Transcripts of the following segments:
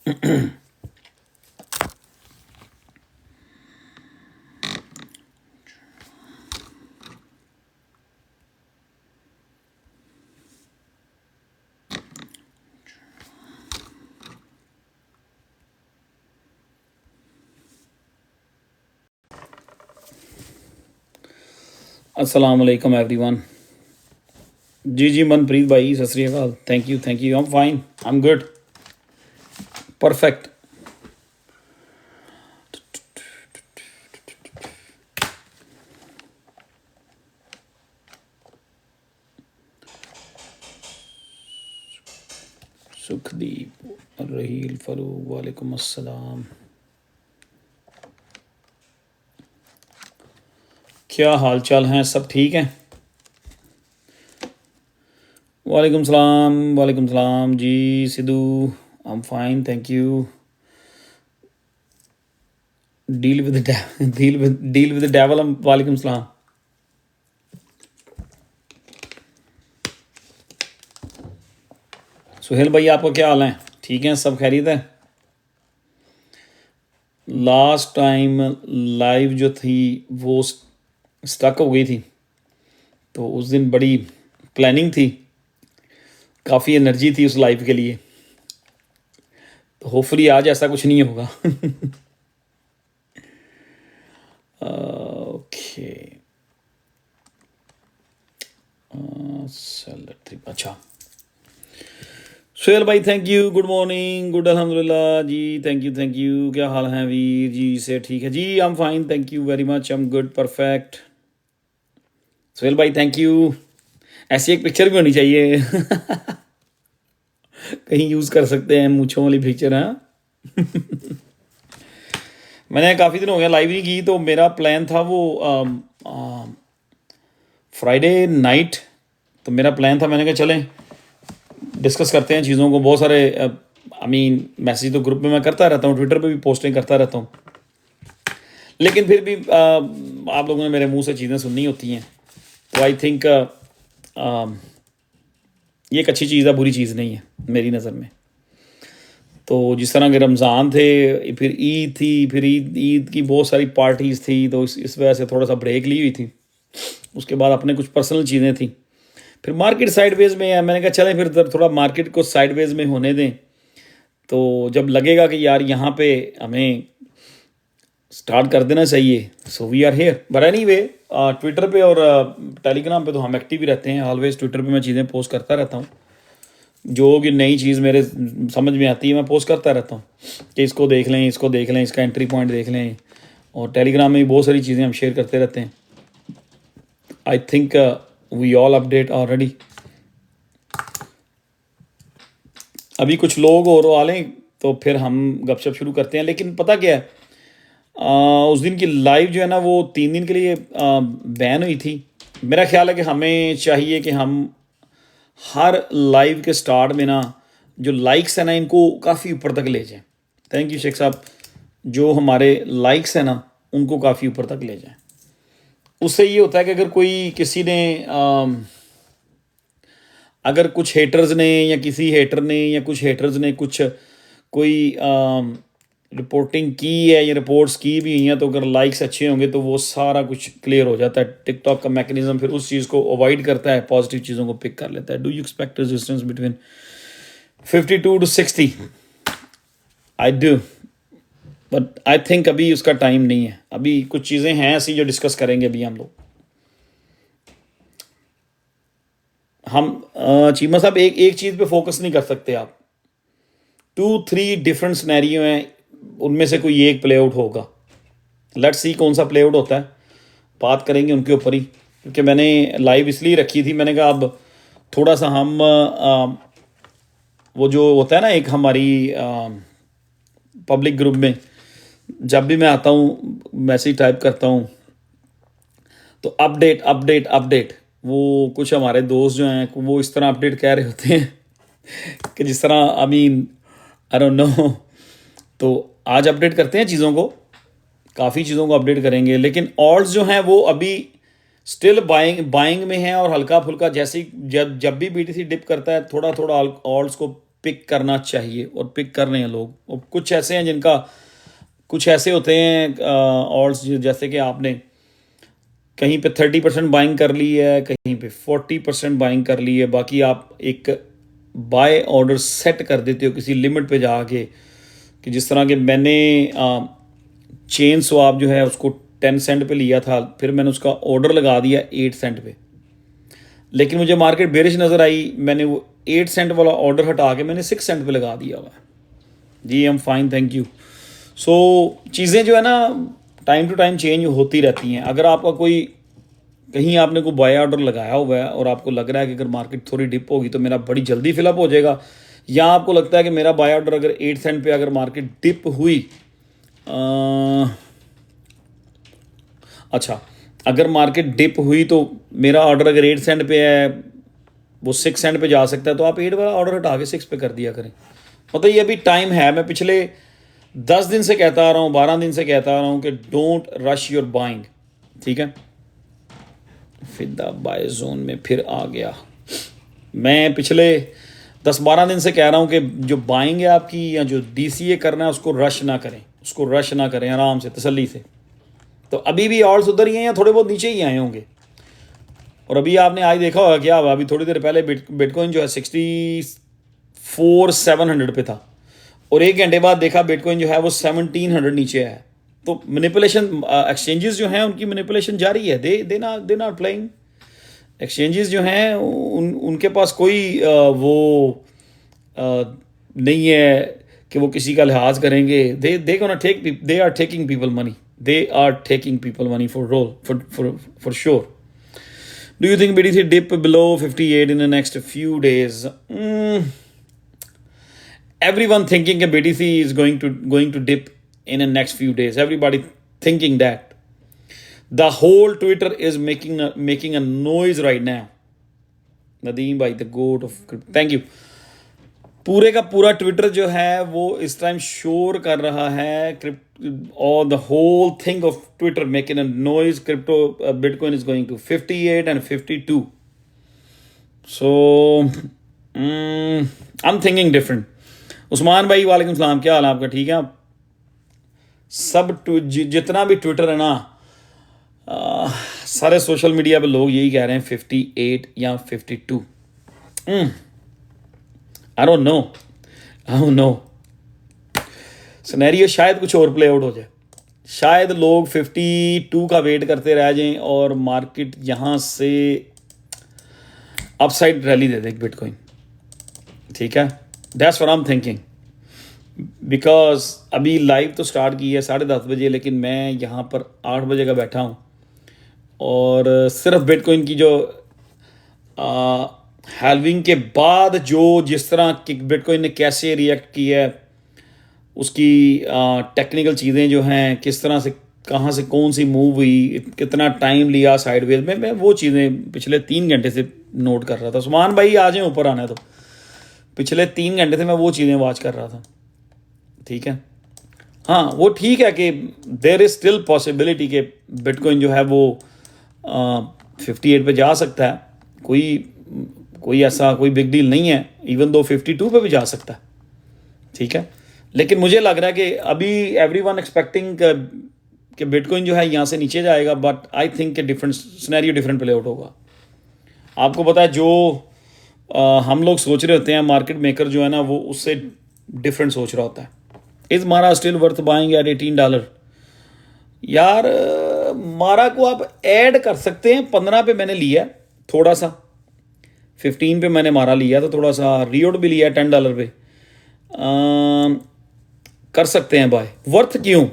अस्सलाम वालेकुम एवरीवन। जी मनप्रीत भाई, सत श्री अकाल। Thank you I am fine, I am good, perfect. Sukhdeep, Raheel, Farooq, वालेकुम अस्सलाम। क्या हाल चाल हैं? सब ठीक हैं? वालेकुम सलाम जी Sidhu, I am fine, thank you. Deal with deal with devil, वालेकुम सलाम। सुहेल भाई, आपका क्या हाल है? ठीक है, सब खैरियत है? लास्ट टाइम लाइव जो थी वो स्टक हो गई थी, तो उस दिन बड़ी प्लानिंग थी, काफ़ी एनर्जी थी उस लाइव के लिए। तो होपफुली आज ऐसा कुछ नहीं होगा। ओके, अच्छा। सुहेल भाई thank you, good morning, good अल्हम्दुलिल्लाह जी, थैंक यू। क्या हाल है वीर जी? से ठीक है जी, I am fine, thank you very much, I am good, perfect. Suhail भाई थैंक यू। ऐसी एक पिक्चर भी होनी चाहिए। कहीं यूज़ कर सकते हैं मूछों वाली पिक्चर, हाँ। मैंने काफ़ी दिन हो गया लाइव नहीं की, तो मेरा प्लान था वो फ्राइडे नाइट, तो मेरा प्लान था, मैंने कहा चलें डिस्कस करते हैं चीज़ों को। बहुत सारे मैसेज तो ग्रुप में मैं करता रहता हूँ, ट्विटर पे भी पोस्टिंग करता रहता हूँ, लेकिन फिर भी आप लोगों ने मेरे मुंह से चीज़ें सुननी होती हैं, तो आई थिंक ये एक अच्छी चीज़ है, बुरी चीज़ नहीं है मेरी नज़र में। तो जिस तरह के रमज़ान थे, फिर ईद थी, फिर ईद की बहुत सारी पार्टीज़ थी, तो इस वजह से थोड़ा सा ब्रेक ली हुई थी। उसके बाद अपने कुछ पर्सनल चीज़ें थी, फिर मार्केट साइडवेज में है, मैंने कहा चलें फिर थोड़ा मार्केट को साइडवेज में होने दें। तो जब लगेगा कि यार यहाँ पे हमें स्टार्ट कर देना चाहिए, so we are here. But anyway, Twitter पे और टेलीग्राम पे तो हम एक्टिव ही रहते हैं ऑलवेज। ट्विटर पे मैं चीज़ें पोस्ट करता रहता हूँ, जो कि नई चीज़ मेरे समझ में आती है मैं पोस्ट करता रहता हूँ कि इसको देख लें, इसको देख लें, इसका एंट्री पॉइंट देख लें। और टेलीग्राम में भी बहुत सारी चीज़ें हम शेयर करते रहते हैं। I think we all update already. अभी कुछ लोग और आ लें तो फिर हम गपशप शुरू करते हैं। लेकिन पता क्या है, उस दिन की लाइव जो है ना, वो 3 दिन के लिए बैन हुई थी। मेरा ख्याल है कि हमें चाहिए कि हम हर लाइव के स्टार्ट में ना, जो लाइक्स है ना, इनको काफ़ी ऊपर तक ले जाएं। थैंक यू शेख साहब। जो हमारे लाइक्स है ना, उनको काफ़ी ऊपर तक ले जाएं। उससे ये होता है कि अगर कोई किसी ने अगर कुछ हेटर्स ने या किसी हेटर ने या कुछ हेटर्स ने कुछ कोई रिपोर्टिंग की है या रिपोर्ट्स की भी हुई हैं, तो अगर लाइक्स अच्छे होंगे तो वो सारा कुछ क्लियर हो जाता है। टिकटॉक का मैकेनिज्म फिर उस चीज़ को अवॉइड करता है, पॉजिटिव चीज़ों को पिक कर लेता है। Do you expect resistance between 52 to 60? I do, but I think अभी उसका टाइम नहीं है। अभी कुछ चीज़ें हैं ऐसी जो डिस्कस करेंगे अभी हम लोग। हम चीमा साहब एक चीज़ पे फोकस नहीं कर सकते आप। 2-3 डिफरेंट सिनेरियो हैं, उनमें से कोई एक प्ले आउट होगा। लेट्स सी कौन सा प्ले आउट होता है, बात करेंगे उनके ऊपर ही। क्योंकि मैंने लाइव इसलिए रखी थी, मैंने कहा अब थोड़ा सा हम वो जो होता है ना, एक हमारी पब्लिक ग्रुप में जब भी मैं आता हूँ मैसेज टाइप करता हूँ, तो अपडेट अपडेट अपडेट, वो कुछ हमारे दोस्त जो हैं वो इस तरह अपडेट कह रहे होते हैं कि जिस तरह आई डोंट नो। तो आज अपडेट करते हैं चीज़ों को, काफ़ी चीज़ों को अपडेट करेंगे। लेकिन ऑल्ट्स जो हैं वो अभी स्टिल बाइंग में हैं, और हल्का फुल्का जैसे जब भी बीटीसी डिप करता है, थोड़ा थोड़ा ऑल्ट्स को पिक करना चाहिए, और पिक कर रहे हैं लोग। और कुछ ऐसे हैं जिनका, कुछ ऐसे होते हैं ऑल्स जैसे कि आपने कहीं पे 30% बाइंग कर ली है, कहीं पे 40% बाइंग कर ली है, बाकी आप एक बाय ऑर्डर सेट कर देते हो किसी लिमिट पे जाके, कि जिस तरह के मैंने चेन स्वाप जो है उसको 10 सेंट पे लिया था, फिर मैंने उसका ऑर्डर लगा दिया 8 सेंट पे, लेकिन मुझे मार्केट बेरिश नज़र आई, मैंने वो 8 सेंट वाला ऑर्डर हटा के मैंने 6 सेंट पे लगा दिया हुआ है। जी I am fine, thank you. So चीज़ें जो है ना टाइम टू टाइम चेंज होती रहती हैं। अगर आपका कोई कहीं आपने कोई बाय ऑर्डर लगाया हुआ है और आपको लग रहा है कि अगर मार्केट थोड़ी डिप होगी तो मेरा बड़ी जल्दी फिलअप हो जाएगा, या आपको लगता है कि मेरा बाय ऑर्डर अगर 8 सेंट पे अगर मार्केट डिप हुई, अच्छा अगर मार्केट डिप हुई तो मेरा ऑर्डर अगर 8 सेंट पे है वो 6 सेंट पे जा सकता है, तो आप 8 वाला ऑर्डर हटा के 6 पे कर दिया करें। मतलब ये अभी टाइम है। मैं पिछले 10 दिन से कहता आ रहा हूँ, 12 दिन से कहता आ रहा हूँ कि डोंट रश योर बाइंग, ठीक है। फिदा बाय जोन में फिर आ गया। मैं पिछले 10-12 दिन से कह रहा हूँ कि जो बाइंग है आपकी या जो DCA करना है उसको रश ना करें, उसको रश ना करें, आराम से तसल्ली से। तो अभी भी ऑल्स उधर ही हैं या थोड़े बहुत नीचे ही आए होंगे। और अभी आपने आज देखा होगा क्या, अभी थोड़ी देर पहले बिटकॉइन जो है 64,700 पे था, और 1 घंटे बाद देखा बिटकॉइन जो है वो 1700 नीचे है। तो मैनिपुलेशन, एक्सचेंजेस जो हैं उनकी मैनिपुलेशन जारी है। They not playing. एक्सचेंजेस जो हैं उनके पास कोई वो नहीं है कि वो किसी का लिहाज करेंगे। They gonna take, they are taking people money, they are taking people money for sure. Do you think BTC dip below 58 in the next few days? Everyone thinking that BTC is going to dip in the next few days. Everybody thinking that. The whole Twitter is making a noise right now. Nadeem bhai, the goat of crypto. Thank you. पूरे का पूरा Twitter जो है वो इस time शोर कर रहा है और the whole thing of Twitter making a noise, crypto bitcoin is going to 58 and 52. So I am thinking different. Usman भाई वालेकुम सलाम, क्या हाल है आपका? ठीक है आप सब? जितना भी ट्विटर है ना, सारे सोशल मीडिया पे लोग यही कह रहे हैं 58 या 52। I don't know सिनेरियो शायद कुछ और प्ले आउट हो जाए। शायद लोग 52 का वेट करते रह जाएं और मार्केट यहाँ से अपसाइड रैली दे दे बिटकॉइन, ठीक है। That's what I am thinking. Because अभी लाइव तो स्टार्ट की है 10:30 बजे, लेकिन मैं यहाँ पर 8 बजे का बैठा हूँ, और सिर्फ बिटकॉइन की जो हैल्विंग के बाद जो जिस तरह बिटकॉइन ने कैसे रिएक्ट किया है, उसकी टेक्निकल चीज़ें जो हैं, किस तरह से कहाँ से कौन सी मूव हुई, कितना टाइम लिया साइडवेज में, मैं वो चीज़ें पिछले 3 घंटे से नोट कर रहा था। सुमान भाई आ जाए ऊपर आना है, तो पिछले 3 घंटे से मैं वो चीज़ें वॉच कर रहा था, ठीक है। हाँ वो ठीक है कि देर इज़ स्टिल पॉसिबिलिटी कि बिटकॉइन जो है वो 58 पे जा सकता है। कोई ऐसा कोई बिग डील नहीं है, इवन दो 52 पे भी जा सकता है, ठीक है। लेकिन मुझे लग रहा है कि अभी एवरीवन एक्सपेक्टिंग कि बिटकॉइन जो है यहाँ से नीचे जाएगा, बट आई थिंक कि different scenario, different play out होगा। आपको पता है जो हम लोग सोच रहे होते हैं, मार्केट मेकर जो है ना वो उससे डिफरेंट सोच रहा होता है। इज मारा स्टिल वर्थ बाइंग एट $18? यार मारा को आप ऐड कर सकते हैं। 15 पे मैंने लिया थोड़ा सा, 15 पे मैंने मारा लिया तो थोड़ा सा, रियोड भी लिया $10 पे। कर सकते हैं बाय। वर्थ क्यों?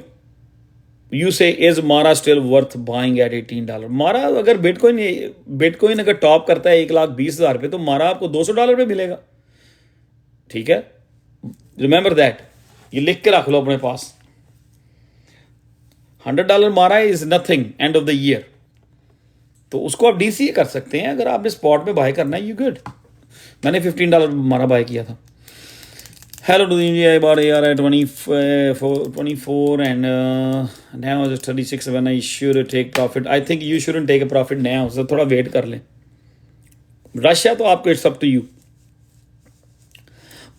यू से इज मारा स्टिल वर्थ बाइंग एट $18? मारा अगर बिटकॉइन अगर टॉप करता है 1,20,000 पे, तो मारा आपको $200 पे मिलेगा, ठीक है। रिमेंबर दैट, ये लिख के रख लो अपने पास। $100 मारा is nothing end of the year, तो उसको आप DCA कर सकते हैं। अगर आपने स्पॉट में बाय करना है, यू गुड। मैंने $15 मारा बाय किया था। Hello Nadeem ji, I bought AR at 24 and now it's 36 when I should take profit. I think you shouldn't take a profit now, so थोड़ा वेट कर लें। रश है तो आपको it's up to you.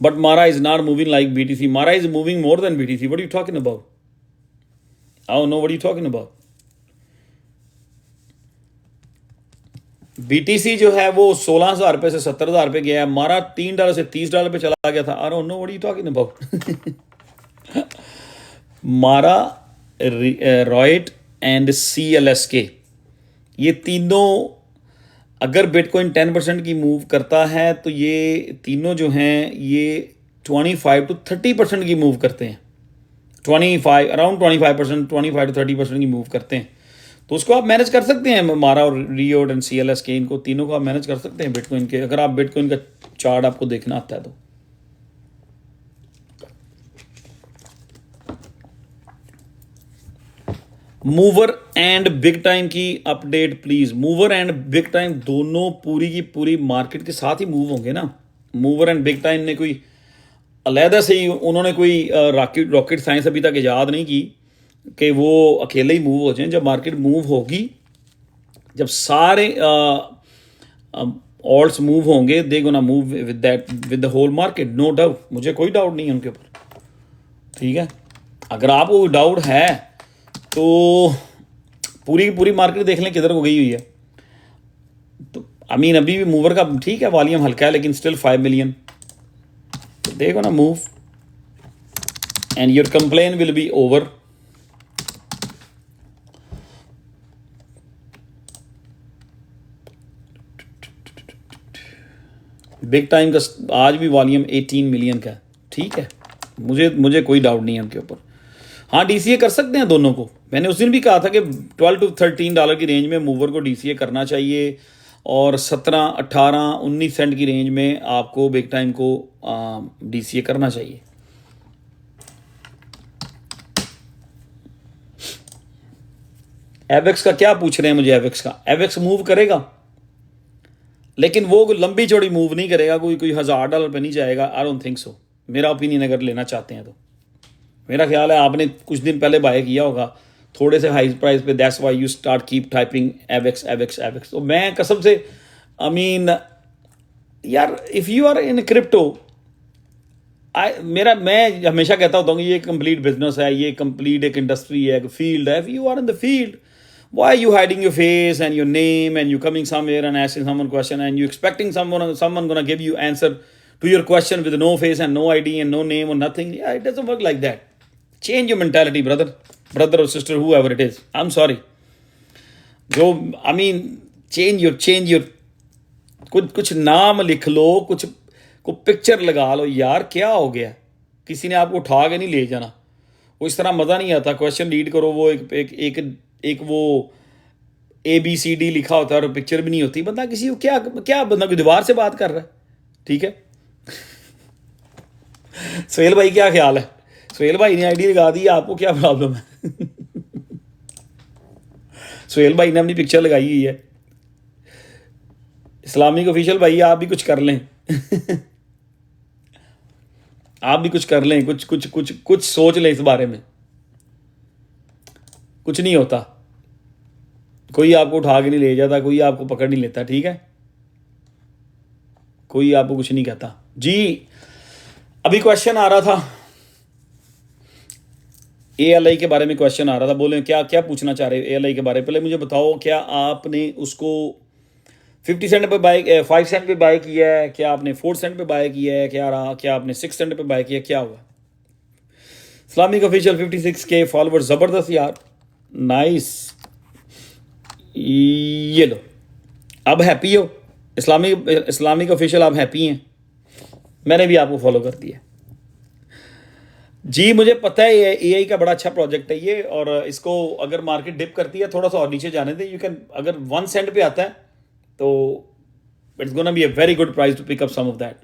but Mara is not moving like BTC. Mara is moving more than BTC. What are you talking about? I don't know what are you talking about. BTC जो है वो 16,000 रुपये से 70,000 रुपये गया है. मारा $3 से $30 पे चला गया था. I don't know what are you talking about. मारा, रॉयट एंड CLSK, ये तीनों अगर बिटकॉइन 10% की मूव करता है तो ये तीनों जो हैं ये 25 to 30% की मूव करते हैं. 25 अराउंड 25%, 25 to 30% की मूव करते हैं. तो उसको आप मैनेज कर सकते हैं. मारा और रियोड एंड CLSK, इनको तीनों को आप मैनेज कर सकते हैं बिटकॉइन के, अगर आप बिटकॉइन का चार्ट आपको देखना आता है तो. मूवर एंड बिग टाइम की update please. Mover and big time दोनों पूरी की पूरी मार्केट के साथ ही मूव होंगे ना. मूवर एंड बिग टाइम ने कोई अलहदा से ही, उन्होंने कोई रॉकेट साइंस अभी तक ईजाद नहीं की कि वो अकेले ही मूव हो जाएं. जब मार्केट मूव होगी, जब सारे ऑल्ट्स मूव होंगे, they gonna move with that, with the whole market, no doubt. मुझे कोई डाउट नहीं है उनके ऊपर. ठीक है, अगर आपको डाउट है तो पूरी की पूरी मार्केट देख लें किधर को गई हुई है. तो आई मीन अभी भी मूवर का ठीक है, वॉल्यूम हल्का है, लेकिन still 5 million. They gonna move and your complain will be over. Big time का आज भी वॉल्यूम 18 मिलियन का है. ठीक है, मुझे कोई डाउट नहीं है उनके ऊपर. हाँ, DCA कर सकते हैं दोनों को. मैंने उस दिन भी कहा था कि $12 to $13 की रेंज में मूवर को DCA करना चाहिए और 17, 18, 19 सेंट की रेंज में आपको बिग टाइम को DCA करना चाहिए. एवेक्स का क्या पूछ रहे हैं मुझे? एवेक्स मूव करेगा, लेकिन वो लंबी चौड़ी मूव नहीं करेगा. कोई $1,000 पे नहीं जाएगा. आई डोंट थिंक सो. मेरा ओपिनियन अगर लेना चाहते हैं तो मेरा ख्याल है आपने कुछ दिन पहले बाय किया होगा थोड़े से हाई प्राइस पे. That's why you start keep typing Avax. तो मैं कसम से, आई मीन यार, if you are in crypto, मैं हमेशा कहता होता हूँ कि ये कंप्लीट बिजनेस है, ये कंप्लीट एक इंडस्ट्री है, एक फील्ड है. If you are in the field, why are you hiding your face and your name and you coming somewhere and asking someone question and you expecting someone gonna give you answer to your question with no face and no ID and no name or nothing? Yeah, it doesn't work like that. Change your mentality, brother or sister, whoever it is. I'm sorry. change your कुछ नाम लिख लो, को picture लगा लो. यार क्या हो गया? किसी ने आपको उठा के नहीं ले जाना. वो इस तरह मज़ा नहीं आता. क्वेश्चन रीड करो, वो एक वो ABCD लिखा होता है और पिक्चर भी नहीं होती. बंदा किसी को क्या बंदा कोई दीवार से बात कर रहा है. ठीक है. सुहेल भाई क्या ख्याल है? सुहेल भाई ने आईडी लगा दी, आपको क्या प्रॉब्लम है? सुहेल भाई ने अपनी पिक्चर लगाई हुई है. इस्लामिक ऑफिशियल भाई, आप भी कुछ कर लें. आप भी कुछ कर लें, कुछ सोच लें इस बारे में. कुछ नहीं होता, कोई आपको उठा के नहीं ले जाता, कोई आपको पकड़ नहीं लेता. ठीक है, कोई आपको कुछ नहीं कहता जी. अभी क्वेश्चन आ रहा था ALI के बारे में. क्वेश्चन आ रहा था, बोले क्या पूछना चाह रहे हो ALI के बारे में? पहले मुझे बताओ, क्या आपने उसको 50 सेंट पे बाय, 5 सेंट पे बाय किया है? क्या आपने 4 सेंट पे बाय किया है? क्या आपने 6 सेंट पे बाय किया? क्या हुआ? इस्लामिक ऑफिशियल 56K फॉलोवर, ज़बरदस्त यार, नाइस. ये लो, अब हैप्पी हो? इस्लामिक ऑफिशियल आप हैप्पी हैं? मैंने भी आपको फॉलो कर दिया जी. मुझे पता है ये AI का बड़ा अच्छा प्रोजेक्ट है ये, और इसको अगर मार्केट डिप करती है थोड़ा सा और नीचे जाने दे. यू कैन, अगर 1 सेंट पे आता है तो it's gonna be a very good price to pick up some of that.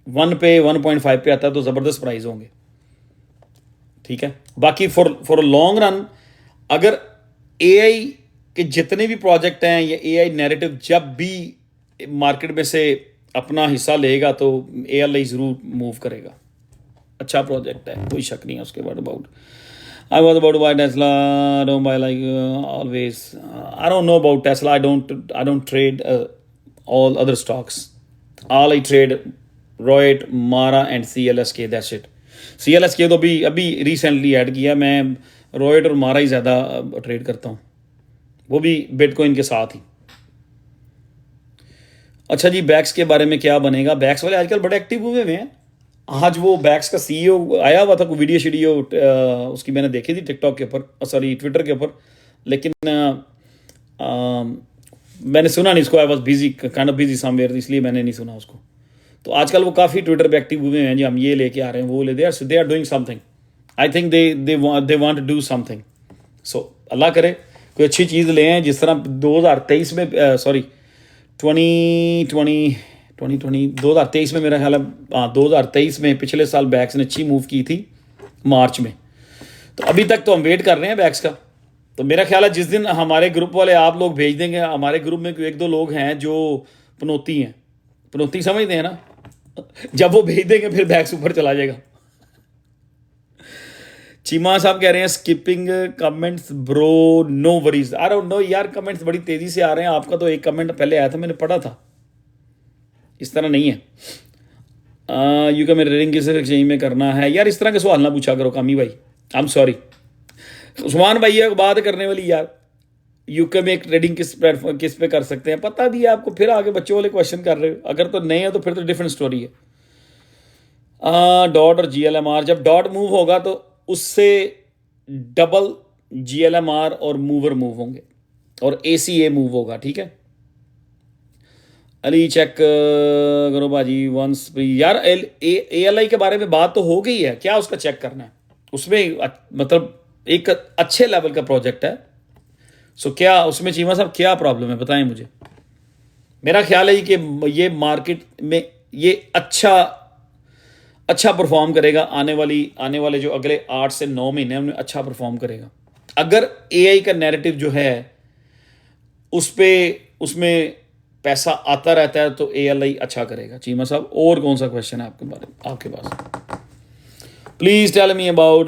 1 पे 1.5 पे आता है तो ज़बरदस्त प्राइस होंगे. ठीक है, बाकी फॉर अ लॉन्ग रन, अगर AI के जितने भी प्रोजेक्ट हैं, ये AI नैरेटिव जब भी मार्केट में से अपना हिस्सा लेगा तो ALI ज़रूर मूव करेगा. अच्छा प्रोजेक्ट है, कोई शक नहीं है उसके बाद. I was about to buy Tesla. I don't buy like always. I don't know about Tesla. I don't trade all other stocks. All I trade Riot, Mara and CLSK, that's it. CLSK तो अभी अभी recently add किया। मैं riot और मारा ही ज़्यादा trade करता हूँ, वो भी बिटकॉइन के साथ ही। अच्छा जी, बैक्स के बारे में क्या बनेगा? बैक्स वाले आजकल बड़े एक्टिव हुए हुए हैं। आज वो बैक्स का CEO आया हुआ था, कोई वीडियो शीडियो उसकी मैंने देखी थी टिकटॉक के ऊपर, सॉरी ट्विटर के ऊपर, लेकिन मैंने सुना नहीं उसको। I was busy, kind of busy somewhere, इसलिए मैंने नहीं सुना उसको। तो आजकल वो काफ़ी ट्विटर पे एक्टिव हुए हैं जी, हम ये लेके आ रहे हैं, वो ले, they are doing something. I think they want to do something. So अल्लाह करे कोई अच्छी चीज़ ले आएं, जिस तरह 2023 में, सॉरी 2023 में मेरा ख्याल है, हाँ 2023 में, पिछले साल बैक्स ने अच्छी मूव की थी मार्च में। तो अभी तक तो हम वेट कर रहे हैं बैक्स का। तो मेरा ख्याल है जिस दिन हमारे ग्रुप वाले आप लोग भेज देंगे, हमारे ग्रुप में एक दो लोग हैं जो पनौती हैं, पनौती समझते हैं ना, जब वो भेज देंगे फिर बैक्स ऊपर चला जाएगा। चीमा साहब कह रहे हैं skipping comments bro, no worries. I don't know यार, कमेंट्स बड़ी तेजी से आ रहे हैं। आपका तो एक कमेंट पहले आया था, मैंने पढ़ा था, इस तरह नहीं है। यूके में ट्रेडिंग किस एक्सचेंज में करना है यार? इस तरह के सवाल ना पूछा करो कामी भाई, आई एम सॉरी। उस्मान भाई एक बात करने वाली यार, यूके में एक ट्रेडिंग किस प्लेटफॉर्म, किस पे कर सकते हैं, पता भी है आपको, फिर आगे बच्चों वाले क्वेश्चन कर रहे हो। अगर तो नहीं है तो फिर तो डिफरेंट स्टोरी है। डॉट और GLMR, जब डॉट मूव होगा तो उससे डबल GLMR और मूवर मूव होंगे और ACA मूव होगा, ठीक है। अली चेक करो बाजी वंस यार। ALI के बारे में बात तो हो गई है, क्या उसका चेक करना है? उसमें मतलब एक अच्छे लेवल का प्रोजेक्ट है। सो क्या उसमें चीमा साहब क्या प्रॉब्लम है, बताएं मुझे। मेरा ख्याल है कि ये मार्केट में ये अच्छा परफॉर्म करेगा, आने वाले जो अगले 8 से 9 महीने उनमें अच्छा परफॉर्म करेगा। अगर AI का नैरेटिव जो है उसमें पैसा आता रहता है तो ALI अच्छा करेगा। चीमा साहब और कौन सा क्वेश्चन है आपके बारे में, आपके पास? Please tell me about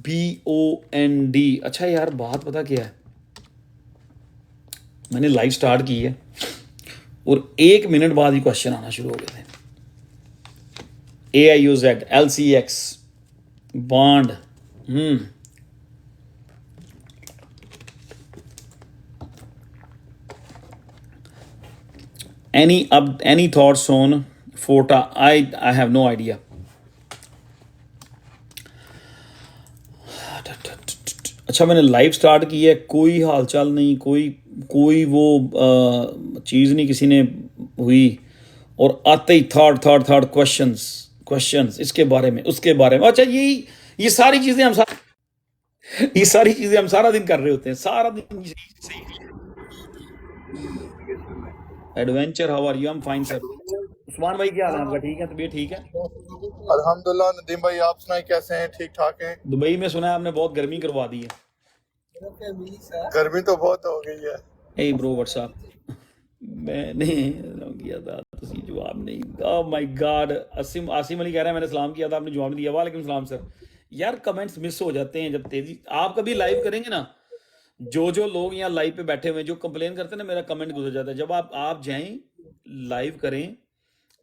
BOND। अच्छा यार, बात पता क्या है, मैंने लाइव स्टार्ट की है और 1 मिनट बाद ही क्वेश्चन आना शुरू हो गए थे। AIUZ, LCX, bond. any thoughts on Forta? I have no idea. अच्छा, मैंने लाइव स्टार्ट की है, कोई हालचाल नहीं, कोई वो चीज़ नहीं किसी ने हुई, और आते ही थर्ड क्वेश्चंस इसके बारे में, उसके बारे में। अच्छा, ये सारी चीज़ें हम सारा दिन कर रहे होते हैं, सारा दिन। Adventure, how are you? I am fine sir. Usman भाई क्या हाल है आपका? ठीक है, तबीयत ठीक है? अल्हम्दुलिल्लाह। नदीम भाई आप सुनाए, कैसे हैं? ठीक ठाक हैं? दुबई में सुना है आपने बहुत गर्मी करवा दी है। गर्मी तो बहुत हो गई है। ए ब्रो व्हाट्सअप, मैंने किया था, तुसी जवाब नहीं। Oh my God, Asim Ali कह रहा है मैंने सलाम किया था, आपने जवाब नहीं दिया। वालेकुम सलाम सर। यार कमेंट्स मिस हो जाते हैं जब तेजी। आप कभी लाइव करेंगे ना, जो लोग यहाँ लाइव पे बैठे हुए हैं जो कंप्लेन करते हैं ना, मेरा कमेंट गुजर जाता है। जब आप जाएं, लाइव करें,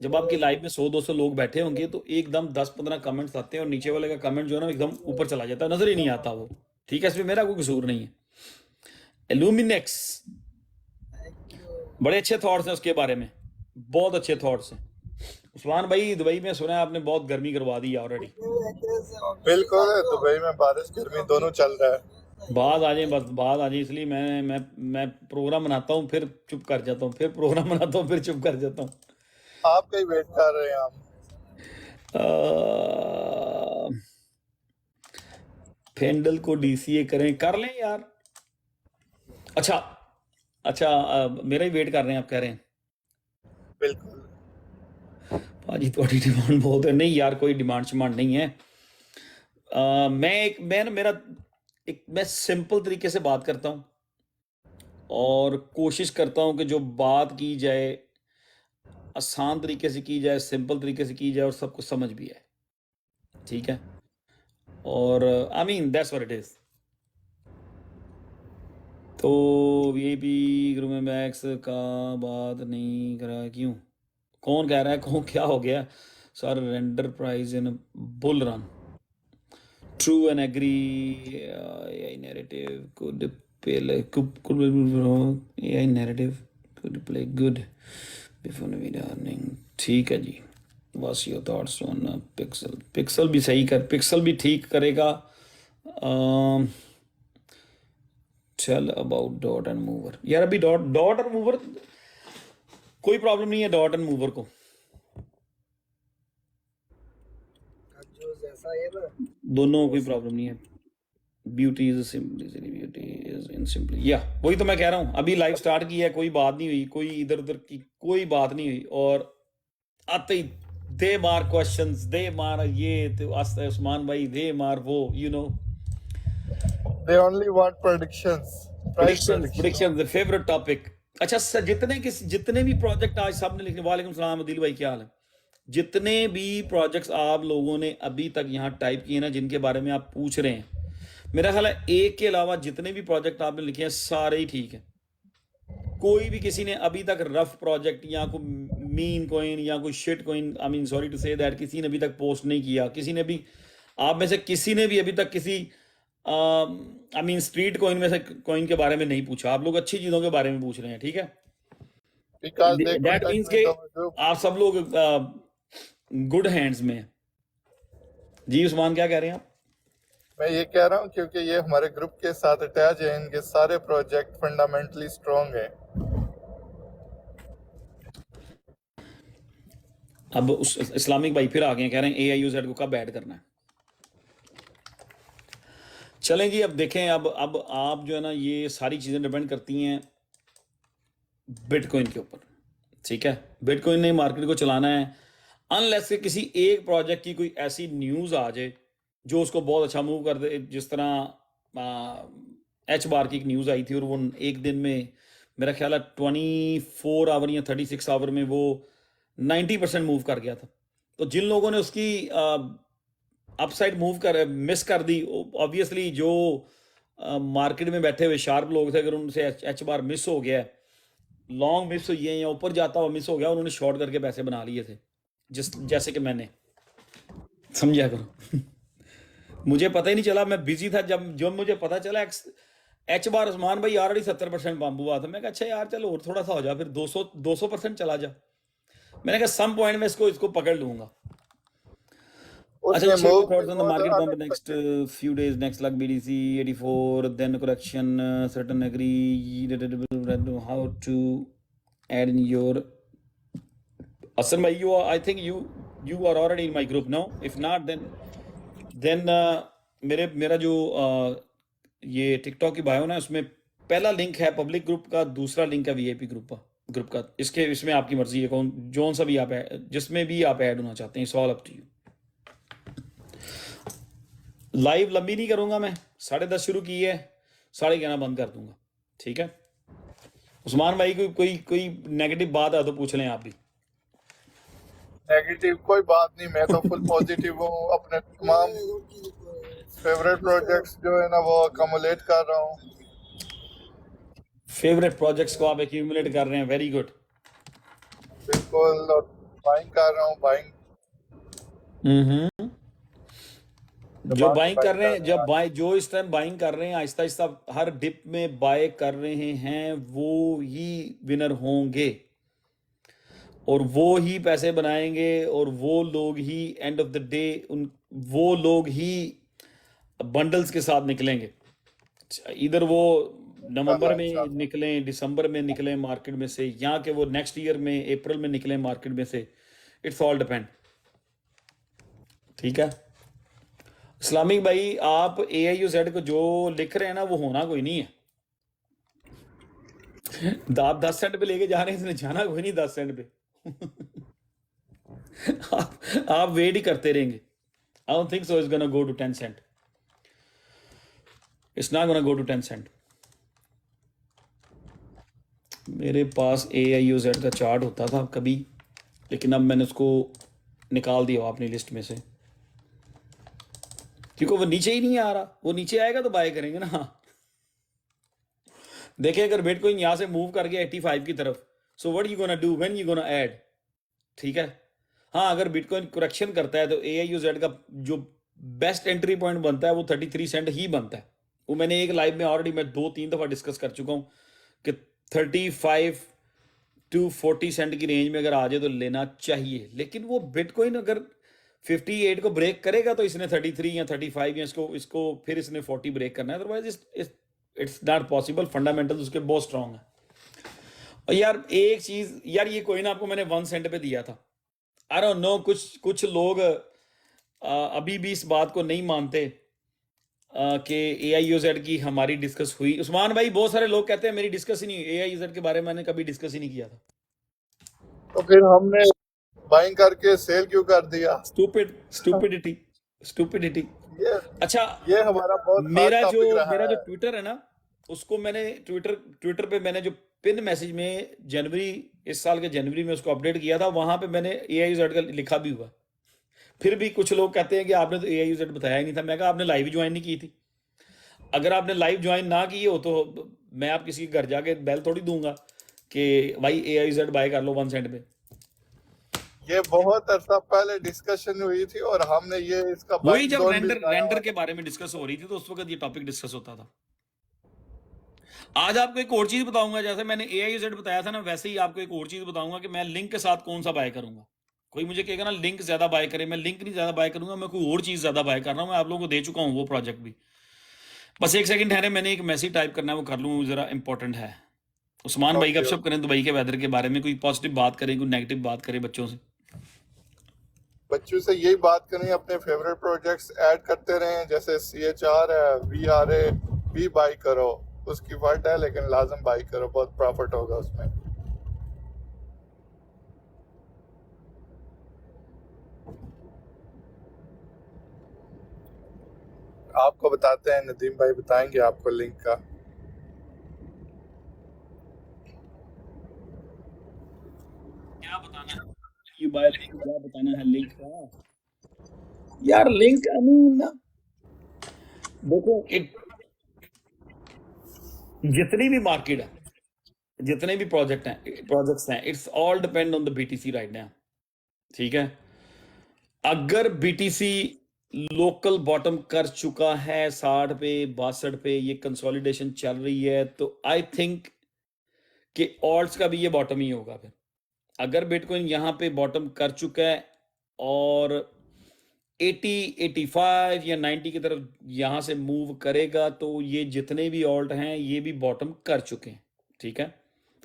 जब आपकी लाइव में 100-200 लोग बैठे होंगे तो एकदम 10-15 कमेंट्स आते हैं और नीचे वाले का कमेंट जो है ना एकदम ऊपर चला जाता है, नजर ही नहीं आता वो। ठीक है, इसमें मेरा कोई कसूर नहीं है। एलुमिनेक्स, बड़े अच्छे थॉट्स हैं उसके बारे में, बहुत अच्छे थॉट्स हैं। उस्मान भाई, दुबई में सुना है आपने बहुत गर्मी करवा दी है ऑलरेडी। बिल्कुल, दुबई में बारिश गर्मी दोनों चल रहा है। बाद आ जाए, बस बाद आ जाए, इसलिए मैं प्रोग्राम बनाता हूँ फिर चुप कर जाता हूँ, फिर प्रोग्राम बनाता हूँ फिर चुप कर जाता हूँ। आपका ही वेट कर रहे हैं हम। फेंडल को DCA करें, कर लें यार। अच्छा मेरा ही वेट कर रहे हैं आप कह रहे हैं? बिल्कुल। भाजी थोड़ी डिमांड बहुत है। नहीं यार, कोई डिमांड नहीं है। मैं सिंपल तरीके से बात करता हूँ और कोशिश करता हूँ कि जो बात की जाए आसान तरीके से की जाए, सिंपल तरीके से की जाए और सबको समझ भी आए, ठीक है। और I mean that's what it is. तो VIP ग्रुप में मैक्स का बात नहीं करा, क्यों? कौन कह रहा है? कौन, क्या हो गया? surrender price in a bull run. True and agree. AI narrative could play like AI narrative could play good before Nvidia earning. ठीक है जी. What's your thoughts on Pixel? Pixel भी सही कर, Pixel भी ठीक करेगा. Tell about dot and mover. यार अभी डॉट और मूवर कोई प्रॉब्लम नहीं है डॉट एंड मूवर को. जो जैसा है ना दोनों कोई प्रॉब्लम नहीं है. Beauty is simply beauty is in simply या वही तो मैं कह रहा हूँ. अभी लाइव स्टार्ट की है, कोई बात नहीं हुई, कोई इधर उधर की कोई बात नहीं हुई, और आते ही दे मार क्वेश्चंस, दे मार ये तो उस्मान भाई दे मार वो, you know, They only want predictions. Price prediction the favourite topic. अच्छा सर, जितने भी प्रोजेक्ट आज सबने लिखे, वालेकुम सलाम अदिल भाई, क्या हाल है? जितने भी प्रोजेक्ट्स आप लोगों ने अभी तक यहाँ टाइप किए ना, जिनके बारे में आप पूछ रहे हैं, मेरा ख्याल है एक के अलावा जितने भी प्रोजेक्ट आपने लिखे हैं सारे ही ठीक है. कोई भी किसी ने अभी तक रफ प्रोजेक्ट या कोई मीन कॉइन या कोई shit coin, I mean sorry to say that, किसी ने अभी तक पोस्ट नहीं किया. किसी ने भी, आप में से किसी ने भी अभी तक किसी आई मीन स्ट्रीट कॉइन में से कॉइन के बारे में नहीं पूछा. आप लोग अच्छी चीजों के बारे में पूछ रहे हैं, ठीक है. because they that contact means me के on the group. आप सब लोग गुड हैंड्स में हैं. जी उस्मान क्या कह रहे हैं आप? मैं ये कह रहा हूँ क्योंकि ये हमारे ग्रुप के साथ अटैच है, इनके सारे प्रोजेक्ट फंडामेंटली स्ट्रांग है. अब उस इस्लामिक भाई फिर आ गए, कह रहे हैं AIUZ को कब ऐड करना है. चलें जी, अब देखें. अब आप जो है ना, ये सारी चीज़ें डिपेंड करती हैं बिटकॉइन के ऊपर, ठीक है. बिटकॉइन ने मार्केट को चलाना है, अनलेस के किसी एक प्रोजेक्ट की कोई ऐसी न्यूज़ आ जाए जो उसको बहुत अच्छा मूव कर दे. जिस तरह H बार की एक न्यूज़ आई थी, और वो एक दिन में मेरा ख्याल है 24 आवर या 36 आवर में वो 90% मूव कर गया था. तो जिन लोगों ने उसकी अपसाइड मूव कर मिस कर दी, ऑब्वियसली जो मार्केट में बैठे हुए शार्प लोग थे, अगर उनसे H बार मिस हो गया, लॉन्ग मिस हुई है या ऊपर जाता हुआ मिस हो गया, उन्होंने शॉर्ट करके पैसे बना लिए थे, जैसे कि मैंने. समझा करो. मुझे पता ही नहीं चला, मैं बिजी था. जब मुझे पता चला H बार उस्मान भाई ऑलरेडी 70% पंप हुआ था, मैं कहा अच्छा यार चलो और थोड़ा सा हो जा, फिर 200% चला जा. मैंने कहा सम पॉइंट में इसको पकड़ लूंगा. अच्छा, उसने move thoughts on the market pump next few days, next like BDC 84, then correction, certain agree, how to add in your Asan bhai, I think you are already in my group now. If not, then मेरा जो ये TikTok की bio ना, उसमें पहला link है public group का, दूसरा लिंक है VIP ग्रुप का. इसमें आपकी मर्जी है, कौन जोन सा भी आप जिसमें भी आप ऐड होना चाहते हैं, it's all up to you. Live लंबी नहीं करूंगा मैं, 10:30 शुरू की है, 11:30 बंद कर दूंगा, ठीक है. उस्मान भाई कोई नेगेटिव बात है तो पूछ लें आप भी. नेगेटिव कोई बात नहीं, मैं तो फुल पॉजिटिव हूँ. अपने तमाम फेवरेट प्रोजेक्ट्स जो है ना वो अकोमुलेट कर रहा हूँ. फेवरेट प्रोजेक्ट्स को आप एक्यूमुलेट कर रहे हैं, वेरी गुड. बिल्कुल, और बाइंग कर रहा हूँ. बाइंग जो बाइंग कर रहे हैं, जो इस टाइम बाइंग कर रहे हैं, आहिस्ता आहिस्ता हर डिप में बाय कर रहे हैं, वो ही विनर होंगे और वो ही पैसे बनाएंगे, और वो लोग ही एंड ऑफ द डे वो लोग ही बंडल्स के साथ निकलेंगे. इधर वो नवंबर में निकलें, दिसंबर में निकलें मार्केट में से, या कि वो नेक्स्ट ईयर में अप्रैल में निकलें मार्केट में से, इट्स ऑल डिपेंड, ठीक है. इस्लामिक भाई, आप AIUZ को जो लिख रहे हैं ना, वो होना कोई नहीं है. आप 10 सेंट पे लेके जा रहे हैं, इसने जाना कोई नहीं 10 सेंट पे. आप वेट ही करते रहेंगे. I don't think so it's gonna go to 10 cent. It's not gonna go to 10 cent. मेरे पास AIUZ का चार्ट होता था कभी, लेकिन अब मैंने उसको निकाल दिया अपनी लिस्ट में से, क्योंकि वो नीचे ही नहीं आ रहा. वो नीचे आएगा तो बाय करेंगे ना. देखें, अगर बिटकॉइन यहां से मूव कर गया 85 की तरफ, so what you gonna do when you gonna add, ठीक है. हाँ, अगर बिटकॉइन करेक्शन करता है तो AIUZ का जो बेस्ट एंट्री पॉइंट बनता है वो 33 सेंट ही बनता है। वो मैंने एक लाइव में ऑलरेडी मैं 2-3 दफ़ा डिस्कस कर चुका हूँ कि 35 टू 40 सेंट की रेंज में अगर आ जाए तो लेना चाहिए। लेकिन वो बिटकॉइन अगर 58 को ब्रेक करेगा तो इसने 33 या 35 या इसको इसको फिर इसने 40 ब्रेक करना है, otherwise it's not possible. Fundamental उसके बहुत स्ट्रांग है। और यार एक चीज, यार ये कोइन आपको मैंने 1 सेंट पे दिया था। आई डोंट नो, कुछ लोग अभी भी इस बात को नहीं मानते कि AIUZ की हमारी डिस्कस हुई। उस्मान भाई, बहुत सारे लोग कहते हैं मेरी डिस्कस ही नहीं हुई AIUZ के बारे में, मैंने कभी डिस्कस ही नहीं किया था। तो फिर हमने बाइंग करके सेल क्यों कर दिया? स्टूपिडिटी। ये अच्छा, ये हमारा बहुत हार्ड मेरा टॉपिक जो रहा है। ट्विटर है ना, उसको मैंने ट्विटर पे मैंने जो पिन मैसेज में जनवरी, इस साल के जनवरी में उसको अपडेट किया था, वहां पे मैंने AIUZ का लिखा भी हुआ। फिर भी कुछ लोग कहते हैं कि आपने तो AIUZ बताया ही नहीं था। मैं कहा आपने लाइव ज्वाइन नहीं की थी। अगर आपने लाइव ज्वाइन ना की हो तो मैं आप किसी के घर जाके बेल थोड़ी दूंगा कि भाई AIUZ बाय कर लो 1 सेंट पे। ये बहुत अरसा पहले डिस्कशन हुई थी और हमने ये इसका वही बाइंग जब जोन भी रेंडर बनाया हुआ के बारे में डिस्कस हो रही थी तो उस वक्त ये टॉपिक डिस्कस होता था। आज आपको एक और चीज बताऊंगा, जैसे मैंने AIUZ बताया था ना, वैसे ही आपको एक और चीज बताऊंगा कि मैं लिंक के साथ कौन सा बाय करूंगा। कोई मुझे कहेगा ना लिंक ज्यादा बाय करे, मैं लिंक नहीं ज्यादा बाय करूंगा, मैं कोई और चीज ज्यादा बाय कर रहा हूं। मैं आप लोगों को दे चुका हूं वो प्रोजेक्ट भी। बस एक सेकंड ठहरे, मैंने एक मैसेज टाइप करना है, वो कर लूँ जरा, इंपॉर्टेंट है। उस्मान भाई ओके गपशप करें दुबई के वेदर के बारे में, कोई पॉजिटिव बात करें, कोई नेगेटिव बात करें बच्चों से। बच्चों से यही बात करें, अपने फेवरेट प्रोजेक्ट्स ऐड करते रहें। जैसे CHR है, VRA भी बाई करो, उसकी वर्ड है लेकिन लाजम बाई करो, बहुत प्रॉफिट होगा उसमें। आपको बताते हैं, नदीम भाई बताएंगे आपको लिंक का। क्या बताना है ये बाय लिंक, क्या बताना है लिंक का? यार लिंक, आई मीन देखो, जितनी भी मार्केट है, जितने भी प्रोजेक्ट्स हैं, it's all depend on the BTC right now. ठीक है, अगर BTC लोकल बॉटम कर चुका है 60 पे 62 पे, ये कंसोलिडेशन चल रही है, तो आई थिंक कि ऑल्ट्स का भी ये बॉटम ही होगा। फिर अगर बिटकॉइन यहाँ पे बॉटम कर चुका है और 80 85 या 90 की तरफ यहाँ से मूव करेगा, तो ये जितने भी ऑल्ट हैं ये भी बॉटम कर चुके हैं। ठीक है,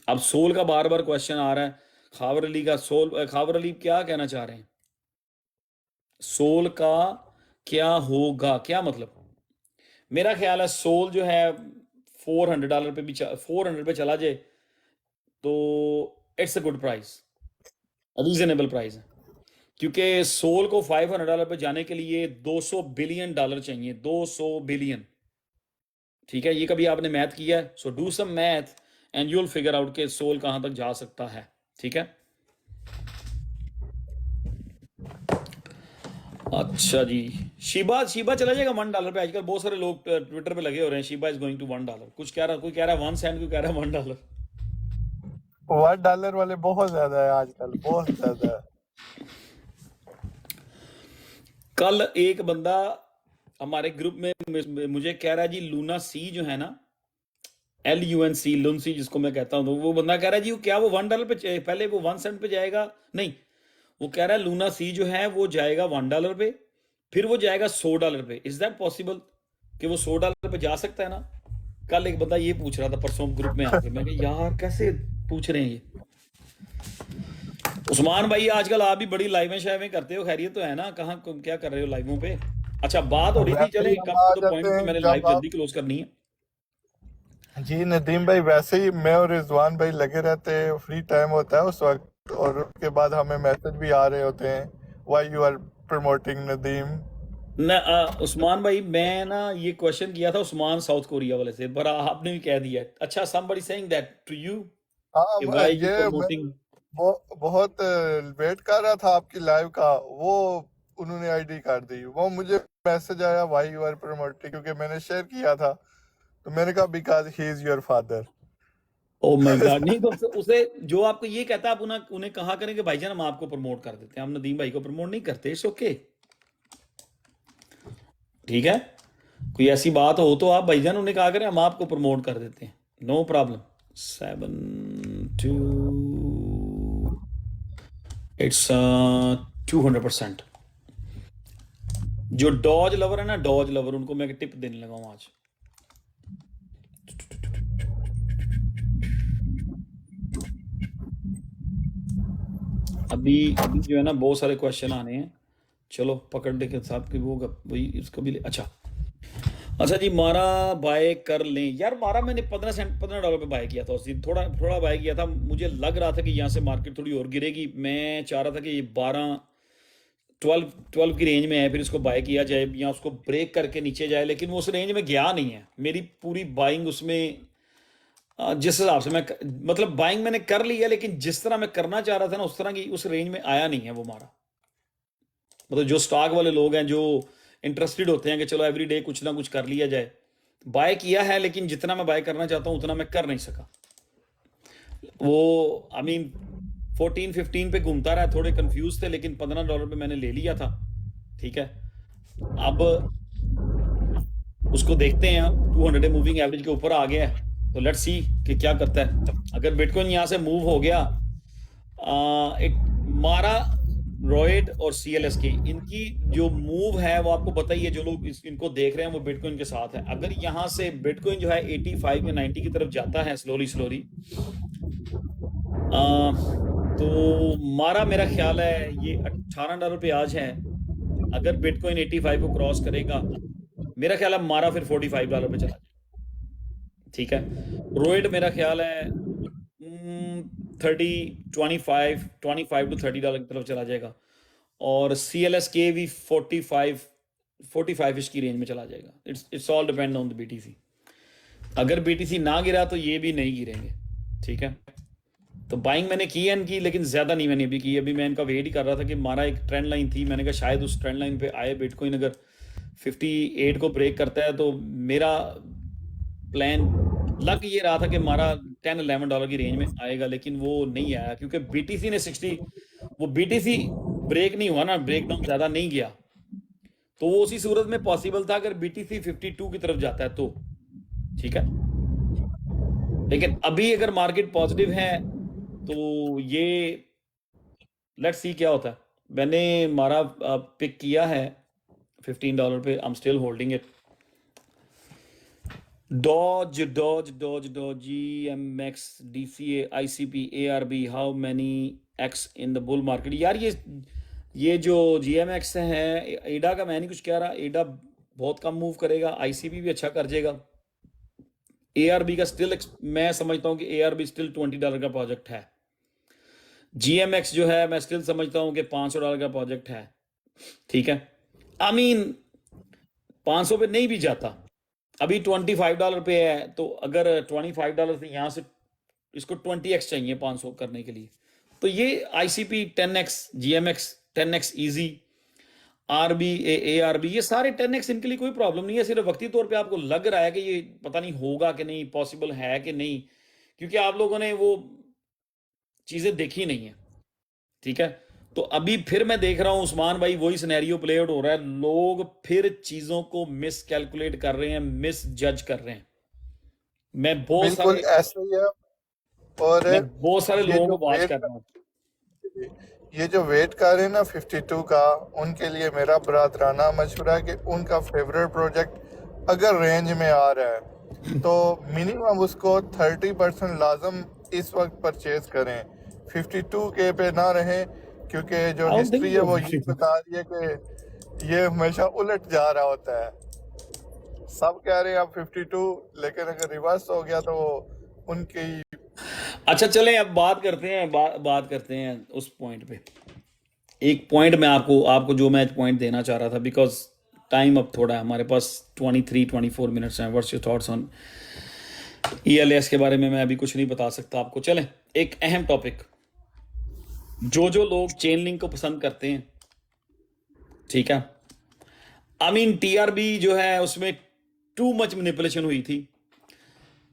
अब सोल का बार बार क्वेश्चन आ रहा है, खावर अली का सोल, खावर अली क्या कहना चाह रहे हैं? सोल का क्या होगा, क्या मतलब? मेरा ख्याल है सोल जो है $400 पे भी 400 पे चला जाए तो it's a good price, reasonable price है। क्योंकि सोल को $500 पे जाने के लिए $200 बिलियन चाहिए, 200 बिलियन। ठीक है, ये कभी आपने मैथ किया है? So do some math and you will figure out के सोल कहां तक जा सकता है। ठीक है, अच्छा जी। शीबा शीबा चला जाएगा $1 पे। आजकल बहुत सारे लोग ट्विटर पे लगे हो रहे हैं, शीबा इज गोइंग टू $1। कुछ कह रहा, कोई कह रहा है 1 सेंट, कोई कह रहा है $1। $1 वाले बहुत ज्यादा है आजकल, बहुत ज्यादा है। कल एक बंदा हमारे ग्रुप में मुझे कह रहा है जी, लूना सी जो है ना, LUNC, लुनसी जिसको मैं कहता हूँ, तो वो बंदा कह रहा है जी, क्या वो $1 पे, पहले वो 1 सेंट पे जाएगा? नहीं, वो कह रहा है लूना सी जो है वो जाएगा $1 पे, फिर वो जाएगा $100 पे। इज दैट पॉसिबल कि वो $100 पे जा सकता है ना? कल एक बंदा ये पूछ रहा था परसों ग्रुप में आके, मैं कहा यार कैसे पूछ रहे हैं ये। उस्मान भाई आजकल आप भी बड़ी लाइवें शाइवें करते हो, खैरियत तो है ना? कहाँ क्या कर रहे हो लाइवों पे? अच्छा, बात हो रही थी, वैसे चले ही हम कम आ टू द जाते पॉइंट पे, हैं मैंने लाइव जब आप। जल्दी क्लोज करनी है। जी नदीम भाई, वैसे ही मैं और रिजवान भाई लगे रहते हैं, फ्री टाइम होता है उस वक्त, और उसके बाद हमें मैसेज भी आ रहे होते हैं, why you are promoting Nadeem. न उस्मान भाई, मैं ना ये क्वेश्चन किया था उस्मान साउथ कोरिया वाले से, पर आपने भी कह दिया। अच्छा, somebody saying that to you हाँ, कि why you ये मैं promoting? बहुत वेट कर रहा था आपकी लाइव का, वो उन्होंने आईडी कर दी। वो मुझे मैसेज आया, व्हाई यू आर प्रमोटिंग, क्योंकि मैंने शेयर किया था, तो मैंने कहा because he is your father. Oh my God, नहीं तो उसे जो आपको ये कहता है आप उन्हें उन्हें कहा करें कि भाईजान हम आपको प्रमोट कर देते हैं, हम नदीम भाई को प्रमोट नहीं करते, इट्स ओके, ठीक है। कोई ऐसी बात हो तो आप भाईजान उन्हें कहा करें हम आपको प्रमोट कर देते हैं, नो प्रॉब्लम। 7 2 इट्स 200%। जो डॉज लवर है ना, डॉज लवर, उनको मैं टिप देने लगा हूं आज। अभी अभी जो है ना बहुत सारे क्वेश्चन आने हैं, चलो पकड़ने के साथ कि वो वही इसको भी अच्छा अच्छा जी, मारा बाय कर लें यार। मारा मैंने $15 पे बाय किया था उस दिन, थोड़ा थोड़ा बाय किया था, मुझे लग रहा था कि यहाँ से मार्केट थोड़ी और गिरेगी, मैं चाह रहा था कि ये 12 की रेंज में है, फिर इसको बाय किया जाए या उसको ब्रेक करके नीचे जाए, लेकिन वो उस रेंज में गया नहीं है। मेरी पूरी बाइंग उसमें जिस हिसाब से मैं मतलब बाइंग मैंने कर ली है, लेकिन जिस तरह मैं करना चाह रहा था ना उस तरह की उस रेंज में आया नहीं है वो मारा। मतलब जो स्टॉक वाले लोग हैं जो इंटरेस्टेड होते हैं कि चलो एवरीडे कुछ ना कुछ कर लिया जाए, बाय किया है, लेकिन जितना मैं बाय करना चाहता हूं उतना मैं कर नहीं सका। वो आई मीन 14-15 पे घूमता रहा, थोड़े कंफ्यूज थे, लेकिन $15 पे मैंने ले लिया था, ठीक है। अब उसको देखते हैं, 200 मूविंग एवरेज के ऊपर आ गया है, तो लेट्स सी कि क्या करता है। अगर बिटकॉइन यहाँ से मूव हो गया, एक मारा रॉयड और CLSK इनकी जो मूव है वो आपको पता ही है, जो लोग इनको देख रहे हैं वो बिटकॉइन के साथ है। अगर यहाँ से बिटकॉइन जो है 85 या 90 की तरफ जाता है स्लोली स्लोली, तो मारा मेरा ख्याल है ये $18 पे आज है, अगर बिटकॉइन 85 को क्रॉस करेगा मेरा ख्याल है मारा फिर $45 पे चला जाएगा, ठीक है। रोइड मेरा ख्याल है 25 टू $30 की तरफ चला जाएगा, और CLSK भी 45 इश की रेंज में चला जाएगा। It's all depend on the BTC। अगर BTC ना गिरा तो ये भी नहीं गिरेंगे, ठीक है। तो बाइंग मैंने की है इनकी, लेकिन ज़्यादा नहीं मैंने अभी की। अभी मैं इनका वेट ही कर रहा था कि मारा एक ट्रेंड लाइन थी, मैंने कहा शायद उस ट्रेंड लाइन पे आए बिटकॉइन, अगर 58 को ब्रेक करता है तो मेरा प्लान लग ये रहा था कि मारा $10-11 की रेंज में आएगा, लेकिन वो नहीं आया क्योंकि BTC ने 60, वो BTC ब्रेक नहीं हुआ ना, ब्रेक डाउन ज़्यादा नहीं गया, तो वो उसी सूरत में पॉसिबल था अगर BTC 52 की तरफ जाता है तो, ठीक है। लेकिन अभी अगर मार्केट पॉजिटिव है तो ये लेट्स सी क्या होता है। मैंने मारा पिक किया है $15 पे, I am still holding it. Doge GMX DCA ICP ARB, how many x in the bull market. यार ये जो GMX है, एडा का मैं नहीं कुछ कह रहा, एडा बहुत कम मूव करेगा, ICP भी अच्छा कर जाएगा। ARB का स्टिल मैं समझता हूँ कि ARB स्टिल $20 का प्रोजेक्ट है। GMX जो है मैं स्टिल समझता हूँ कि $500 का प्रोजेक्ट है, ठीक है। आई मीन 500 पे नहीं भी जाता, अभी $25 पे है, तो अगर $25 से यहाँ से इसको 20x चाहिए 500 करने के लिए, तो ये ICP 10x, GMX 10x easy, RB ARB ये सारे 10x, इनके लिए कोई प्रॉब्लम नहीं है। सिर्फ वक्ती तौर पे आपको लग रहा है कि ये पता नहीं होगा कि नहीं, पॉसिबल है कि नहीं, क्योंकि आप लोगों ने वो चीज़ें देखी नहीं है, ठीक है। तो अभी फिर मैं देख रहा हूं उस्मान भाई वही सिनेरियो प्ले आउट हो रहा है, लोग फिर चीज़ों को मिस कैलकुलेट कर रहे हैं, मिस जज कर रहे हैं। मैं बहुत बिल्कुल सारे ऐसा ही है। और ये लोगों जो को वॉच वेट कर रहा हूँ। ये जो वेट कर रहे हैं ना 52 का, उनके लिए मेरा बरादराना मशवरा है कि उनका फेवरेट प्रोजेक्ट अगर रेंज में आ रहा है तो मिनिमम उसको 30% लाजम इस वक्त परचेज करें, 52 के पे ना रहें, क्योंकि जो आई डोंट हिस्ट्री थिंक है वो ये बता रही है कि ये हमेशा उलट जा रहा होता है। सब कह रहे हैं अब 52, लेकिन अगर रिवर्स हो गया तो वो उनकी। अच्छा चलें अब बात करते हैं, बात करते हैं उस पॉइंट पे। एक पॉइंट मैं आपको जो मैं पॉइंट देना चाह रहा था, बिकॉज टाइम अब थोड़ा है हमारे पास, 23-24 मिनट्स हैं। What's your thoughts on ELS के बारे में मैं अभी कुछ नहीं बता सकता आपको। चलें एक अहम टॉपिक, जो लोग चेन लिंक को पसंद करते हैं, ठीक है। आई मीन TRB जो है उसमें टू मच मैनिपुलेशन हुई थी,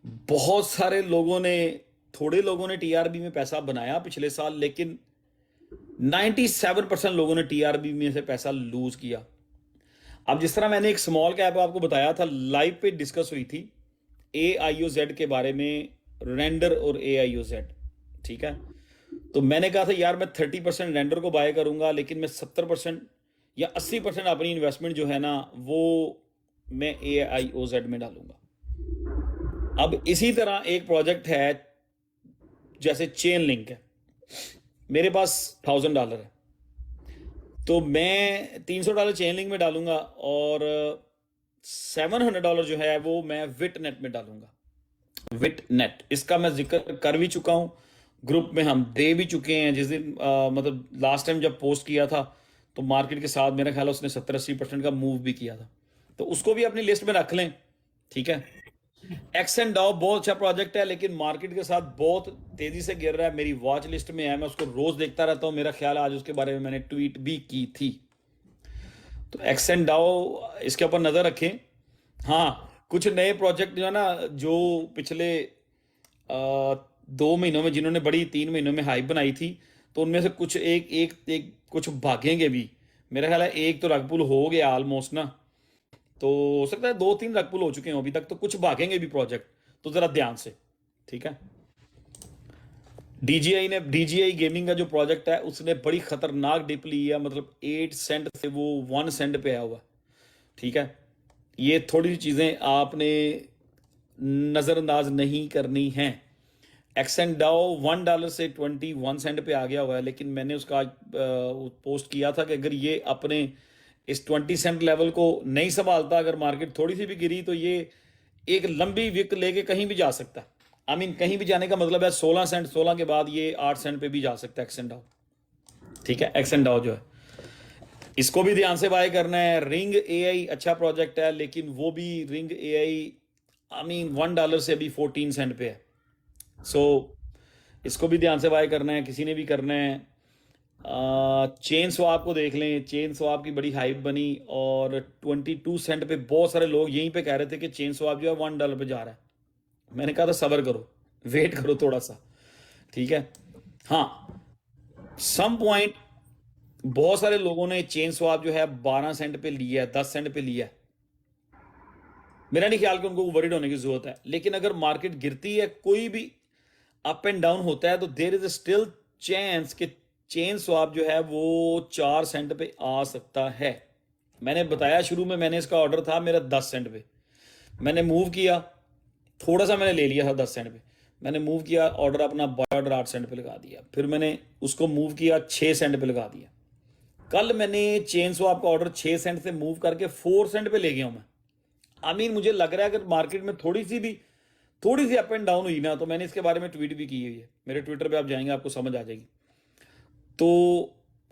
बहुत सारे लोगों ने थोड़े लोगों ने टीआरबी में पैसा बनाया पिछले साल, लेकिन 97% लोगों ने टीआरबी में से पैसा लूज किया। अब जिस तरह मैंने एक स्मॉल कैप आपको बताया था, लाइव पे डिस्कस हुई थी AIOZ के बारे में, रेंडर और AIOZ, ठीक है। तो मैंने कहा था यार मैं 30% रेंडर को बाय करूंगा, लेकिन मैं 70% या 80% अपनी इन्वेस्टमेंट जो है ना वो मैं AIOZ में डालूंगा। अब इसी तरह एक प्रोजेक्ट है जैसे चेन लिंक है, मेरे पास $1000 है, तो मैं $300 चेन लिंक में डालूंगा और $700 जो है वो मैं विट नेट में डालूंगा। विट नेट, इसका मैं जिक्र कर भी चुका हूं, ग्रुप में हम दे भी चुके हैं। जिस दिन मतलब लास्ट टाइम जब पोस्ट किया था तो मार्केट के साथ मेरा ख्याल है उसने 70-80% का मूव भी किया था, तो उसको भी अपनी लिस्ट में रख लें, ठीक है। एक्सएनडाओ बहुत अच्छा प्रोजेक्ट है, लेकिन मार्केट के साथ बहुत तेजी से गिर रहा है। मेरी वॉच लिस्ट में है, मैं उसको रोज देखता रहता हूं। मेरा ख्याल है आज उसके बारे में मैंने ट्वीट भी की थी। तो एक्सएनडाओ इसके ऊपर नजर रखें। हाँ, कुछ नए प्रोजेक्ट जो है ना, जो पिछले 2 महीनों में जिन्होंने बड़ी 3 महीनों में हाइप बनाई थी, तो उनमें से कुछ एक कुछ भागेंगे भी। मेरा ख्याल है एक तो रग पुल हो गया ऑलमोस्ट ना, तो हो सकता है 2-3 रग पुल हो चुके हैं अभी तक, तो कुछ भागेंगे भी प्रोजेक्ट, तो जरा ध्यान से, ठीक है। DJI गेमिंग का जो प्रोजेक्ट है उसने बड़ी खतरनाक डिप ली है, मतलब 8 सेंट से वो 1 सेंट पे आया हुआ, ठीक है। ये थोड़ी सी चीजें आपने नजरअंदाज नहीं करनी हैं। एक्सएनडाओ $1 से 21 सेंट पे आ गया हुआ है, लेकिन मैंने उसका आज पोस्ट किया था कि अगर ये अपने इस 20 सेंट लेवल को नहीं संभालता, अगर मार्केट थोड़ी सी भी गिरी, तो ये एक लंबी विक लेके कहीं भी जा सकता है। आई मीन कहीं भी जाने का मतलब है 16 सेंट, 16 के बाद ये 8 सेंट पे भी जा सकता है एक्सएनडाओ, ठीक है। एक्सएनडाओ जो है इसको भी ध्यान से बाय करना है। रिंग AI अच्छा प्रोजेक्ट है, लेकिन वो भी रिंग AI आई मीन $1 से अभी 14 सेंट पे है, सो इसको भी ध्यान से बाय करना है, किसी ने भी करना है। चेन स्वैप को देख लें, चेन स्वैप की बड़ी हाइप बनी और 22 सेंट पे बहुत सारे लोग यहीं पे कह रहे थे कि चेन स्वैप जो है $1 पे जा रहा है। मैंने कहा था सब्र करो, वेट करो थोड़ा सा, ठीक है। हाँ, सम पॉइंट बहुत सारे लोगों ने चेन स्वैप जो है 12 सेंट पे लिया है, 10 सेंट पे लिया है। मेरा नहीं ख्याल कि उनको वरीड होने की जरूरत है, लेकिन अगर मार्केट गिरती है, कोई भी अप एंड डाउन होता है, तो देर इज स्टिल चांस कि चेन स्वैप जो है वो 4 सेंट पे आ सकता है। मैंने बताया शुरू में, मैंने इसका ऑर्डर था मेरा 10 सेंट पे, मैंने मूव किया, थोड़ा सा मैंने ले लिया था 10 सेंट पे, मैंने मूव किया ऑर्डर अपना, बाय ऑर्डर 8 सेंट पे लगा दिया, फिर मैंने उसको मूव किया 6 सेंट पे लगा दिया। कल मैंने चेन स्वैप का ऑर्डर 6 सेंट से मूव करके 4 सेंट पे ले गया हूं मैं। आई मीन मुझे लग रहा है अगर मार्केट में थोड़ी सी अप एंड डाउन हुई ना, तो मैंने इसके बारे में ट्वीट भी की हुई है, मेरे ट्विटर पे आप जाएंगे आपको समझ आ जाएगी। तो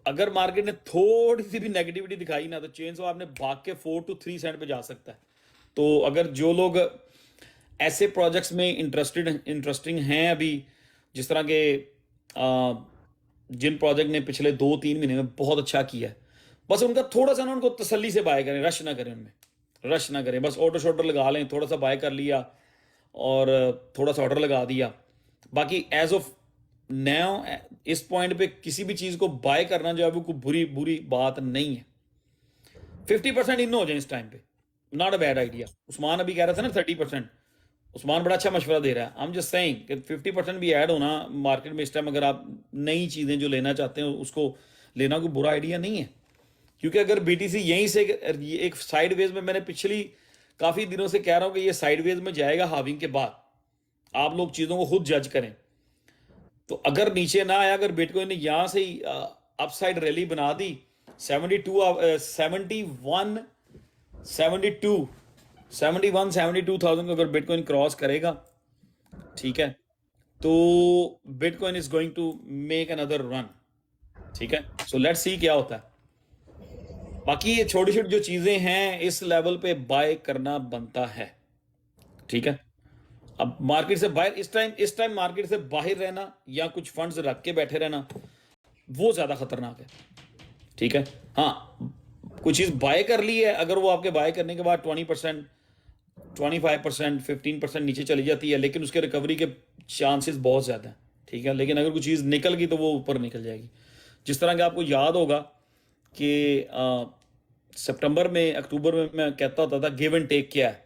अगर मार्केट ने थोड़ी सी भी नेगेटिविटी दिखाई ना, तो चेन स्वैप ने भाग के 4 to 3 सेंट पे जा सकता है। तो अगर जो लोग ऐसे प्रोजेक्ट्स में इंटरेस्टिंग हैं अभी, जिस तरह के जिन प्रोजेक्ट ने पिछले 2-3 महीने में बहुत अच्छा किया है, बस उनका थोड़ा सा ना, उनको तसल्ली से बाय करें, रश ना करें, उनमें रश ना करें, बस ऑर्डर शॉर्डर लगा लें, थोड़ा सा बाय कर लिया और थोड़ा सा ऑर्डर लगा दिया। बाकी एज ऑफ नाउ इस पॉइंट पे किसी भी चीज को बाय करना जो है वो कोई बुरी बात नहीं है। 50% इन हो जाए इस टाइम पे, not a bad idea. Usman अभी कह रहा था ना 30%, उस्मान बड़ा अच्छा मशवरा दे रहा है। आई एम जस्ट सेइंग कि 50% भी ऐड होना मार्केट में इस टाइम, अगर आप नई चीजें जो लेना चाहते हैं उसको लेना कोई बुरा आइडिया नहीं है, क्योंकि अगर BTC यहीं से एक साइडवेज में, मैंने पिछली काफी दिनों से कह रहा हूं कि ये साइडवेज में जाएगा हाविंग के बाद, आप लोग चीजों को खुद जज करें। तो अगर नीचे ना आया, अगर बिटकॉइन ने यहां से ही अपसाइड रैली बना दी 72,000 को अगर बिटकॉइन क्रॉस करेगा, ठीक है, तो bitcoin is going to make another run, ठीक है। सो लेट्स सी क्या होता है। बाकी ये छोटी छोटी जो चीजें हैं इस लेवल पे बाय करना बनता है, ठीक है। अब मार्केट से बाहर इस टाइम मार्केट से बाहर रहना या कुछ फंड्स रख के बैठे रहना वो ज्यादा खतरनाक है, ठीक है। हाँ, कुछ चीज बाय कर ली है, अगर वो आपके बाय करने के बाद 20% 25% 15% नीचे चली जाती है, लेकिन उसके रिकवरी के चांसेस बहुत ज़्यादा हैं, ठीक है। लेकिन अगर कोई चीज़ निकल गई तो वो ऊपर निकल जाएगी। जिस तरह कि आपको याद होगा कि सितंबर में अक्टूबर में मैं कहता होता था गिव एंड टेक क्या है,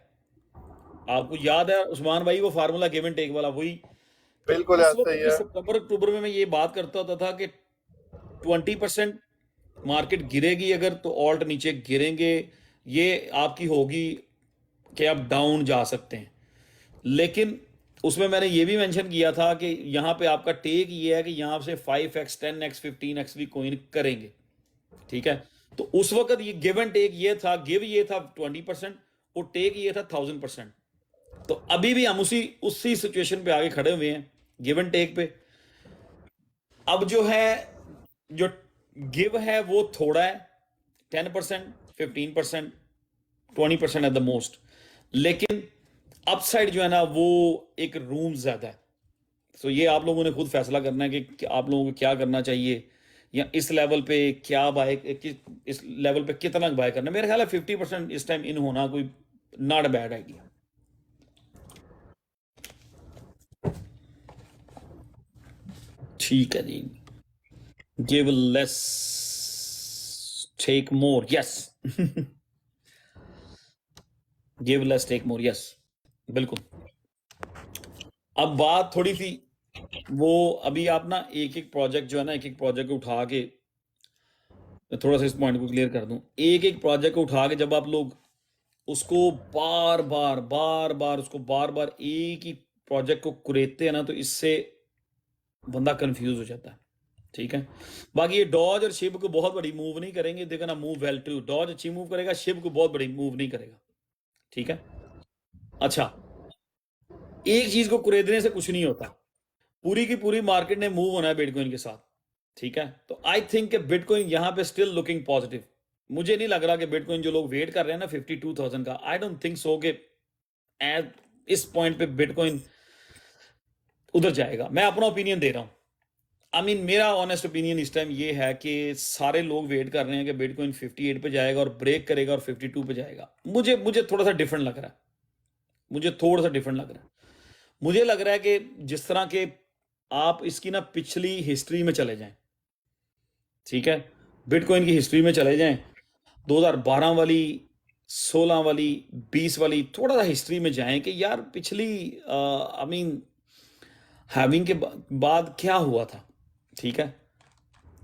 आपको याद है उस्मान भाई वो फार्मूला गिव एंड टेक वाला? वही बिल्कुल उस ऐसा वक्त ही भी है। सितंबर अक्टूबर में मैं ये बात करता होता था कि 20% मार्केट गिरेगी अगर, तो ऑल्ट नीचे गिरेंगे, ये आपकी होगी कि आप डाउन जा सकते हैं। लेकिन उसमें मैंने ये भी मेंशन किया था कि यहाँ पे आपका टेक ये है कि यहाँ से 5x 10x 15x भी कोइन करेंगे, ठीक है। तो उस वक्त ये गिव एंड टेक ये था, गिव ये था 20% और टेक ये था 1000%। तो अभी भी हम उसी उसी सिचुएशन पे आगे खड़े हुए हैं, गिव एंड टेक पे। अब जो है, जो गिव है वो थोड़ा है, 10% 15% 20% एट द मोस्ट, लेकिन अपसाइड जो है ना वो एक रूम ज्यादा है। तो ये आप लोगों ने खुद फैसला करना है कि आप लोगों को क्या करना चाहिए, या इस लेवल पे क्या बाय, इस लेवल पे कितना बाय करना है। मेरा ख्याल है 50% इस टाइम इन होना कोई नॉट बैड आइडिया। ठीक है जी, give less take more, yes. Give less take more, yes, बिल्कुल। अब बात थोड़ी सी वो, अभी आप ना एक एक प्रोजेक्ट जो है ना, एक एक प्रोजेक्ट को उठा के, मैं थोड़ा सा इस पॉइंट को क्लियर कर दूं, एक एक प्रोजेक्ट को उठा के जब आप लोग उसको बार बार उसको बार बार एक ही प्रोजेक्ट को कुरेदते हैं ना, तो इससे बंदा कंफ्यूज हो जाता है, ठीक है। बाकी ये डॉज और शिव को बहुत बड़ी मूव नहीं करेंगे, देखो ना मूव वेल टू, डॉज अच्छी मूव करेगा, शिव को बहुत बड़ी मूव नहीं करेगा, ठीक है। अच्छा, एक चीज को कुरेदने से कुछ नहीं होता, पूरी की पूरी मार्केट ने मूव होना है बिटकॉइन के साथ, ठीक है। तो आई थिंक बिटकॉइन यहां पे स्टिल लुकिंग पॉजिटिव। मुझे नहीं लग रहा कि बिटकॉइन जो लोग वेट कर रहे हैं ना 52,000 का, आई डोंट थिंक सो कि एट इस पॉइंट पे बिटकॉइन उधर जाएगा। मैं अपना ओपिनियन दे रहा हूं, आई मीन मेरा ऑनेस्ट ओपिनियन इस टाइम ये है कि सारे लोग वेट कर रहे हैं कि बिटकॉइन 58 पे जाएगा और ब्रेक करेगा और 52 पे जाएगा। मुझे मुझे थोड़ा सा डिफरेंट लग रहा है, मुझे थोड़ा सा डिफरेंट लग रहा है। मुझे लग रहा है कि जिस तरह के आप इसकी ना पिछली हिस्ट्री में चले जाएं, ठीक है, बिटकॉइन की हिस्ट्री में चले जाएं, 2012 वाली, 16 वाली, 20 वाली, थोड़ा सा हिस्ट्री में जाएं कि यार पिछली आई मीन हैविंग के बाद क्या हुआ था, ठीक है।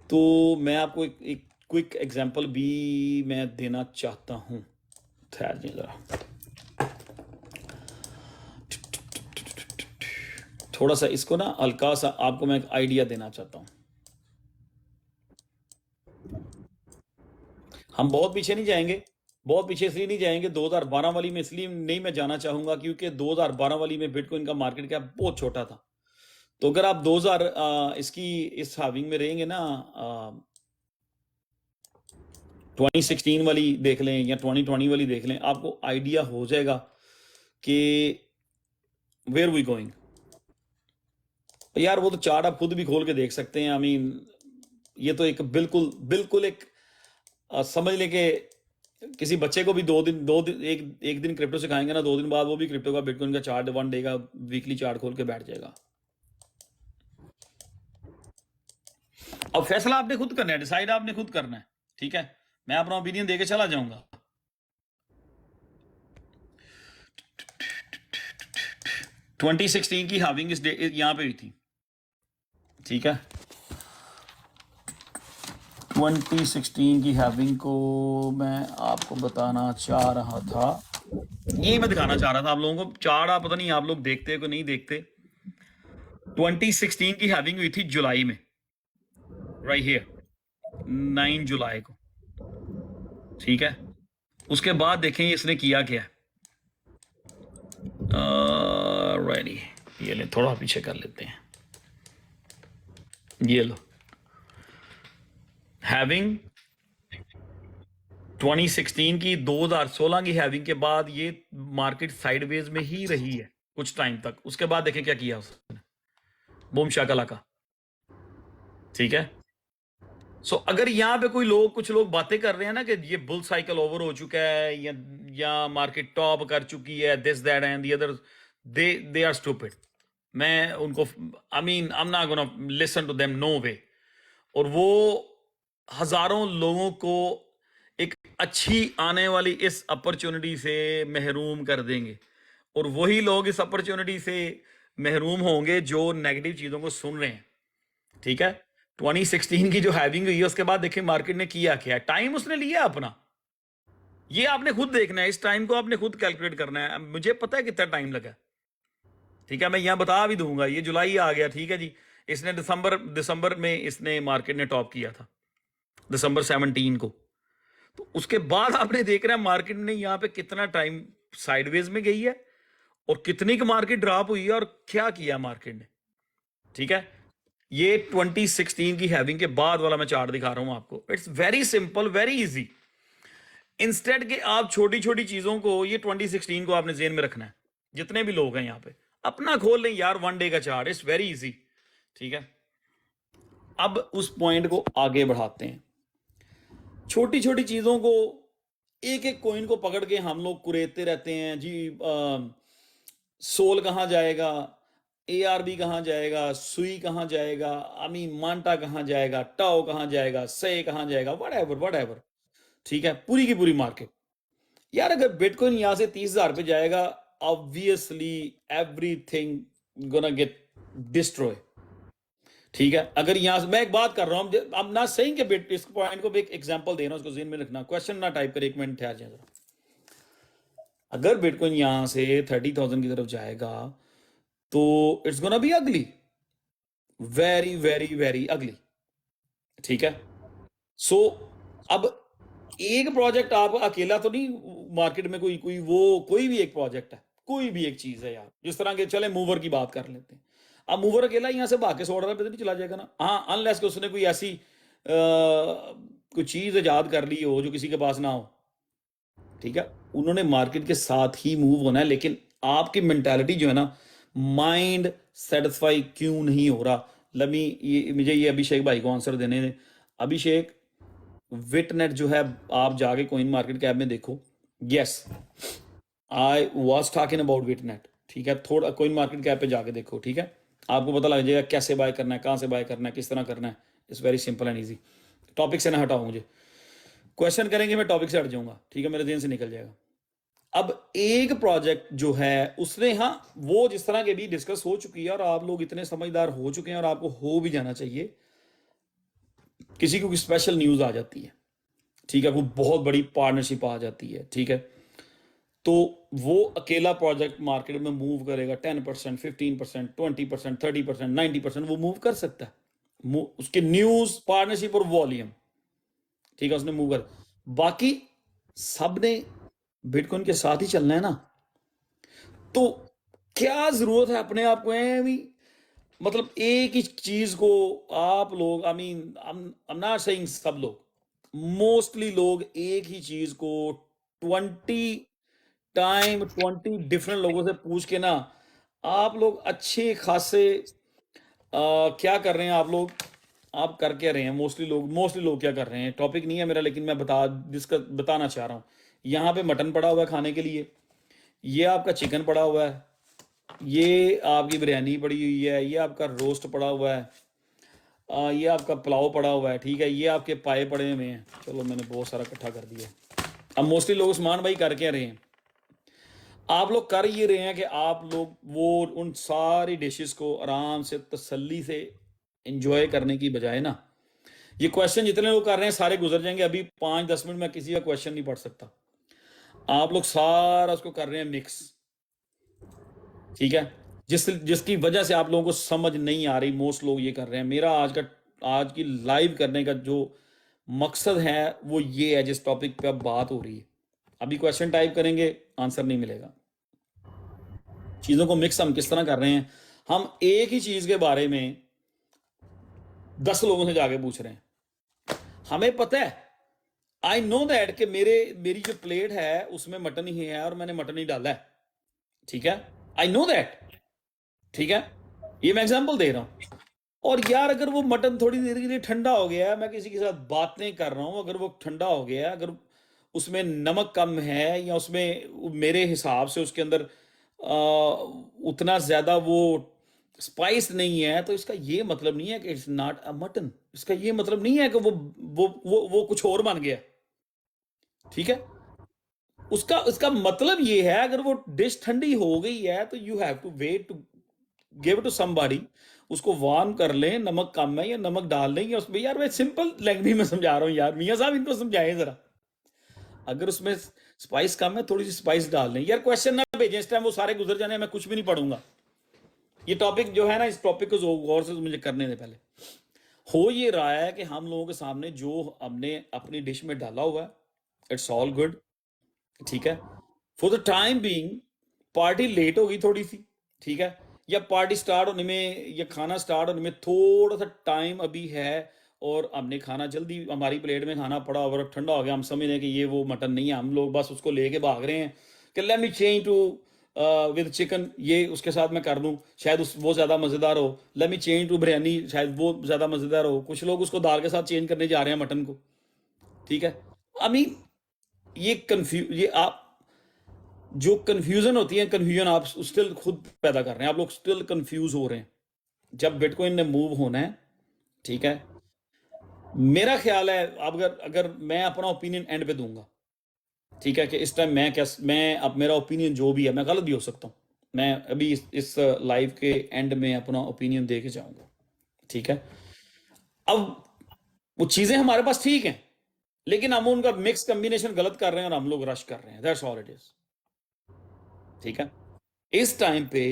तो मैं आपको एक क्विक एग्जांपल भी मैं देना चाहता हूं, ठहर जाइए जरा, थोड़ा सा इसको ना हल्का सा आपको मैं एक आइडिया देना चाहता हूं। हम बहुत पीछे नहीं जाएंगे, बहुत पीछे इसलिए नहीं जाएंगे 2012 वाली में, इसलिए नहीं मैं जाना चाहूंगा क्योंकि 2012 वाली में बिटकॉइन का मार्केट कैप बहुत छोटा था। तो अगर आप 2000 इसकी इस हाविंग में रहेंगे ना, 2016 वाली देख लें या 2020 वाली देख लें, आपको आइडिया हो जाएगा कि वेयर वी गोइंग। यार वो तो चार्ट आप खुद भी खोल के देख सकते हैं। आई मीन ये तो एक बिल्कुल बिल्कुल एक समझ लें कि किसी बच्चे को भी एक दिन क्रिप्टो सिखाएंगे ना, 2 दिन बाद वो भी क्रिप्टो का, बिटकॉइन का चार्ट 1 डे का वीकली चार्ट खोल के बैठ जाएगा। अब फैसला आपने खुद करना है, डिसाइड आपने खुद करना है, ठीक है। मैं अपना ओपिनियन देके चला जाऊंगा। ट्वेंटी 2016 की हाविंग इस यहां पे हुई थी, ठीक है। 2016 की हैविंग को मैं आपको बताना चाह रहा था, ये मैं दिखाना चाह रहा था आप लोगों को। चार्ट आप पता नहीं आप लोग देखते को नहीं देखते। 2016 की हैविंग हुई थी जुलाई में, राइट हियर, 9 जुलाई को, ठीक है। उसके बाद देखें इसने किया क्या। रेडी, ये ले, थोड़ा पीछे कर लेते हैं, ये लो हैविंग 2016 की, 2016 की हैविंग के बाद ये मार्केट साइडवेज में ही रही है कुछ टाइम तक। उसके बाद देखें क्या किया उसने, बूम शाकालाका, ठीक है। सो अगर यहाँ पे कोई लोग कुछ लोग बातें कर रहे हैं ना कि ये बुल साइकिल ओवर हो चुका है या मार्केट टॉप कर चुकी है, this that and the other, they are stupid. मैं उनको, I mean I am not gonna listen to them, no way. और वो हजारों लोगों को एक अच्छी आने वाली इस अपॉर्चुनिटी से महरूम कर देंगे, और वही लोग इस अपॉर्चुनिटी से महरूम होंगे जो नेगेटिव चीजों को सुन रहे हैं। ठीक है, 2016 की जो हैविंग हुई है उसके बाद देखिए मार्केट ने किया क्या, टाइम उसने लिया अपना। ये आपने खुद देखना है, इस टाइम को आपने खुद कैलकुलेट करना है। मुझे पता है कितना टाइम लगा। ठीक है, मैं यहां बता भी दूंगा, ये जुलाई आ गया, ठीक है जी। इसने दिसंबर में इसने मार्केट ने टॉप किया था, दिसंबर 17 को। तो उसके बाद आपने देख रहा है मार्केट ने यहां पे कितना टाइम साइडवेज में गई है और कितनी की मार्केट ड्रॉप हुई है और क्या किया मार्केट ने। ठीक है, ये 2016 की हैविंग के बाद वाला मैं चार्ट दिखा रहा हूं आपको। It's very simple, very easy. Instead के आप छोटी छोटी चीजों को, ये 2016 को आपने जेन में रखना है। जितने भी लोग हैं यहां पे अपना खोल लें यार, वन डे का चार्ट, इट्स वेरी इजी। ठीक है, अब उस पॉइंट को आगे बढ़ाते हैं। छोटी छोटी चीजों को, एक एक कॉइन को पकड़ के हम लोग कुरेदते रहते हैं जी। सोल कहां जाएगा, ARB कहां जाएगा, सुई कहां जाएगा, अमी मांटा कहां जाएगा, टाओ कहां जाएगा, से कहां जाएगा, वट एवर। ठीक है, पूरी की पूरी मार्केट। यार अगर बिटकॉइन यहां से 30,000 पे जाएगा, obviously everything gonna get destroy. ठीक है, अगर यहां से मैं एक बात कर रहा हूं, आई एम नॉट सेइंग कि बिट, इस पॉइंट को भी एक एग्जांपल देना, उसको ज़हन में रखना। क्वेश्चन ना टाइप कर, एक मिनट ठहर जाए जरा। अगर बिटकॉइन यहां से 30,000 की तरफ जाएगा तो इट्स गोना बी अगली, वेरी वेरी वेरी अगली। ठीक है, सो अब एक प्रोजेक्ट आप अकेला तो नहीं, मार्केट में कोई भी एक प्रोजेक्ट है, कोई भी एक चीज है यार। जिस तरह के, चले मूवर की बात कर लेते हैं। अब मूवर अकेला यहां से भाग के 100 डॉलर पे तो नहीं चला जाएगा ना। हाँ, अनलेस कि उसने कोई ऐसी कोई चीज ईजाद कर ली हो जो किसी के पास ना हो। ठीक है, उन्होंने मार्केट के साथ ही मूव होना है, लेकिन आपकी मेंटालिटी जो है ना, माइंड सेटिस्फाई क्यों नहीं हो रहा। मुझे ये अभिषेक भाई को आंसर देने दें। अभिषेक, विटनेट जो है, आप जाके कोइन मार्केट कैप में देखो। Yes, I was talking about Witnet. ठीक है, थोड़ा कोइन मार्केट कैप पे जाके देखो। ठीक है, आपको पता लग जाएगा कैसे बाय करना है, कहां से बाय करना है, किस तरह करना है। It's very simple and easy. Topic से ना हटाओ मुझे, क्वेश्चन करेंगे मैं टॉपिक से हट जाऊंगा। ठीक है, मेरे दिन से निकल जाएगा। अब एक प्रोजेक्ट जो है उसने, हाँ वो जिस तरह के भी डिस्कस हो चुकी है, और आप लोग इतने समझदार हो चुके हैं और आपको हो भी जाना चाहिए। किसी को स्पेशल न्यूज आ जाती है, ठीक है, कोई बहुत बड़ी पार्टनरशिप आ जाती है, ठीक है, तो वो अकेला प्रोजेक्ट मार्केट में मूव करेगा 10%, 15%, 20%, 30%, 90%, वो मूव कर सकता है। उसके न्यूज, पार्टनरशिप और वॉल्यूम, ठीक है, उसने मूव कर। बाकी सब ने बिटकॉइन के साथ ही चलना है ना। तो क्या जरूरत है अपने आप को भी, मतलब एक ही चीज को आप लोग, आई mean I am not saying सब लोग, मोस्टली लोग एक ही चीज को 20 डिफरेंट लोगों से पूछ के ना, आप लोग अच्छे खासे क्या कर रहे हैं आप कर क्या रहे हैं। मोस्टली लोग क्या कर रहे हैं, टॉपिक नहीं है मेरा, लेकिन मैं बताना चाह रहा हूं। यहां पे मटन पड़ा हुआ है खाने के लिए, ये आपका चिकन पड़ा हुआ है, ये आपकी बिरयानी पड़ी हुई है, ये आपका रोस्ट पड़ा हुआ है, ये आपका पुलाव पड़ा हुआ है। ठीक है, ये आपके पाए पड़े हुए हैं। चलो मैंने बहुत सारा इकट्ठा कर दिया। अब मोस्टली लोग उस्मान भाई कर क्या रहे हैं, आप लोग कर ये रहे हैं कि आप लोग वो उन सारी डिशेस को आराम से तसल्ली से एंजॉय करने की बजाय ना, ये क्वेश्चन जितने लोग कर रहे हैं सारे गुजर जाएंगे। अभी 5-10 मिनट में किसी का क्वेश्चन नहीं पढ़ सकता। आप लोग सारा उसको कर रहे हैं मिक्स। ठीक है, जिसकी वजह से आप लोगों को समझ नहीं आ रही। मोस्ट लोग ये कर रहे हैं। मेरा आज की लाइव करने का जो मकसद है वो ये है, जिस टॉपिक पे अब बात हो रही है। अभी क्वेश्चन टाइप करेंगे, आंसर नहीं मिलेगा। चीजों को मिक्स हम किस तरह कर रहे हैं, हम एक ही चीज के बारे में 10 लोगों से जाके पूछ रहे हैं। हमें पता है, आई नो दैट कि मेरी जो प्लेट है उसमें मटन ही है और मैंने मटन ही डाला है। ठीक है, आई नो दैट। ठीक है, ये मैं एग्जांपल दे रहा हूं। और यार अगर वो मटन थोड़ी देर के लिए ठंडा हो गया है, मैं किसी के साथ बातें कर रहा हूँ, अगर वो ठंडा हो गया है, अगर उसमें नमक कम है या उसमें मेरे हिसाब से उसके अंदर उतना ज्यादा वो स्पाइस नहीं है, तो इसका ये मतलब नहीं है कि इट्स नॉट अ मटन। इसका ये मतलब नहीं है कि वो कुछ और बन गया। ठीक है, उसका इसका मतलब ये है अगर वो डिश ठंडी हो गई है तो you have to wait to give to somebody, उसको वार्म कर लें। नमक कम है या नमक डाल लें या उसमें, यार मैं सिंपल लैंग्वेज में समझा रहा हूँ यार, मियाँ साहब इनको समझाएं जरा। अगर उसमें स्पाइस कम है, थोड़ी सी स्पाइस डाल लें। यार क्वेश्चन ना भेजें इस टाइम, वो सारे गुजर जाने, मैं कुछ भी नहीं पढ़ूंगा। ये टॉपिक जो है ना, इस टॉपिक को गौर से मुझे करने दे पहले। हो ये रहा है कि हम लोगों के सामने जो हमने अपनी डिश में डाला हुआ है, इट्स ऑल गुड। ठीक है, for the time being party late होगी थोड़ी सी। ठीक है, या पार्टी स्टार्ट होने में या खाना स्टार्ट होने में थोड़ा सा टाइम अभी है, और हमने खाना जल्दी, हमारी प्लेट में खाना पड़ा और ठंडा हो गया, हम समझ रहे हैं कि ये वो मटन नहीं है, हम लोग बस उसको लेके भाग रहे हैं कि let me change to with chicken, ये उसके साथ मैं कर दूं, शायद वो ज़्यादा मज़ेदार हो। Let me change to biryani, शायद वो ज़्यादा मज़ेदार हो। कुछ लोग उसको दाल के साथ चेंज करने जा रहे हैं मटन को। ठीक है, आई मीन ये आप जो कंफ्यूजन होती है, कंफ्यूजन आप स्टिल खुद पैदा कर रहे हैं, आप लोग स्टिल कंफ्यूज हो रहे हैं। जब बिटकॉइन ने मूव होना है, ठीक है, मेरा ख्याल है, अगर अगर मैं अपना ओपिनियन एंड पे दूंगा, ठीक है, कि इस टाइम मैं अब मेरा ओपिनियन जो भी है, मैं गलत भी हो सकता हूँ, मैं अभी इस लाइव के एंड में अपना ओपिनियन दे के जाऊंगा। ठीक है, अब वो चीजें हमारे पास ठीक हैं, लेकिन हम उनका मिक्स कॉम्बिनेशन गलत कर रहे हैं और हम लोग रश कर रहे हैं, दैट्स ऑल इट इज। ठीक है, इस टाइम पे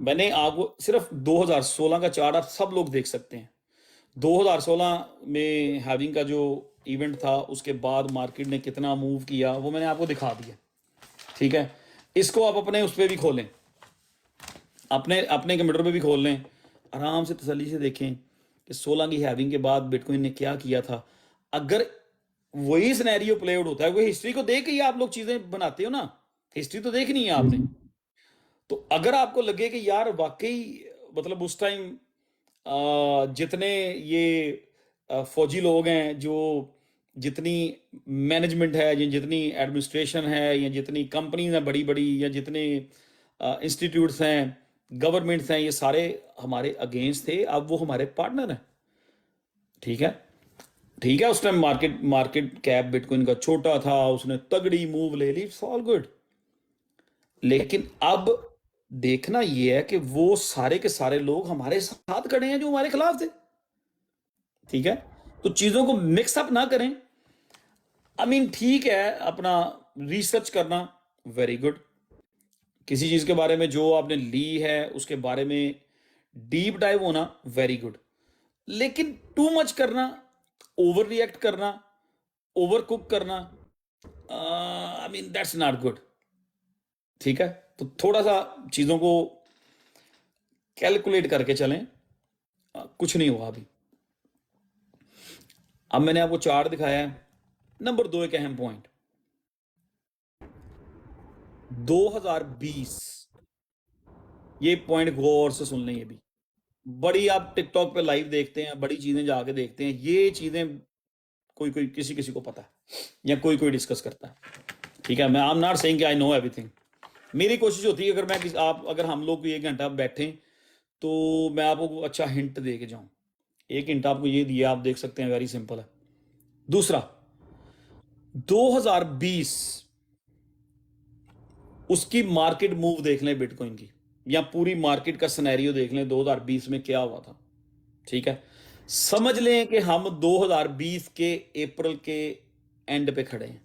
मैंने आपको सिर्फ 2016 का चार्ट आप सब लोग देख सकते हैं। 2016 में हैविंग का जो इवेंट था, उसके बाद मार्केट ने कितना मूव किया वो मैंने आपको दिखा दिया। ठीक है, इसको आप अपने उस पर भी खोलें, अपने अपने कंप्यूटर पे भी खोल लें, आराम से तसल्ली से देखें कि 16 की हैविंग के बाद बिटकॉइन ने क्या किया था। अगर वही सिनेरियो प्ले आउट होता है, वही हिस्ट्री को देख के ही आप लोग चीजें बनाते हो ना, हिस्ट्री तो देखनी है आपने। तो अगर आपको लगे कि यार वाकई मतलब उस टाइम जितने ये फौजी लोग हैं, जो जितनी मैनेजमेंट है, या जितनी एडमिनिस्ट्रेशन है, या जितनी कंपनीज हैं बड़ी बड़ी, या जितने इंस्टीट्यूट्स हैं, गवर्नमेंट्स हैं, ये सारे हमारे अगेंस्ट थे, अब वो हमारे पार्टनर हैं। ठीक है, ठीक है, उस time market market cap bitcoin का छोटा था, उसने तगड़ी मूव ले ली, इट्स ऑल गुड। लेकिन अब देखना यह है कि वो सारे के सारे लोग हमारे साथ खड़े हैं जो हमारे खिलाफ थे। ठीक है, तो चीजों को मिक्सअप ना करें। आई मीन ठीक है, अपना रिसर्च करना वेरी गुड, किसी चीज के बारे में जो आपने ली है उसके बारे में डीप डाइव होना वेरी गुड, लेकिन टू मच करना, ओवर रिएक्ट करना, ओवर कुक करना, I mean that's not good. ठीक है, तो थोड़ा सा चीजों को कैलकुलेट करके चलें, कुछ नहीं हुआ अभी। अब मैंने आपको चार्ट दिखाया है। नंबर 2 एक अहम पॉइंट, 2020, ये पॉइंट गौर से सुन लें। ये भी बड़ी, आप टिकटॉक पे लाइव देखते हैं, बड़ी चीजें जाके देखते हैं, ये चीजें कोई कोई किसी किसी को पता है या कोई कोई डिस्कस करता है। ठीक है, मैं आई एम नॉट सेइंग कि आई नो एवरीथिंग। मेरी कोशिश होती है अगर मैं अगर हम लोग 1 घंटा बैठें तो मैं आपको अच्छा हिंट दे के जाऊं। एक हिंट आपको ये दिया, आप देख सकते हैं, वेरी सिंपल है। दूसरा, 2020 उसकी मार्केट मूव देख लें बिटकॉइन की, या पूरी मार्केट का सिनेरियो देख लें 2020 में क्या हुआ था। ठीक है, समझ लें कि हम 2020 के अप्रैल के एंड पे खड़े हैं।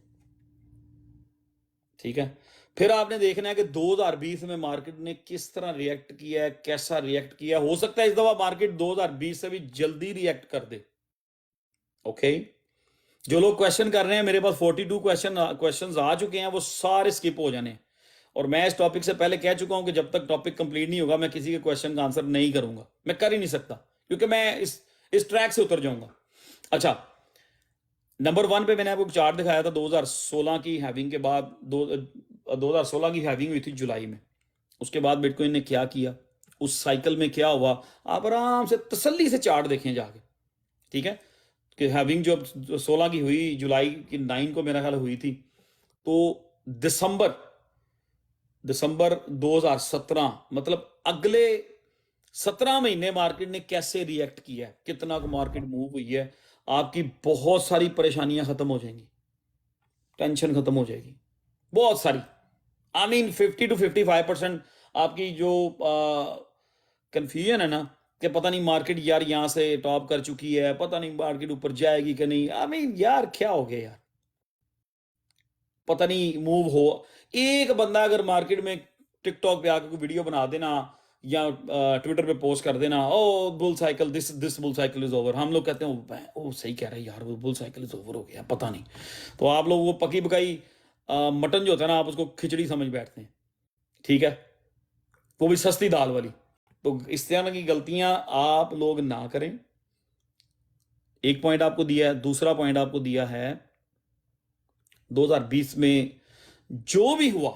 ठीक है, फिर आपने देखना है कि 2020 में मार्केट ने किस तरह रिएक्ट किया है, कैसा रिएक्ट किया। हो सकता है इस दफा मार्केट 2020 से भी जल्दी रिएक्ट कर दे। ओके, जो लोग क्वेश्चन कर रहे हैं, मेरे पास 42 क्वेश्चंस आ चुके हैं, वो सारे स्किप हो जाने। और मैं इस टॉपिक से पहले कह चुका हूं कि जब तक टॉपिक कंप्लीट नहीं होगा मैं किसी के क्वेश्चन का आंसर नहीं करूंगा, मैं कर ही नहीं सकता, क्योंकि मैं इस ट्रैक से उतर जाऊंगा। अच्छा, नंबर 1 पे मैंने आपको एक चार्ट दिखाया था 2016 की हैविंग के बाद। 2016 की हैविंग हुई थी जुलाई में, उसके बाद बिटकॉइन ने क्या किया उस साइकिल में क्या हुआ, आप आराम से तसल्ली से चार्ट देखें जाके, ठीक है। कि हैविंग जो 16 की हुई, जुलाई की 9 को मेरा ख्याल हुई थी, तो दिसंबर दिसंबर 2017, मतलब अगले 17 महीने मार्केट ने कैसे रिएक्ट किया है, कितना मार्केट मूव हुई है, आपकी बहुत सारी परेशानियां खत्म हो जाएंगी, टेंशन खत्म हो जाएगी बहुत सारी। आई मीन 50 to 55% आपकी जो कंफ्यूजन है ना कि पता नहीं मार्केट यार यहां से टॉप कर चुकी है, पता नहीं मार्केट ऊपर जाएगी कि नहीं, आई मीन यार क्या हो गया यार, पता नहीं मूव हो। एक बंदा अगर मार्केट में टिकटॉक पे आकर कोई वीडियो बना देना या ट्विटर पे पोस्ट कर देना, oh bull cycle, this bull cycle is over, हम लोग कहते हैं ओ सही कह रहे हैं यार, वो बुल साइकिल इज ओवर हो गया, पता नहीं। तो आप लोग वो पकी पकाई मटन जो होता है ना, आप उसको खिचड़ी समझ बैठते हैं, ठीक है, वो भी सस्ती दाल वाली। तो इस तरह की गलतियां आप लोग ना करें। एक पॉइंट आपको दिया है, दूसरा पॉइंट आपको दिया है 2020 में जो भी हुआ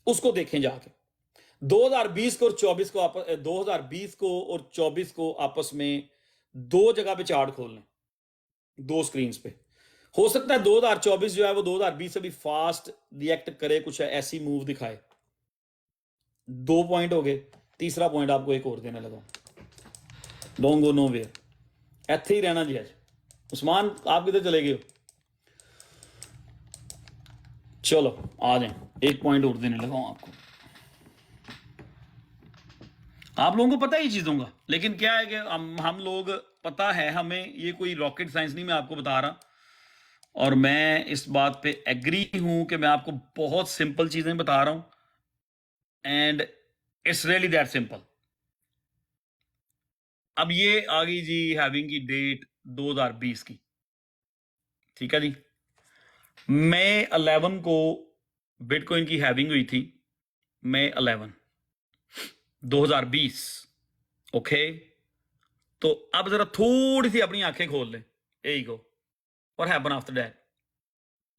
उसको देखें जाके। 2020 को और 24 को 2020 को और 24 को आपस में दो जगह पे चार्ट खोल लें, दो स्क्रीन पे। हो सकता है 2024 जो है वो 2020 से भी फास्ट रिएक्ट करे, कुछ ऐसी मूव दिखाए। 2 पॉइंट हो गए, तीसरा पॉइंट आपको एक और देने लगा, डोंट गो नो वेयर, ऐसे ही रहना जी। आज उस्मान आप किधर चले गए हो? चलो आ जाए, एक पॉइंट और देने लगा हूं आपको। आप लोगों को पता है ये चीजों का, लेकिन क्या है कि हम लोग, पता है हमें, ये कोई रॉकेट साइंस नहीं मैं आपको बता रहा, और मैं इस बात पे एग्री हूं कि मैं आपको बहुत सिंपल चीजें बता रहा हूं, and it's really that simple. अब ये आ गई जी हैविंग की डेट 2020 की, ठीक है जी। मई 11 को बिटकॉइन की हैविंग हुई थी, मई 11 2020, ओके। तो अब जरा थोड़ी सी अपनी आंखें खोल ले, यही को, और हैपन आफ्टर दैट,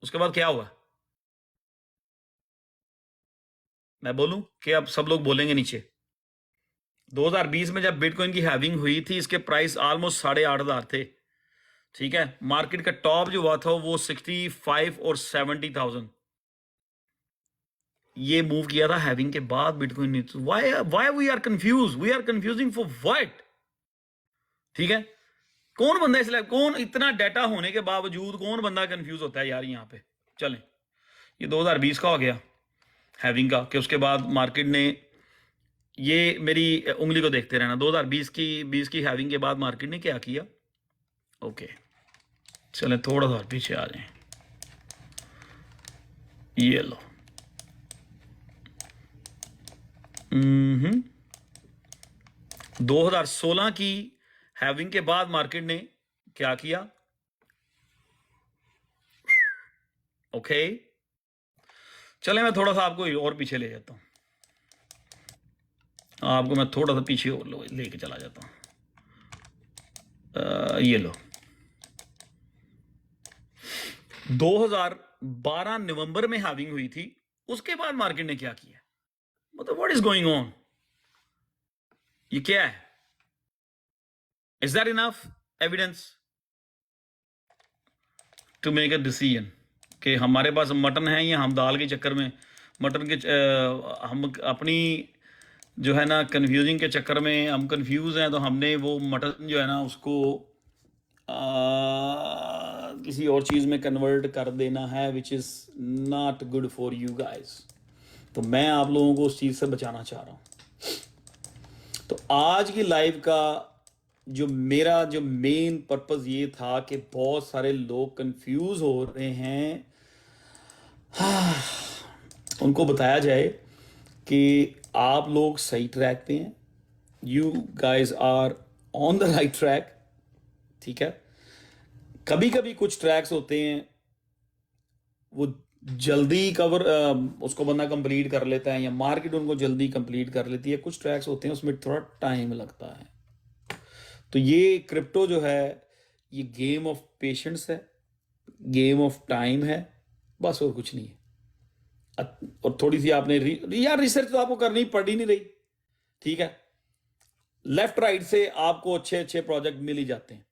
उसके बाद क्या हुआ, मैं बोलूं कि अब सब लोग बोलेंगे नीचे। 2020 में जब बिटकॉइन की हैविंग हुई थी, इसके प्राइस ऑलमोस्ट 8,500 थे, ठीक है। मार्केट का टॉप जो हुआ था वो 65 और 70,000, ये मूव किया था हैविंग के बाद बिटकॉइन ने। Why we are confusing for what, ठीक है। कौन बंदा इसलिए, कौन इतना डाटा होने के बावजूद कौन बंदा कंफ्यूज होता है यार यहाँ पे। चलें, ये 2020 का हो गया हैविंग का, कि उसके बाद मार्केट ने, ये मेरी उंगली को देखते रहना, 2020 की हैविंग के बाद मार्केट ने क्या किया। ओके, चलें थोड़ा सा पीछे आ जाएं, ये लो, 2016 की हैविंग के बाद मार्केट ने क्या किया, ओके। चले मैं थोड़ा सा आपको और पीछे ले जाता हूं, आपको मैं थोड़ा सा पीछे और लेके चला जाता हूं। ये लो, 2012 नवंबर में हैविंग हुई थी, उसके बाद मार्केट ने क्या किया, मतलब व्हाट इज गोइंग ऑन, ये क्या है, is that enough evidence to make a decision कि हमारे पास मटन है या हम दाल के चक्कर में, मटन के हम अपनी जो है ना कंफ्यूजिंग के चक्कर में हम कंफ्यूज हैं, तो हमने वो मटन जो है ना उसको किसी और चीज़ में कन्वर्ट कर देना है, which is not good for you guys. तो मैं आप लोगों को उस चीज़ से बचाना चाह रहा हूँ। तो आज की लाइव का मेरा जो मेन पर्पस ये था कि बहुत सारे लोग कंफ्यूज हो रहे हैं, उनको बताया जाए कि आप लोग सही ट्रैक पे हैं, you guys are on the right track, ठीक है। कभी कभी कुछ ट्रैक्स होते हैं वो जल्दी उसको बंदा कंप्लीट कर लेता है, या मार्केट उनको जल्दी कंप्लीट कर लेती है। कुछ ट्रैक्स होते हैं उसमें थोड़ा टाइम लगता है। तो ये क्रिप्टो जो है, ये गेम ऑफ पेशेंस है, गेम ऑफ टाइम है, बस और कुछ नहीं है। और थोड़ी सी आपने यार रिसर्च तो आपको करनी पड़ ही नहीं रही, ठीक है, लेफ्ट राइट से आपको अच्छे अच्छे प्रोजेक्ट मिल ही जाते हैं।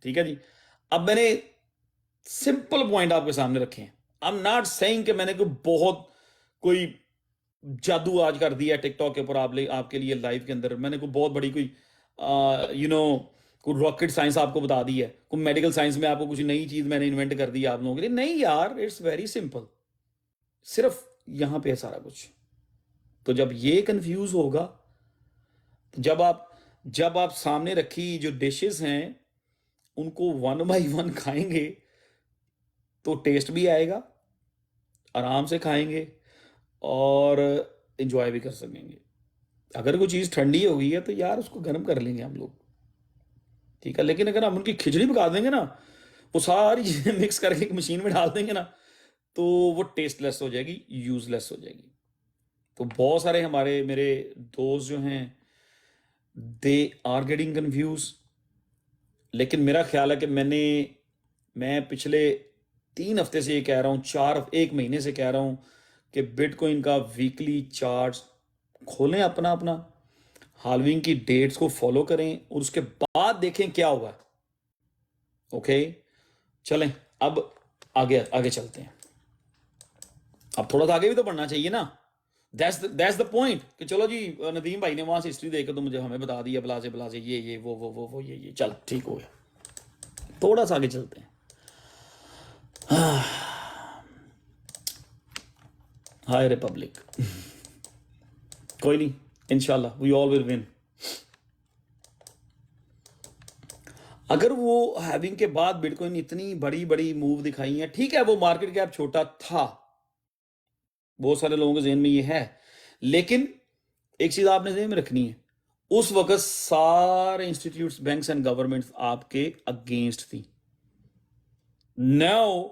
ठीक है जी। अब मैंने सिंपल पॉइंट आपके सामने रखे हैं। आई एम नॉट सेइंग कि मैंने कोई जादू आज कर दिया टिकटॉक के ऊपर आपके लिए लाइव के अंदर, मैंने कोई बहुत बड़ी कोई कोई रॉकेट साइंस आपको बता दी है, कोई मेडिकल साइंस में आपको कुछ नई चीज मैंने इन्वेंट कर दी आप लोगों के लिए। नहीं यार, इट्स वेरी सिंपल, सिर्फ यहां पे है सारा कुछ। तो जब ये कंफ्यूज होगा, तो जब आप सामने रखी जो डिशेस हैं उनको वन बाय वन खाएंगे तो टेस्ट भी आएगा, आराम से खाएंगे और एंजॉय भी कर सकेंगे। अगर कोई चीज़ ठंडी हो गई है तो यार उसको गर्म कर लेंगे हम लोग, ठीक है। लेकिन अगर हम उनकी खिचड़ी पका देंगे ना, वो सारी चीज़ें मिक्स करके एक मशीन में डाल देंगे ना, तो वो टेस्टलेस हो जाएगी, यूजलेस हो जाएगी। तो बहुत सारे मेरे दोस्त जो हैं, दे आर गेटिंग कंफ्यूज। लेकिन मेरा ख्याल है कि मैं पिछले 3 हफ्ते से ये कह रहा हूँ, एक महीने से कह रहा हूँ कि बिटकॉइन का वीकली चार्ट खोलें, अपना हाल्विंग की डेट्स को फॉलो करें और उसके बाद देखें क्या हुआ। ओके, चलें अब आगे चलते हैं। अब थोड़ा सा आगे भी तो बढ़ना चाहिए ना। दैट्स द पॉइंट कि चलो जी नदीम भाई ने वहां से हिस्ट्री देकर तो मुझे हमें बता दिया, ब्लाजे ये वो ये चल ठीक हो गया। थोड़ा सा आगे चलते हैं। हाय रिपब्लिक। कोई नहीं, इंशाल्लाह वी ऑल विल विन। अगर वो हैविंग के बाद बिटकॉइन इतनी बड़ी बड़ी मूव दिखाई है, ठीक है वो मार्केट कैप छोटा था, बहुत सारे लोगों के जहन में ये है, लेकिन एक चीज आपने जहन में रखनी है, उस वक्त सारे इंस्टीट्यूट्स, बैंक्स एंड गवर्नमेंट्स आपके अगेंस्ट थी। नाउ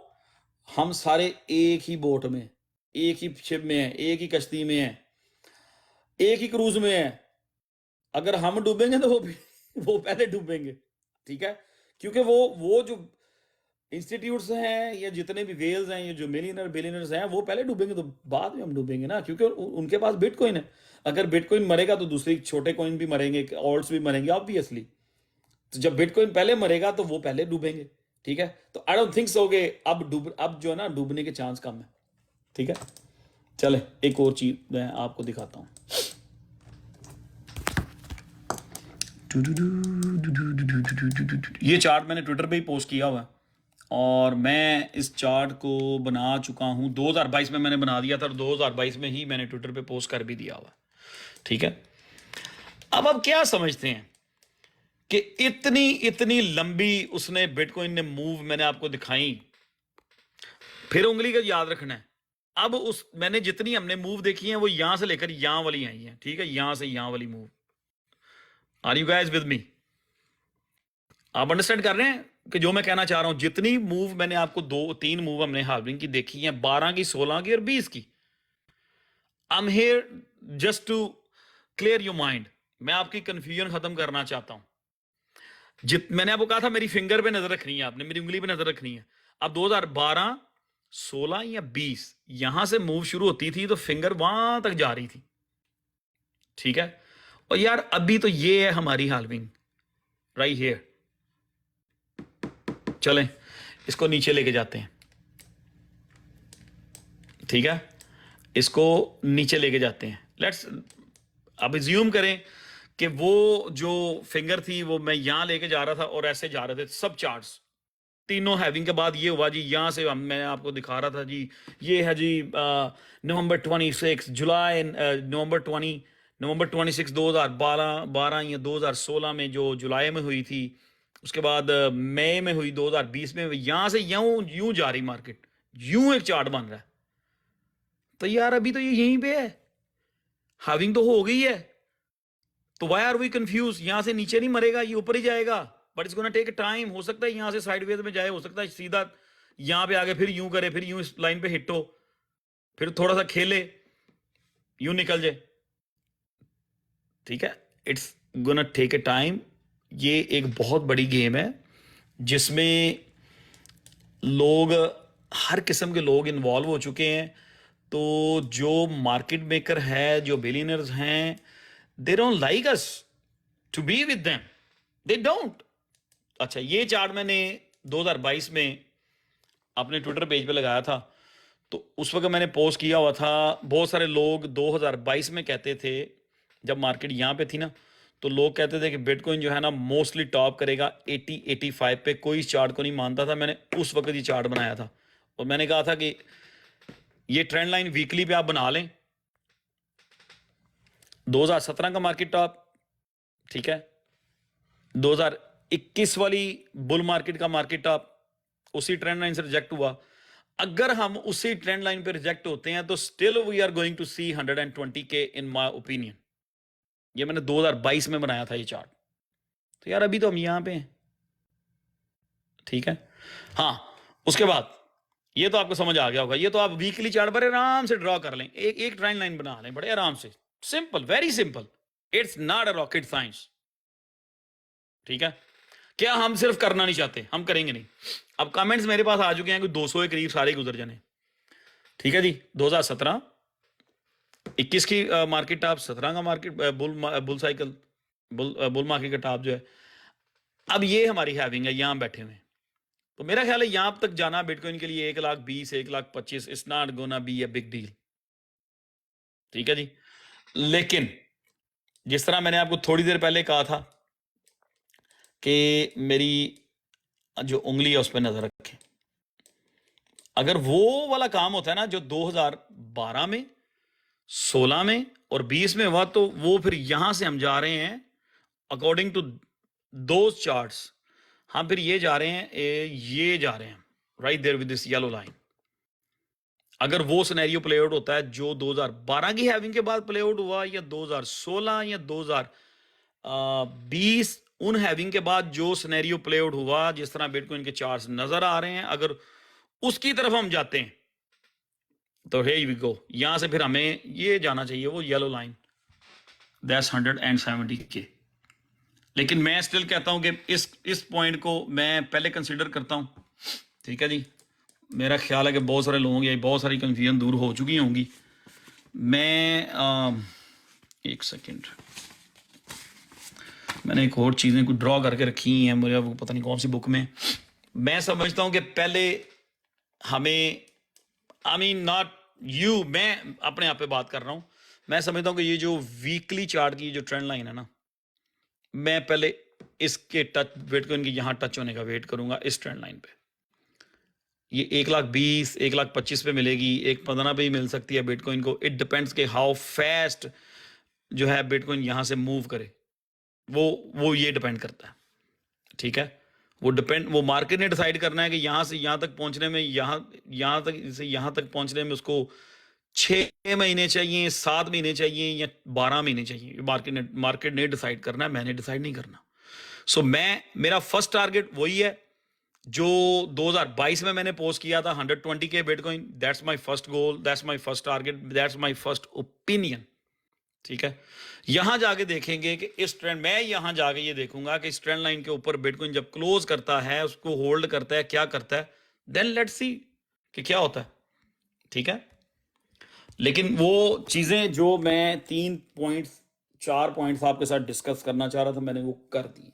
हम सारे एक ही बोट में, एक ही शिप में हैं, एक ही कश्ती में हैं, एक ही क्रूज में हैं। अगर हम डूबेंगे तो वो पहले डूबेंगे, ठीक है। क्योंकि वो जो इंस्टीट्यूट्स हैं या जितने भी वेल्स हैं, ये जो मिलियनर बिलियनर्स हैं, वो पहले डूबेंगे तो बाद में हम डूबेंगे ना, क्योंकि उनके पास बिटकॉइन है। अगर बिटकॉइन मरेगा तो दूसरी छोटे कॉइन भी मरेंगे, ऑल्ट्स भी मरेंगे ऑब्वियसली। तो जब बिटकॉइन पहले मरेगा तो वो पहले डूबेंगे, ठीक है। तो आई डोंट थिंक सो कि अब जो है ना डूबने के चांस कम है, ठीक है। चले एक और चीज मैं आपको दिखाता हूं। ये चार्ट मैंने ट्विटर पे ही पोस्ट किया हुआ है और मैं इस चार्ट को बना चुका हूं 2022 में मैंने बना दिया था और 2022 में ही मैंने ट्विटर पे पोस्ट कर भी दिया हुआ, ठीक है। अब आप क्या समझते हैं कि इतनी लंबी उसने बिटकॉइन ने मूव मैंने आपको दिखाई, फिर उंगली का याद रखना है। अब मैंने जितनी हमने मूव देखी है वो यहां से लेकर यहां वाली आई है, ठीक है, यहां से यहां वाली move. Are you guys with me? आप अंडरस्टैंड कर रहे हैं कि जो मैं कहना चाह रहा हूं? जितनी मूव मैंने आपको 2-3 मूव हमने हार्विंग की देखी है, 12 की, 16 की और 20 की। I am here just to clear your mind. मैं आपकी कंफ्यूजन खत्म करना चाहता हूं। मैंने आपको कहा था मेरी फिंगर पे नजर रखनी है, आपने मेरी उंगली पे नजर रखनी है। अब 2012, 16 या 20 यहां से मूव शुरू होती थी तो फिंगर वहां तक जा रही थी, ठीक है। और यार अभी तो ये है हमारी हाल्विंग राइट हियर। चलें इसको नीचे लेके जाते हैं, ठीक है, इसको नीचे लेके जाते हैं। लेट्स अब अज्यूम करें कि वो जो फिंगर थी वो मैं यहां लेके जा रहा था और ऐसे जा रहे थे सब चार्ट्स, तीनों हैविंग के बाद ये हुआ जी, यहां से मैं आपको दिखा रहा था जी, ये है जी नवंबर 26 जुलाई, नवंबर 26 2012 या 2016 में जो जुलाई में हुई थी, उसके बाद मई में हुई 2020 में। यहां से यूं जा रही मार्केट, यूं एक चार्ट बन रहा है। तो यार अभी तो ये यहीं पे है, हाविंग तो हो गई है, तो वाई आर वी कंफ्यूज? यहां से नीचे नहीं मरेगा, ये ऊपर ही जाएगा, but it's gonna take time. हो सकता है यहां से साइडवेज में जाए, हो सकता है सीधा यहां पे आगे फिर यूं करे, फिर यूं इस लाइन पे हिट हो, फिर थोड़ा सा खेले, यूं निकल जाए, ठीक है। It's gonna take a time. ये एक बहुत बड़ी गेम है जिसमें लोग, हर किस्म के लोग इन्वॉल्व हो चुके हैं। तो जो मार्केट मेकर है, जो बिलियनर्स हैं, they don't like us to be with them, they don't. अच्छा, ये चार्ट मैंने 2022 में अपने ट्विटर पेज पे लगाया था, तो उस वक्त मैंने पोस्ट किया हुआ था। बहुत सारे लोग 2022 में कहते थे, जब मार्केट यहाँ पे थी ना, तो लोग कहते थे कि बिटकॉइन जो है ना मोस्टली टॉप करेगा 80-85 पे। कोई इस चार्ट को नहीं मानता था। मैंने उस वक्त ये चार्ट बनाया था और मैंने कहा था कि ये ट्रेंड लाइन वीकली पे आप बना लें। 2017 का मार्केट टॉप, ठीक है, 2021 वाली बुल मार्केट का मार्केट टॉप उसी ट्रेंड लाइन से रिजेक्ट हुआ। अगर हम उसी ट्रेंड लाइन पे रिजेक्ट होते हैं तो still we are going to see 120K in my opinion. ये मैंने 2022 में बनाया था ये चार्ट। तो यार अभी तो हम यहां पे हैं, ठीक है। हाँ, उसके बाद ये तो आपको समझ आ गया होगा। ये तो आप वीकली चार्ट बड़े आराम से ड्रॉ कर लें, एक ट्रेंड लाइन बना लें बड़े आराम से। Simple, very simple, it's not a rocket science, ठीक है। क्या हम सिर्फ करना नहीं चाहते, हम करेंगे नहीं। अब कमेंट्स मेरे पास आ चुके हैं, कोई 200 के करीब सारे गुजर जाने, ठीक है जी। 2017 21 की मार्केट टॉप, 17 का market bull cycle, bull market का टॉप जो है, अब ये हमारी हैविंग है यहां बैठे हुए। तो मेरा ख्याल है यहां तक जाना बिटकॉइन के लिए 1,20,000 1,25,000 it's not gonna be a big deal, ठीक है जी। लेकिन जिस तरह मैंने आपको थोड़ी देर पहले कहा था कि मेरी जो उंगली है उस पर नजर रखें। अगर वो वाला काम होता है ना जो 2012 में, 16 में और 20 में हुआ, तो वो फिर यहां से हम जा रहे हैं अकॉर्डिंग टू दोज चार्ट्स। हम फिर ये जा रहे हैं, ये जा रहे हैं right there with this yellow line. अगर वो सिनेरियो प्ले आउट होता है जो 2012 की हैविंग के बाद प्ले आउट हुआ, या 2016 या 2020 उन हैविंग के बाद जो सिनेरियो प्ले आउट हुआ, जिस तरह बिटकॉइन के चार्ट्स नजर आ रहे हैं, अगर उसकी तरफ हम जाते हैं तो हे वी गो। यहां से फिर हमें ये जाना चाहिए, वो येलो लाइन, दैट्स 170K। लेकिन मैं स्टिल कहता हूं कि इस पॉइंट को मैं पहले कंसीडर करता हूं, ठीक है जी। मेरा ख्याल है कि बहुत सारे लोगों की बहुत सारी कंफ्यूजन दूर हो चुकी होंगी। मैं एक सेकेंड, मैंने एक और चीज़ें कुछ ड्रॉ करके रखी हैं, मुझे वो पता नहीं कौन सी बुक में। मैं समझता हूं कि पहले हमें, आई मीन नॉट यू, मैं अपने आप पे बात कर रहा हूं। मैं समझता हूं कि ये जो वीकली चार्ट की जो ट्रेंड लाइन है ना, मैं पहले इसके टच, बिटकॉइन की यहां टच होने का वेट करूंगा इस ट्रेंड लाइन पे। ये 1,20,000 1,25,000 पे मिलेगी, 1,15 पे ही मिल सकती है बिटकॉइन को। इट डिपेंड्स के हाउ फास्ट जो है बिटकॉइन यहां से मूव करे, वो ये डिपेंड करता है, ठीक है। वो मार्केट ने डिसाइड करना है कि यहां से यहां तक पहुंचने में, यहां तक से यहां तक पहुंचने में उसको 6 महीने चाहिए, 7 महीने चाहिए या 12 महीने चाहिए। मार्केट ने डिसाइड करना है, मैंने डिसाइड नहीं करना। सो मेरा फर्स्ट टारगेट वही है जो 2022 में मैंने पोस्ट किया था, 120K bitcoin. That's my first goal, that's my first target, that's my first opinion, ठीक है। यहां जाके देखेंगे कि इस ट्रेंड, मैं यहां जाके ये देखूंगा कि इस ट्रेंड लाइन के ऊपर बिटकॉइन जब क्लोज करता है, उसको होल्ड करता है, क्या करता है, देन लेट्स सी कि क्या होता है, ठीक है। लेकिन वो चीजें जो मैं 4 पॉइंट्स आपके साथ डिस्कस करना चाह रहा था, मैंने वो कर दी।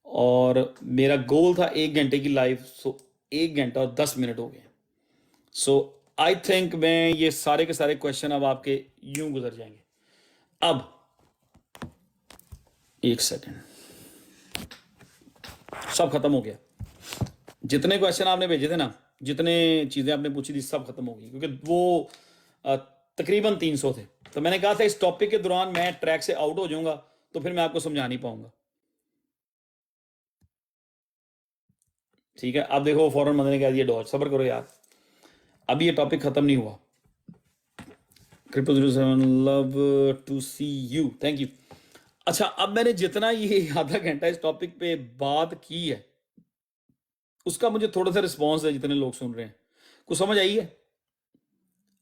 और मेरा गोल था 1 घंटे की लाइव, सो 1 घंटा और 10 मिनट हो गए। सो आई थिंक मैं ये सारे के सारे क्वेश्चन अब आपके यूं गुजर जाएंगे। अब एक सेकेंड, सब खत्म हो गया। जितने क्वेश्चन आपने भेजे थे ना, जितने चीजें आपने पूछी थी, सब खत्म हो गई, क्योंकि वो तकरीबन 300 थे। तो मैंने कहा था इस टॉपिक के दौरान मैं ट्रैक से आउट हो जाऊंगा तो फिर मैं आपको समझा नहीं पाऊंगा, ठीक है। अब देखो फौरन बंदे ने कह दिया डॉज, सब्र करो यार, अभी ये टॉपिक खत्म नहीं हुआ। Crypto 07 love to see you, thank you. अच्छा, अब मैंने जितना ये आधा घंटा इस टॉपिक पे बात की है, उसका मुझे थोड़ा सा रिस्पॉन्स है, जितने लोग सुन रहे हैं, कुछ समझ आई है?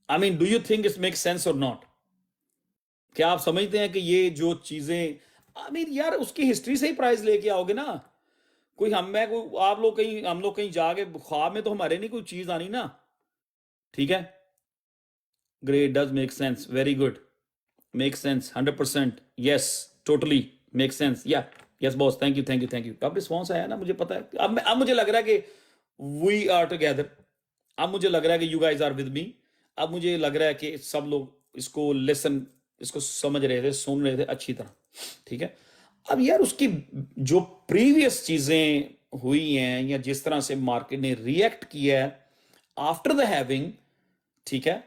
I mean, do you think it makes sense और नॉट? क्या आप समझते हैं कि ये जो चीजें, आई मीन यार, उसकी हिस्ट्री से ही प्राइस लेके आओगे ना। कोई हम लोग कहीं जाके ख्वाब में तो हमारे नहीं कोई चीज आनी ना, ठीक है। Great, does make sense. Very good. Makes sense. 100%. Yes, totally makes sense. Yeah. Yes, boss. Thank you, thank you, thank you. अब रिस्पॉन्स आया ना, मुझे पता है। अब मुझे लग रहा है कि we are together. अब मुझे लग रहा है कि you guys are with me. अब मुझे लग रहा है कि सब लोग इसको समझ रहे थे, सुन रहे थे अच्छी तरह। ठीक है। अब यार उसकी जो प्रीवियस चीजें हुई हैं या जिस तरह से मार्केट ने रिएक्ट किया है आफ्टर द हैविंग, ठीक है,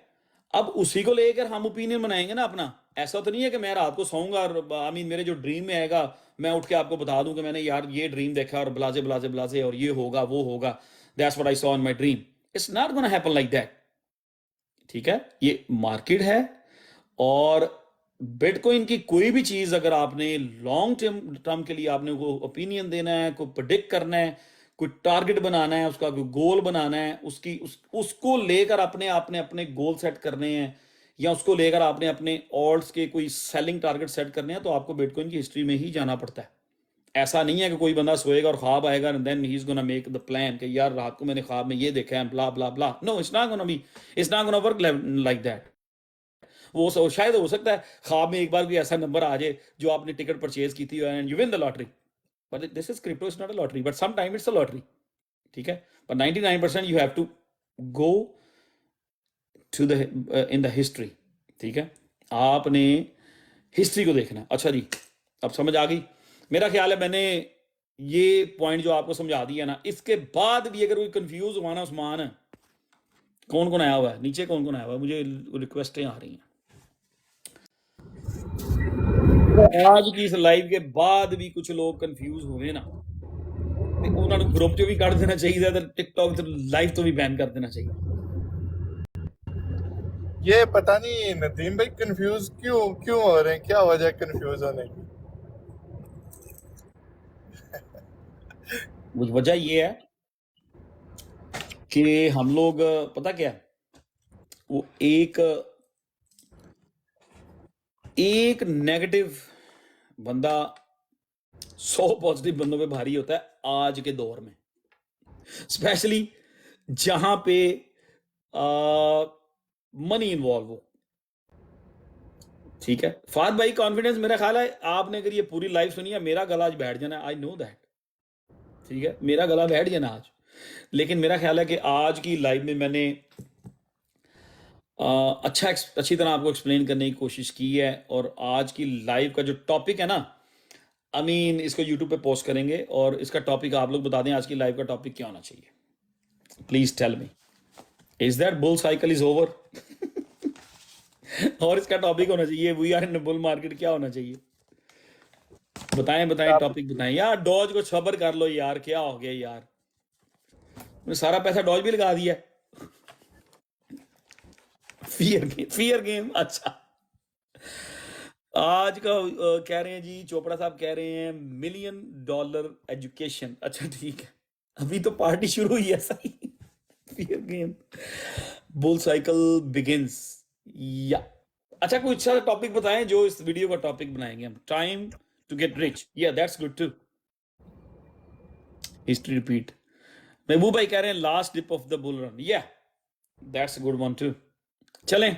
अब उसी को लेकर हम ओपिनियन बनाएंगे ना अपना। ऐसा तो नहीं है कि मैं रात को सोऊंगा और आई मीन मेरे जो ड्रीम में आएगा मैं उठ के आपको बता दूं कि मैंने यार ये ड्रीम देखा और ब्लाजे ब्लाजे ब्लाजे और ये होगा वो होगा, that's what I saw in my dream. It's not gonna happen like that. ठीक है, ये मार्केट है और बिटकॉइन की कोई भी चीज अगर आपने लॉन्ग टर्म के लिए आपने को ओपिनियन देना है, कोई प्रेडिक्ट करना है, कोई टारगेट बनाना है, उसका कोई गोल बनाना है, उसको लेकर आपने अपने गोल सेट करने हैं या उसको लेकर आपने अपने ऑल्ट्स के कोई सेलिंग टारगेट सेट करने हैं, तो आपको बिटकॉइन की हिस्ट्री में ही जाना पड़ता है। ऐसा नहीं है कि कोई बंदा सोएगा और ख्वाब आएगा and then he is gonna make the plan कि यार रात को मैंने ख्वाब में ये देखा है blah blah blah. No, it's not gonna work like that. वो शायद हो सकता है ख्वाब में एक बार कोई ऐसा नंबर आ जाए जो आपने टिकट परचेज की थी and you win the lottery, but this is crypto, it's not a lottery, but some time it's a lottery. ठीक है, पर 99% you have to go to the in the history. ठीक है, आपने हिस्ट्री को देखना है। अच्छा जी, अब समझ आ गई मेरा ख्याल है। मैंने ये पॉइंट जो आपको समझा दिया ना, इसके बाद भी अगर कोई कंफ्यूज हुआ ना, उस्मान कौन कौन आया हुआ है नीचे, कौन कौन आया हुआ है, मुझे रिक्वेस्टें आ रही हैं। आज की इस लाइव के बाद भी कुछ लोग कंफ्यूज हुए ना, तो उन्होंने ग्रुप चो भी काट देना चाहिए, तो टिकटॉक तो लाइव तो भी बैन कर देना चाहिए। ये पता नहीं नदीम भाई कंफ्यूज क्यों हो रहे हैं, क्या वजह है कंफ्यूज होने की? वजह ये है कि हम लोग पता क्या है, वो एक नेगेटिव बंदा 100 पॉजिटिव बंदों पे भारी होता है आज के दौर में, स्पेशली जहां पे मनी इन्वॉल्व हो। ठीक है, फाद भाई कॉन्फिडेंस, मेरा ख्याल है आपने अगर ये पूरी लाइफ सुनी है, मेरा गला आज बैठ जाना, आई नो दैट। ठीक है, मेरा गला बैठ जाना आज, लेकिन मेरा ख्याल है कि आज की लाइव में मैंने अच्छी तरह आपको एक्सप्लेन करने की कोशिश की है। और आज की लाइव का जो टॉपिक है ना, आई मीन इसको यूट्यूब पे पोस्ट करेंगे और इसका टॉपिक आप लोग बता दें आज की लाइव का टॉपिक क्या होना चाहिए। Please tell me, is that bull cycle is over? और इसका टॉपिक होना चाहिए we are in bull market, क्या होना चाहिए? बताएं टॉपिक बताएं यार। डॉज को खबर कर लो यार, क्या हो गया यार, मैंने सारा पैसा डॉज भी लगा दिया। Fear game. अच्छा, आज का कह रहे हैं जी, चोपड़ा साहब कह रहे हैं $1 मिलियन एजुकेशन। अच्छा ठीक है, अभी तो पार्टी शुरू हुई है, सही। Fear game, bull cycle begins या। अच्छा, कोई अच्छा टॉपिक बताएं जो इस वीडियो का टॉपिक बनाएंगे हम। टाइम टू गेट रिच, या that's good too. History repeat. Mehboob भाई कह रहे हैं last dip of the bull run, या that's a good one too. चलें,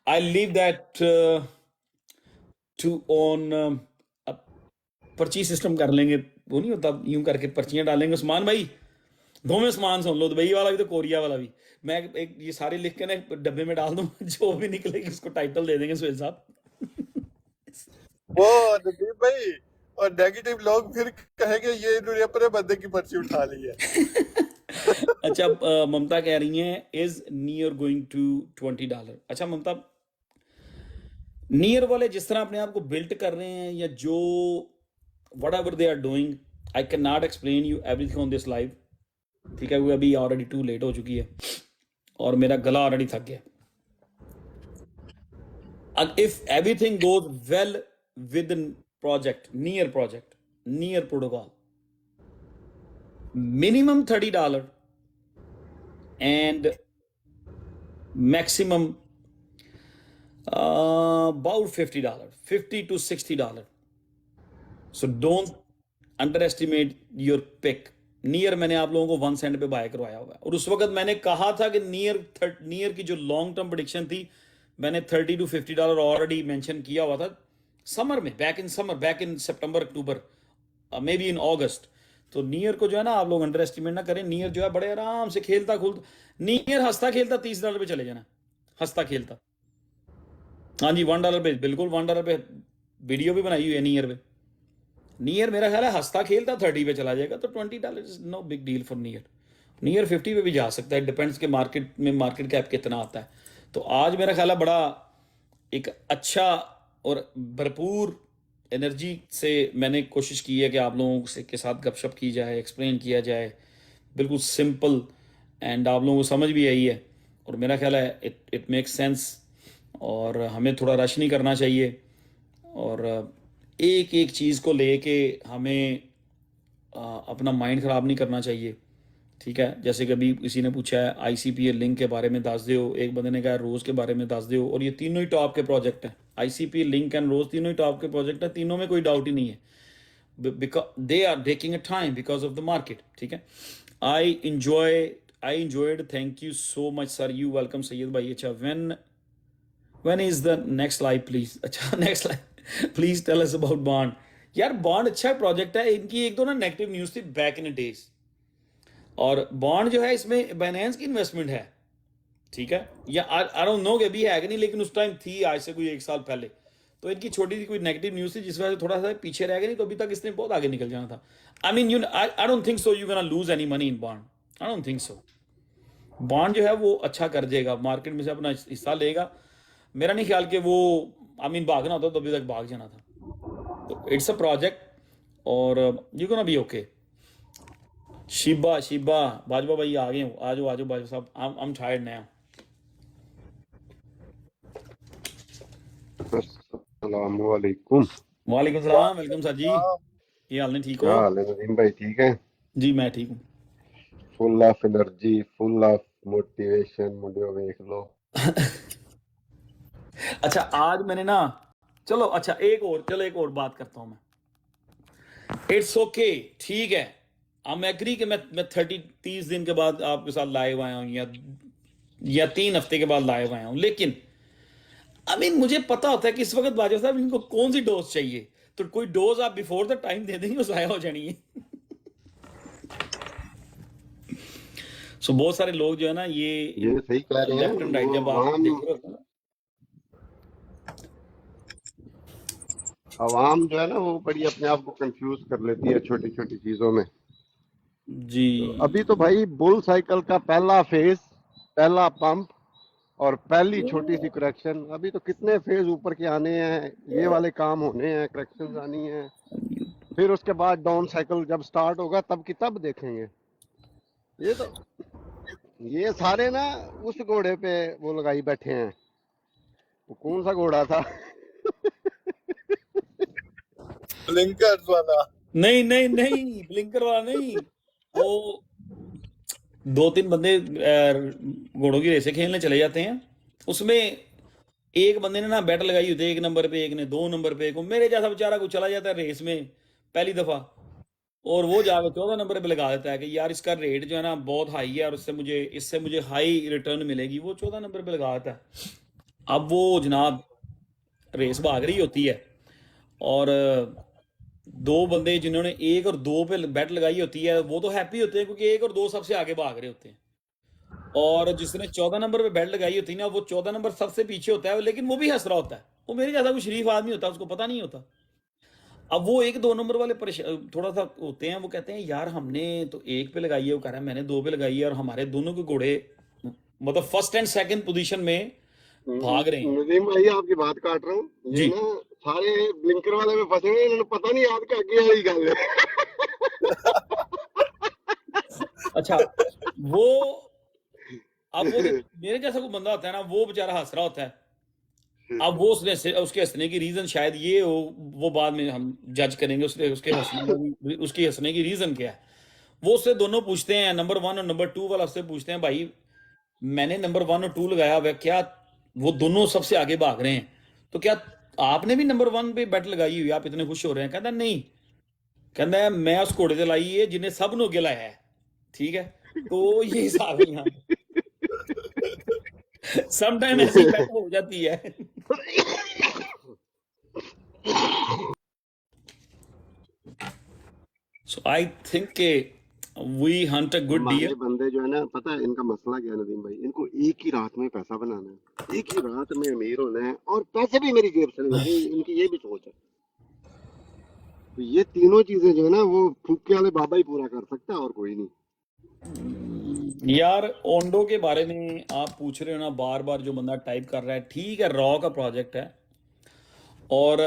I leave that to on पर्ची सिस्टम कर लेंगे, वो नहीं होता यूं करके पर्चियां डालेंगे। उस्मान भाई दोनों सामान सुन लो, दुबई वाला भी तो कोरिया वाला भी। मैं एक ये सारे लिख के ना डब्बे में डाल दूं, जो भी निकलेगी उसको टाइटल दे देंगे सुहेल साहब। वो नदीम भाई और नेगेटिव लोग फिर कहेंगे ये इन्होंने अपने बंदे की पर्ची उठा ली है। अच्छा, ममता कह रही है इज नियर गोइंग टू $20। अच्छा ममता, नियर वाले जिस तरह अपने आप को बिल्ड कर रहे हैं या जो whatever they are doing, I cannot explain you everything on this live। ठीक है, वो अभी ऑलरेडी टू लेट हो चुकी है और मेरा गला ऑलरेडी थक गया। If everything goes well with project, near protocol, minimum $30 and maximum about $50, $50 to $60। So don't underestimate your pick। Near मैंने आप लोगों को 1 सेंट पे बाय करवाया हुआ है और उस वक्त मैंने कहा था कि नियर की जो लॉन्ग टर्म प्रेडिक्शन थी मैंने $30 to $50 ऑलरेडी मेंशन किया हुआ था समर में, back in September October, may be in अगस्त। तो नियर को जो है ना आप लोग अंडर एस्टिमेट ना करें, नियर जो है बड़े आराम से खेलता खुलता, नियर हंसता खेलता $30 पे चले जाना, हंसता खेलता। हाँ जी, $1 पे, बिल्कुल $1 पे वीडियो भी बनाई हुई है नियर पे। नियर मेरा ख्याल है हंसता खेलता 30 पे चला जाएगा, तो $20 is no big deal for near. Near 50 पे भी जा सकता है, डिपेंड्स के मार्केट में मार्केट कैप कितना आता है। तो आज मेरा ख्याल है बड़ा एक अच्छा और भरपूर एनर्जी से मैंने कोशिश की है कि आप लोगों से के साथ गपशप की जाए, एक्सप्लेन किया जाए, बिल्कुल सिंपल, एंड आप लोगों को समझ भी आई है। और मेरा ख्याल है इट मेक्स सेंस, और हमें थोड़ा रश नहीं करना चाहिए, और एक एक चीज़ को लेके हमें अपना माइंड ख़राब नहीं करना चाहिए, ठीक है। जैसे कि अभी किसी ने पूछा है ICPA लिंक के बारे में दस दो, एक बंदे ने कहा रोज़ के बारे में दस दो, और ये तीनों ही टॉप के प्रोजेक्ट हैं। ICPA लिंक एंड रोज़ तीनों ही टॉप के प्रोजेक्ट हैं, तीनों में कोई डाउट ही नहीं है, because they are taking a time because of the market, ठीक है। I enjoyed, thank you so much sir, you welcome Syed भाई। अच्छा, when is the next live please? अच्छा, next live please tell us about bond. यार bond अच्छा project है, इनकी एक दो ना नेगेटिव न्यूज़ थी बैक इन डेज, और बॉन्ड जो है इसमें बाइनेंस की इन्वेस्टमेंट है, ठीक है, या आई डोंट नो कि अभी है कि नहीं, लेकिन उस टाइम थी, आज से कोई 1 साल पहले। तो इनकी छोटी सी कोई नेगेटिव न्यूज़ थी जिस वजह से थोड़ा सा पीछे रह गए, नहीं तो अभी तक इसने बहुत आगे निकल जाना था। आई mean I don't think so you gonna lose any money in bond, I don't think so. Bond जो है वो अच्छा कर देगा, मार्केट में से अपना हिस्सा लेगा। मेरा नहीं ख्याल कि वो आई मीन भागना होता तो अभी तक भाग जाना था। तो इट्स अ प्रोजेक्ट, और you gonna be okay. Shiba Bajwa भाई आ गए हो, आ जाओ बाजवा साहब, आई एम टायर्ड नाउ। अस्सलामुअलैकुम। वालेकुम सलाम, वेलकम सर जी, हाँ, ये हाल ने, ठीक क्या हो? हाल है नदीम भाई, ठीक है? जी मैं ठीक हूँ। Full of energy, full of motivation, मुझे देख लो। अच्छा आज मैंने ना, चलो अच्छा एक और बात करता हूँ मैं। इट्स ओके, ठीक है, हम एग्री कि मैं 30 दिन के बाद आपके साथ लाइव आया हूँ, या 3 हफ्ते के बाद लाइव आया हूँ, लेकिन आई मीन मुझे पता होता है कि इस वक्त बाजवा साहब इनको कौन सी डोज चाहिए, तो कोई डोज आप बिफोर द टाइम दे देंगे, वो ज़ाया हो जानी है। सो बहुत सारे लोग जो है ना ये सही कह रहे हैं, लेफ्ट एंड राइट वो जब आप आवाम देख रहे होते हैं ना, आवाम जो है ना वो बड़ी अपने आप को कंफ्यूज कर लेती है छोटी छोटी चीजों में। जी अभी तो भाई बुल साइकिल का पहला फेज, पहला पंप और पहली छोटी सी करेक्शन, अभी तो कितने फेज ऊपर के आने हैं, ये वाले काम होने हैं, करेक्शंस आनी है, फिर उसके बाद डाउन साइकिल जब स्टार्ट होगा तब की तब देखेंगे। ये सारे ना उस घोड़े पे वो लगाई बैठे हैं, वो कौन सा घोड़ा था? ब्लिंकर्स वाला। नहीं ब्लिंकर वाला नहीं, वो 2-3 बंदे घोड़ों की रेसें खेलने चले जाते हैं, उसमें एक बंदे ने ना बैट लगाई होती है 1 नंबर पे, एक ने 2 नंबर पे, को मेरे जैसा बेचारा को चला जाता है रेस में पहली दफा, और वो जाकर 14 नंबर पे लगा देता है कि यार इसका रेट जो है ना बहुत हाई है और इससे मुझे हाई रिटर्न मिलेगी, वो 14 नंबर पे लगा देता है। अब वो जनाब रेस भाग रही होती है, और 2 बंदे जिन्होंने 1 और 2 पे बैट लगाई होती है वो तो हैप्पी होते हैं क्योंकि 1 और 2 सबसे आगे भाग रहे होते हैं, और जिसने 14 नंबर पे बैट लगाई होती है ना वो 14 नंबर सबसे पीछे होता है, लेकिन वो भी हंस रहा होता है, वो मेरे जैसा कोई शरीफ आदमी होता है, उसको पता नहीं होता। अब वो 1-2 नंबर वाले थोड़ा सा होते हैं, वो कहते हैं यार हमने तो 1 पे लगाई है, वो कह रहा है मैंने 2 पे लगाई है, और हमारे दोनों के घोड़े मतलब फर्स्ट एंड सेकंड पोजीशन में भाग रहे हैं। नदीम भाई आपकी बात काट रहा हूँ, ये जी ना सारे ब्लिंकर वाले में फंसे हुए, इन्होंने पता नहीं याद क्या किया ही गल है। अच्छा वो अब वो मेरे जैसा कोई बंदा होता है ना, वो बेचारा हंस रहा होता है। अब वो उसके हंसने की रीजन शायद ये हो, वो बाद में हम जज करेंगे उसके हंसने की रीजन क्या है। वो उससे दोनों पूछते हैं, नंबर 1 और नंबर 2 वाला उससे पूछते हैं भाई मैंने नंबर 1 और 2 लगाया हुआ, क्या वो दोनों सबसे आगे भाग रहे हैं, तो क्या आपने भी नंबर 1 पे बैट लगाई हुई, आप इतने खुश हो रहे हैं? कहता नहीं, कहता है मैं उस घोड़े से लाई है जिन्हें सब नो लाया है, ठीक है, तो ये हिसाब है यहाँ। समटाइम ऐसी बैठ हो जाती है। सो आई थिंक के वी हंट अ गुड हमारे डियर। बंदे जो है ना, पता है इनका मसला क्या है नदीम भाई, इनको एक ही रात में पैसा बनाना है, एक ही रात में अमीर होना है, और पैसे भी मेरी जेब से नहीं लगे, इनकी ये भी सोच है। तो ये तीनों चीजें जो है ना, वो फूके वाले बाबा ही पूरा कर सकता है, और कोई नहीं। यार ओंडो के बारे में आप पूछ रहे हो ना बार बार, जो बंदा टाइप कर रहा है, ठीक है रॉ का प्रोजेक्ट है, और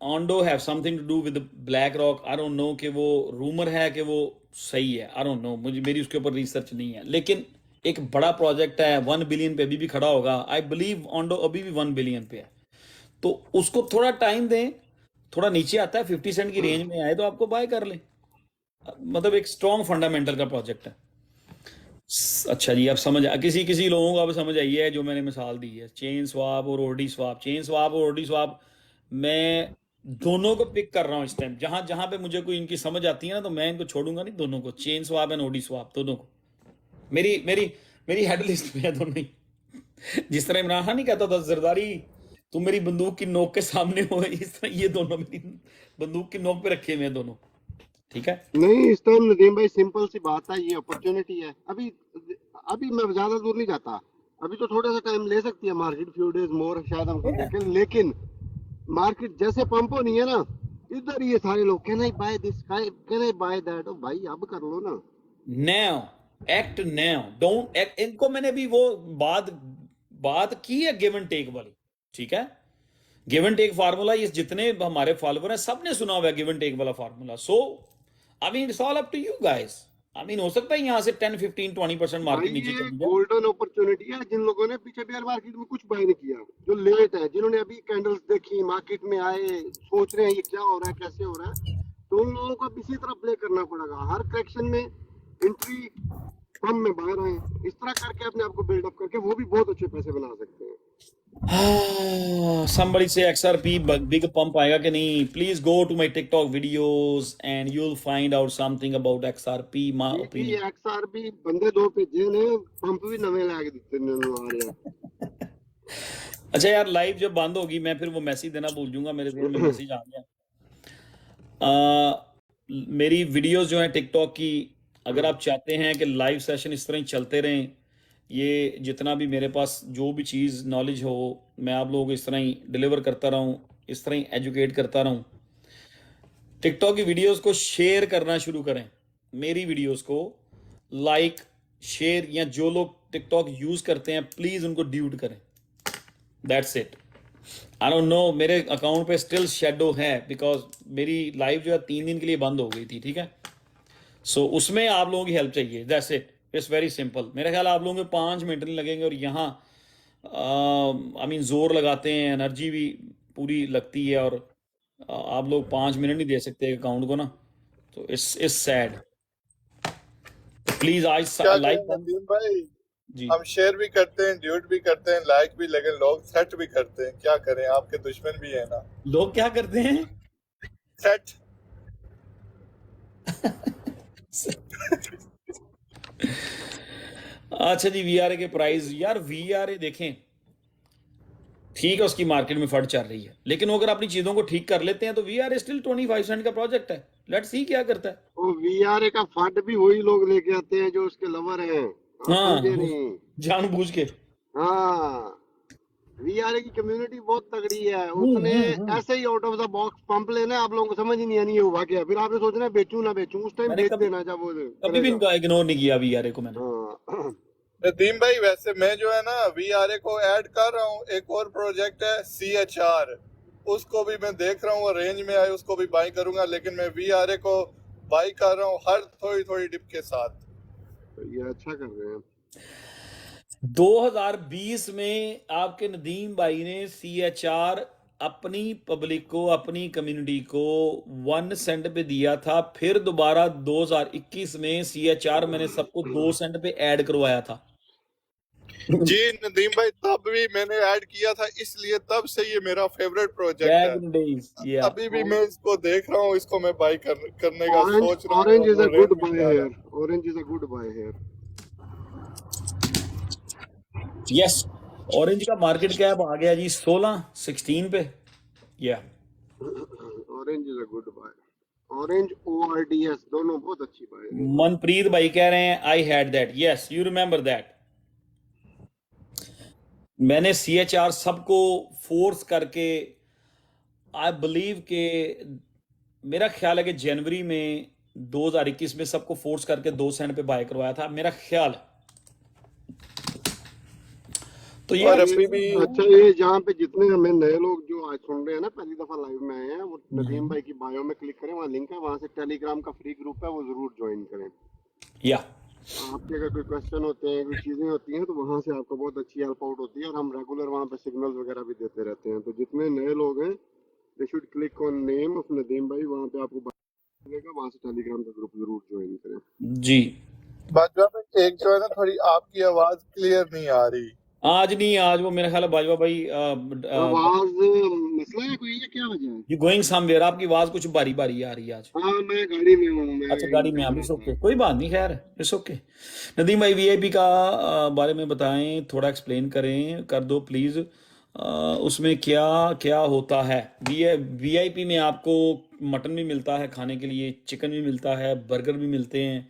Ondo have something to do with BlackRock. I don't know कि वो रूमर है कि वो सही है, आई डोंट नो, मुझे मेरी उसके ऊपर रिसर्च नहीं है, लेकिन एक बड़ा प्रोजेक्ट है, 1 बिलियन पे अभी भी खड़ा होगा। आई बिलीव ओंडो अभी भी 1 बिलियन पे है, तो उसको थोड़ा टाइम दें, थोड़ा नीचे आता है 50 सेंट की रेंज में आए तो आपको बाय कर लें। मतलब एक स्ट्रॉन्ग फंडामेंटल का प्रोजेक्ट है। अच्छा जी, अब समझ किसी किसी लोगों को अब समझ आई है जो मैंने मिसाल दी है, चेन स्वाप और ओडी स्वाप। चेन स्वाप और ओडी स्वाप मैं दोनों को पिक कर रहा हूँ इस टाइम, जहां जहां पे मुझे कोई इनकी समझ आती है ना, तो मैं इनको छोड़ूंगा नहीं, दोनों को, chain swap and OD swap दोनों को। मेरी मेरी मेरी हेड लिस्ट में है दोनों ही। जिस तरह इमरान खान नहीं कहता था जरदारी तुम मेरी बंदूक की नोक के सामने हो, इस तरह ये दोनों मेरी बंदूक की नोक पे रखे हुए हैं दोनों। ठीक है, नहीं, इस टाइम नदीम भाई सिंपल सी बात है, ये अपॉर्चुनिटी है। अभी अभी मैं ज्यादा दूर नहीं जाता, अभी तो थोड़ा सा टाइम ले सकती है मार्केट, फ्यू डेज मोर शायद हमको देखें, लेकिन मार्केट जैसे पंप होनी है ना, इधर ये सारे लोग can I buy this, can I buy that. ओ भाई अब कर लो ना। Now act now, don't act. इनको मैंने भी वो बात बात की है गिव एंड टेक वाली, ठीक है, गिव एंड टेक फार्मूला, ये जितने हमारे फॉलोवर हैं सबने सुना हुआ है गिव एंड टेक वाला formula. So I mean it's all up to you guys. I mean हो सकता है यहाँ से 10 15 20% भाई मार्केट नीचे ये चली जाए। गोल्डन अपॉर्चुनिटी है, जिन लोगों ने पीछे बेयर मार्केट में कुछ बाय नहीं किया, जो लेट है, जिन्होंने अभी कैंडल्स देखी, मार्केट में आए, सोच रहे हैं ये क्या हो रहा है, कैसे हो रहा है, तो उन लोगों को अब इसी तरह प्ले करना पड़ेगा। हर करेक्शन में एंट्री, कम में बाहर आए, इस तरह करके अपने आप को बिल्डअप करके वो भी बहुत अच्छे पैसे बना सकते हैं। Somebody say XRP big pump आएगा कि नहीं? Please go to my TikTok videos and you'll find out something about XRP. My ये opinion. एक्सआर भी बंदे दो भेजे ने, पंप भी नवे लाके दिते ने आ रहे हैं। अच्छा यार, लाइव जब बंद होगी मैं फिर वो मैसेज देना भूल जाऊंगा, मेरे फोन में मैसेज आ गया। मेरी वीडियोस जो हैं टिकटॉक की, अगर आप चाहते हैं कि लाइव सेशन इस तरह ही चलते रहें, ये जितना भी मेरे पास जो भी चीज़ नॉलेज हो मैं आप लोगों को इस तरह ही डिलीवर करता रहूं, इस तरह ही एजुकेट करता रहूं, टिकटॉक की वीडियोस को शेयर करना शुरू करें। मेरी वीडियोस को लाइक शेयर, या जो लोग टिकटॉक यूज़ करते हैं प्लीज़ उनको ड्यूट करें। That's it. I don't no, मेरे अकाउंट पे स्टिल शेडो है बिकॉज मेरी लाइव जो है 3 दिन के लिए बंद हो गई थी, ठीक है। सो उसमें आप लोगों की हेल्प चाहिए, that's it, it's very simple. मेरा ख्याल आप लोगों को 5 मिनट नहीं लगेंगे, और यहाँ आई मीन जोर लगाते हैं, एनर्जी भी पूरी लगती है, और आप लोग 5 मिनट नहीं दे सकते अकाउंट को ना, तो इट्स सैड। प्लीज आज क्या लाइक करें नदीम भाई, जी। हम शेयर भी करते हैं, ड्यूट भी करते हैं, लाइक भी, लेकिन लोग सेट भी करते हैं। क्या करें, आपके दुश्मन भी है ना। लोग क्या करते हैं? सेट। अच्छा जी, वीआरए के प्राइस, यार वीआरए देखें, ठीक है उसकी मार्केट में फट चल रही है, लेकिन वो अगर अपनी चीजों को ठीक कर लेते हैं तो वीआरए स्टिल 25 सेंट का प्रोजेक्ट है। लेट्स सी क्या करता है। वो वीआरए का फंड भी वही लोग लेके आते हैं जो उसके लवर हैं, आप हाँ, समझे नहीं। जानबूझ के। हाँ, वीआरए की कम्युनिटी बहुत तगड़ी है, उसने ऐसे ही out of the box pump लेना है, आप लोगों को समझ ही नहीं आनी है हुआ क्या, फिर आपने सोचना है बेचूं ना बेचूं, उस टाइम मैंने बेच कभी देना जब वो कभी भी करेगा। इनका इग्नोर नहीं किया वीआरए को मैंने। हाँ। नदीम भाई वैसे मैं जो है ना वीआरए को ऐड कर रहा हूँ, एक और प्रोजेक्ट है सीएचआर, उसको भी मैं देख रहा हूँ, रेंज में आए उसको भी बाई करूंगा, लेकिन मैं वीआरए को बाई कर रहा हूँ हर थोड़ी थोड़ी डिप के साथ। तो ये अच्छा कर रहे हैं। 2020 में आपके नदीम भाई ने सीएचआर अपनी पब्लिक को, अपनी कम्युनिटी को 1 सेंट पे दिया था, फिर दोबारा 2021 में सीएचआर मैंने सबको 2 सेंट पे ऐड करवाया था। जी नदीम भाई, तब भी मैंने ऐड किया था, इसलिए तब से ये मेरा फेवरेट प्रोजेक्ट Back है। in days, yeah. अभी भी मैं इसको देख रहा हूँ, इसको मैं बाई करने का सोच रहा हूँ। ऑरेंज इज अ और गुड रेंज बाय में आ रहा है। Here, orange is a good buy here. Yes. Orange का मार्केट कैप आ गया जी 16 पे। या orange is a good buy. Orange ORDS दोनों बहुत अच्छी बाय है। मनप्रीत भाई कह रहे हैं I had that, yes you remember that. मैंने CHR सबको फोर्स करके, आई बिलीव के मेरा ख्याल है कि जनवरी में 2021 में सबको फोर्स करके 2 सेंट पे बाय करवाया था मेरा ख्याल है। तो ये और अभी भी अच्छा, ये जहाँ पे जितने हमें नए लोग जो आज सुन रहे हैं ना, पहली दफा लाइव में आए हैं, वो नदीम भाई की बायो में क्लिक करें, वहाँ लिंक है, वहाँ से टेलीग्राम का फ्री ग्रुप है, वो जरूर ज्वाइन करें। या आपके अगर कोई क्वेश्चन होते हैं, कोई चीजें होती हैं, तो वहाँ से आपको बहुत अच्छी हेल्प आउट होती है, और हम रेगुलर वहाँ पे सिग्नल्स वगैरह भी देते रहते हैं। तो जितने नए लोग हैं, they should click on name of Nadeem भाई, वहाँ पे आपको मिलेगा, वहाँ से टेलीग्राम का ग्रुप जरूर ज्वाइन करें। जी बाजवा में एक जो है ना, थोड़ी आपकी आवाज क्लियर नहीं आ रही। आज नहीं, आज वो मेरा ख्याल है बाजवा भाई आवाज मसला है कोई, या क्या वजह है? यू गोइंग समवेयर, आपकी आवाज कुछ बारी बारी आ रही है आज। हाँ, मैं गाड़ी में हूँ, मैं अच्छा गाड़ी में, आप इट्स ओके, कोई बात नहीं, खैर इट्स ओके। नदीम भाई VIP का बारे में बताएं, थोड़ा एक्सप्लेन करें, कर दो प्लीज। उसमें क्या क्या होता है? VIP में आपको मटन भी मिलता है खाने के लिए, चिकन भी मिलता है, बर्गर भी मिलते हैं,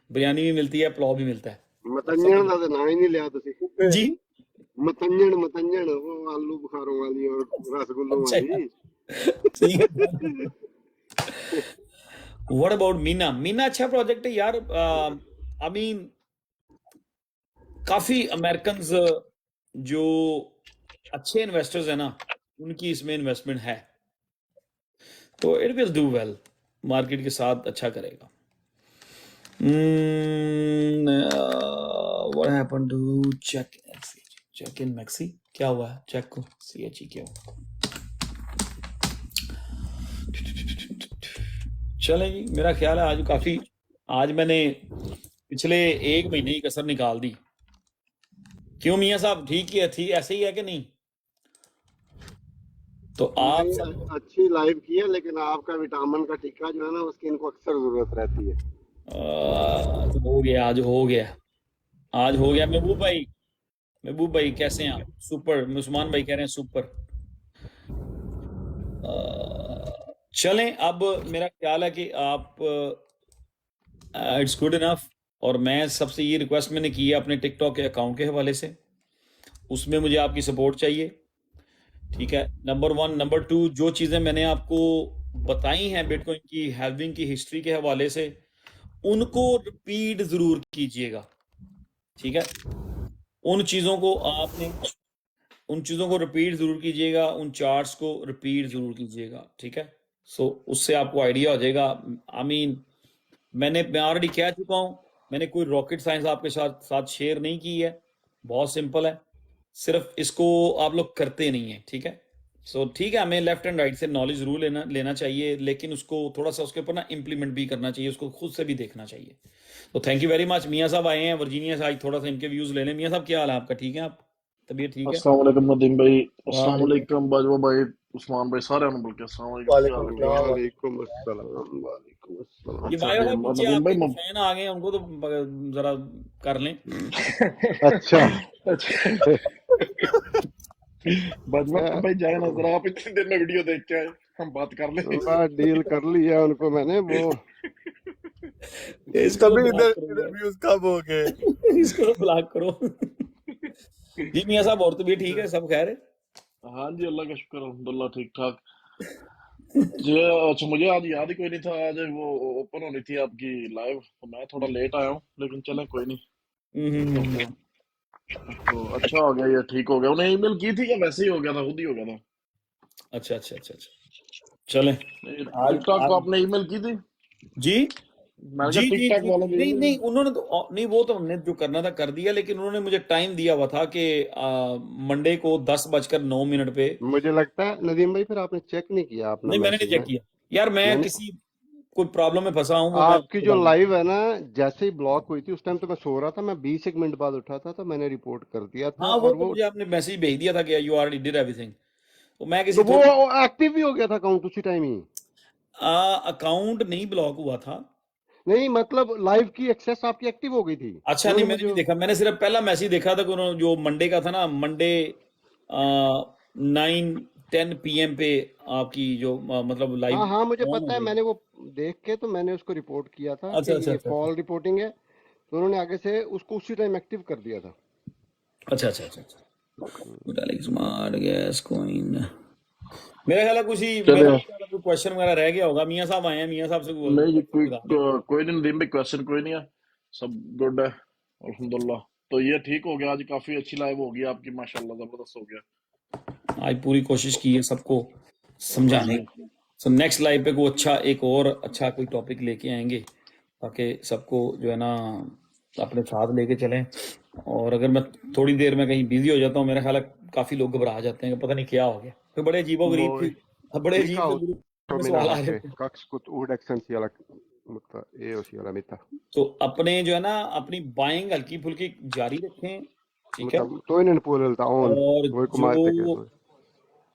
बिरयानी भी मिलती है, पुलाव भी मिलता है। मतंजन का तो ना ही नहीं लिया तुसी। जी मतंजन वो आलू बुखारों वाली और रसगुल्लों अच्छा वाली। ठीक है। What about Meena? मीना अच्छा प्रोजेक्ट है यार। आई मीन काफी अमेरिकन जो अच्छे इन्वेस्टर्स हैं ना, उनकी इसमें इन्वेस्टमेंट है, तो it will do well, market के साथ अच्छा करेगा। What happened to check in Maxi? क्या हुआ है? चेक को CHE क्या हुआ? चलें जी, मेरा ख्याल है आज मैंने पिछले 1 महीने की कसर निकाल दी। क्यों मियां साहब, ठीक ही है, ठीक ऐसे ही है कि नहीं? तो आप सब अच्छी लाइव की है, लेकिन आपका विटामिन का टीका जो है ना, उसकी इनको अक्सर जरूरत रहती है। तो हो गया, आज हो गया। महबूब भाई कैसे हैं आप? सुपर। मुसलमान भाई कह रहे हैं सुपर। चलें, अब मेरा ख्याल है कि आप इट्स गुड इनफ। और मैं सबसे ये रिक्वेस्ट मैंने की है अपने टिकटॉक के अकाउंट के हवाले से, उसमें मुझे आपकी सपोर्ट चाहिए, ठीक है? नंबर 1। नंबर 2, जो चीज़ें मैंने आपको बताई हैं बिटकॉइन की हैल्विंग की हिस्ट्री के हवाले से, उनको रिपीट ज़रूर कीजिएगा, ठीक है? उन चीज़ों को रिपीट ज़रूर कीजिएगा, उन चार्ट्स को रिपीट ज़रूर कीजिएगा, ठीक है? सो उससे आपको आइडिया हो जाएगा। आई मीन मैं ऑलरेडी कह चुका हूँ, मैंने कोई रॉकेट साइंस आपके साथ शेयर नहीं की है, बहुत सिंपल है, सिर्फ इसको आप लोग करते नहीं है, ठीक है? सो ठीक है, हमें लेफ्ट एंड राइट से नॉलेज जरूर लेना चाहिए, लेकिन उसको थोड़ा सा उसके ऊपर ना इम्प्लीमेंट भी करना चाहिए, उसको खुद से भी देखना चाहिए। तो थैंक यू वेरी मच। मियाँ साहब आए हैं वर्जीनिया से, आज थोड़ा सा इनके व्यूज ले लें। मियाँ साहब क्या हाल है आपका? ठीक है आप? तबीयत ठीक है? अस्सलाम वालेकुम नदीम भाई, अस्सलाम वालेकुम। वालेकुम बाजवा भाई, उस्मान भाई, सारे बोल के अस्सलाम वालेकुम, क्या हाल है? वालेकुम अस्सलाम, वालेकुम अस्सलाम। ये अच्छा बायो साहब पीछे नदीम भाई आपके फैन आ गए हैं, उनको तो जरा कर लें। अच्छा अच्छा बाजवा भाई जाए ना जरा, आप इतनी देर में वीडियो देख के आए, हम बात कर ले। डील कर लिया उनको मैंने, वो इसको तभी ब्लॉक इधर करो यार। व्यूज कम हो गए। इसको ब्लॉक करो। जी मियाँ साहब, और तो भी ठीक है, सब खैर है? हाँ जी, अल्लाह का शुक्र, अल्हम्दुलिल्लाह ठीक ठाक। जी अच्छा, मुझे आज याद ही कोई नहीं था, आज वो ओपन होनी थी आपकी लाइव, तो मैं थोड़ा लेट आया हूँ, लेकिन चलें कोई नहीं। तो अच्छा हो गया, ये ठीक हो गया। उन्हें ईमेल की थी या वैसे ही हो गया था, खुद ही हो गया था? अच्छा अच्छा अच्छा अच्छा, चलें। आज टिकटॉक को आज आपने ईमेल की थी? जी मैंने जी कहा जी टिकटॉक जी, वालों को नहीं ईमेल। नहीं, उन्होंने तो नहीं, वो तो हमने जो करना था कर दिया, लेकिन उन्होंने मुझे टाइम दिया हुआ था कि मंडे को 10:09 पे। मुझे लगता है नदीम भाई फिर आपने चेक नहीं किया अपना नहीं मैंने नहीं मैसेज चेक किया यार, मैं मैंने किसी कोई प्रॉब्लम में फंसा हूँ, वो मैं आपकी जो लाइव है ना, जैसे ही ब्लॉक हुई थी उस टाइम तो मैं सो रहा था, मैं 20 एक मिनट बाद उठा था, तो मैंने रिपोर्ट कर दिया था। हाँ, वो और तो वो मुझे आपने मैसेज भेज दिया था कि यू ऑलरेडी डिड एवरीथिंग, तो मैं किसी तो वो एक्टिव भी हो गया था अकाउंट उसी टाइम ही। अकाउंट नहीं ब्लॉक हुआ था, नहीं मतलब लाइव की एक्सेस आपकी एक्टिव हो गई थी, अच्छा उन्होंने नहीं, मैंने मुझे। नहीं देखा, मैंने सिर्फ पहला मैसेज देखा था कि उन्होंने जो मंडे का था ना, मंडे 9-10 PM पे आपकी जो मतलब लाइव हाँ हाँ मुझे ऑन हो पता है, गई। मैंने वो देख के तो मैंने उसको रिपोर्ट किया था अच्छा कि अच्छा ये अच्छा कॉल रिपोर्टिंग है, तो उन्होंने आगे से उसको उसी टाइम एक्टिव कर दिया था। अच्छा अच्छा अच्छा अच्छा। मेटालिक स्मार्ट गैस कॉइन, मेरा ख्याल है कुछ ही, मेरा चले ख्याल है कोई क्वेश्चन वगैरह रह गया होगा। मियां साहब आए हैं, मियां साहब से नहीं जी, क्वेश्चन बता दें। कोई नहीं नदीम भाई, क्वेश्चन कोई नहीं है, सब गुड है अल्हम्दुलिल्लाह। तो ये ठीक हो गया, आज काफी अच्छी लाइव हो गई आपकी, माशाल्लाह जबरदस्त हो गया। आज पूरी कोशिश की है सबको समझाने जी की। सो नेक्स्ट लाइव पे कोई अच्छा, एक और अच्छा कोई टॉपिक लेके आएंगे ताकि सबको जो है ना अपने साथ लेके चलें। और अगर मैं थोड़ी देर में कहीं बिजी हो जाता हूँ, मेरा ख्याल है काफी लोग घबरा जाते हैं कि पता नहीं क्या हो गया, फिर बड़े अजीबो वो गरीब थी, बड़े Mikä अजीब से auto में minä सवाल आ रहे hakee? थे। 29 siellä, mutta ei ole siellä mitään. तो अपने जो है ना अपनी बाइंग हल्की फुल्की जारी रखें, ठीक है। Mutta toinen puolelta on. और Voiko जो mä tekee noin?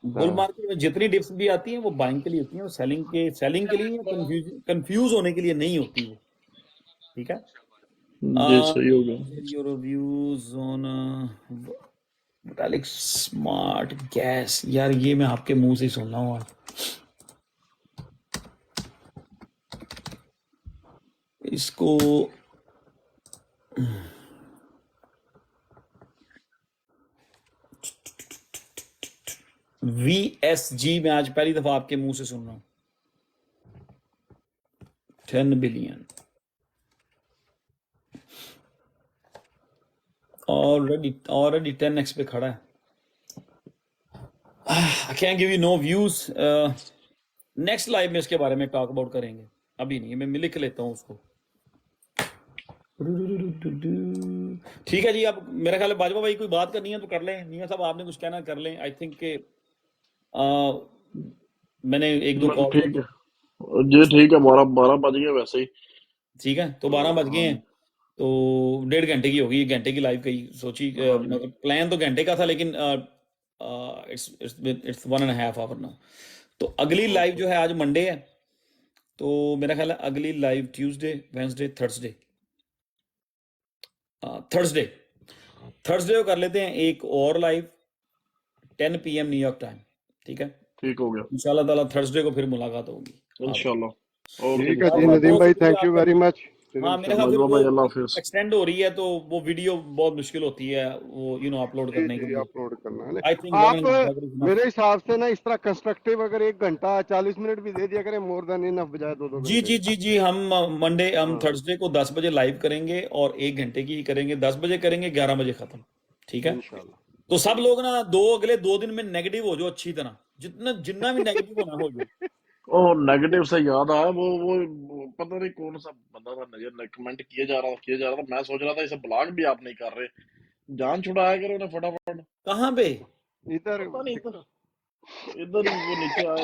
Bull Tää. Market में जितनी डिप्स भी आती हैं वो बाइंग के लिए होती हैं, वो सेलिंग के लिए, कंफ्यूज होने के लिए नहीं होती वो, ठीक है। जी सही हो गया। Your reviews on metallic smart gas, यार ये मैं आपके मुंह से ही सुन रहा हूँ आज। इसको VSG मैं आज पहली दफा आपके मुंह से सुन रहा हूँ। 10 बिलियन ऑलरेडी 10x पे खड़ा है। I can give you know views. Next live में इसके बारे में टॉक अबाउट करेंगे, अभी नहीं, मैं लिख लेता हूँ उसको। ठीक है जी, अब मेरा ख्याल है बाजवा भाई कोई बात करनी है तो कर लें, मियां साहब आपने कुछ कहना है कर लें। आई थिंक के मैंने एक दो कॉल, ठीक है जी, ठीक है, 12 बज गए वैसे ही। ठीक है, तो 12 बज गए हैं, तो 1.5 घंटे की होगी, 1 घंटे की लाइव कही सोची। मतलब प्लान तो घंटे का था, लेकिन इट्स 1.5 आवर नाउ। तो अगली लाइव जो है आज मंडे है, तो मेरा ख्याल है अगली लाइव ट्यूसडे, वेंसडे, थर्सडे को कर लेते हैं एक और लाइव 10 PM न्यूयॉर्क टाइम, ठीक है। ठीक हो गया इंशाल्लाह ताला थर्सडे को फिर मुलाकात होगी। इंशाल्लाह। ओके ठीक जी, है जी बहुत नदीम बहुत भाई, शुक्रिया थैंक यू आपका। Very much. हाँ मेरे ख्याल बाजवा फिर भाई वो अल्लाह हाफिज। एक्सटेंड हो रही है तो वो वीडियो बहुत मुश्किल होती है, वो अपलोड जी करने के जी लिए। अपलोड करना है ना। आई थिंक आप मेरे हिसाब से ना इस तरह कंस्ट्रक्टिव अगर 1 घंटा 40 मिनट भी दे दिया करें, मोर देन इनफ, बजाय 2 जी घंटे। जी जी जी, हम हाँ थर्सडे को 10 बजे लाइव करेंगे और 1 घंटे की ही करेंगे। 10 बजे करेंगे, 11 बजे खत्म, ठीक है। इंशाल्लाह। तो सब लोग ना अगले 2 दिन में नेगेटिव हो जाओ अच्छी तरह, जितना भी नेगेटिव होना हो जाए। ओ नेगेटिव से याद आया, वो पता नहीं कौन सा बंदा था, नजर कमेंट किए जा रहा था, मैं सोच रहा था इसे ब्लॉक भी आप नहीं कर रहे, जान छुड़ाया करो ना फटाफट। कहाँ पे? इधर पता नहीं, इधर ही वो नीचे आए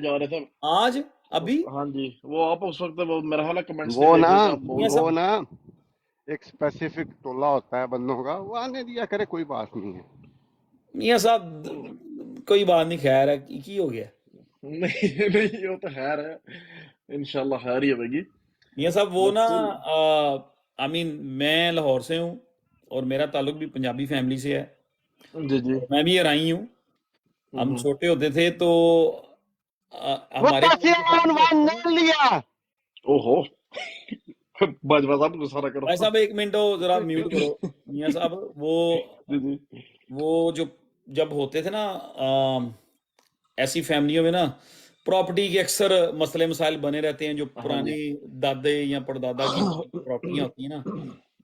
जा रहे थे। आज अभी हाँ जी, वो आप उस वक्त वो मेरा ख्याल है कमेंट्स नहीं वो देख ना रहे थे, आप बोल मियां रहे वो साहब, ना एक स्पेसिफिक टोला होता है बंदों का, वो आने दिया करे, कोई बात नहीं है। मियां साहब कोई बात नहीं, खैर है की हो गया। थे। नहीं नहीं, वो तो खैर है, इंशाल्लाह खैर ही होगी। मियां साहब वो ना बस आई मीन मैं लाहौर से हूँ और मेरा ताल्लुक भी पंजाबी फैमिली से है। जी जी। मैं भी राई हूँ। हम छोटे होते थे तो वो हमारे पासी ऑन वन नहीं लिया। ओहो बाजवा साहब गुस्सा ना करो। भाई साहब 1 मिनट हो, जरा म्यूट करो। मियां साहब जी जी। वो जो जब होते थे ना ऐसी फैमिलियों में ना प्रॉपर्टी के अक्सर मसले मसाइल बने रहते हैं, जो हाँ पुराने जी। दादे या परदादा की प्रॉपर्टियां होती हैं ना,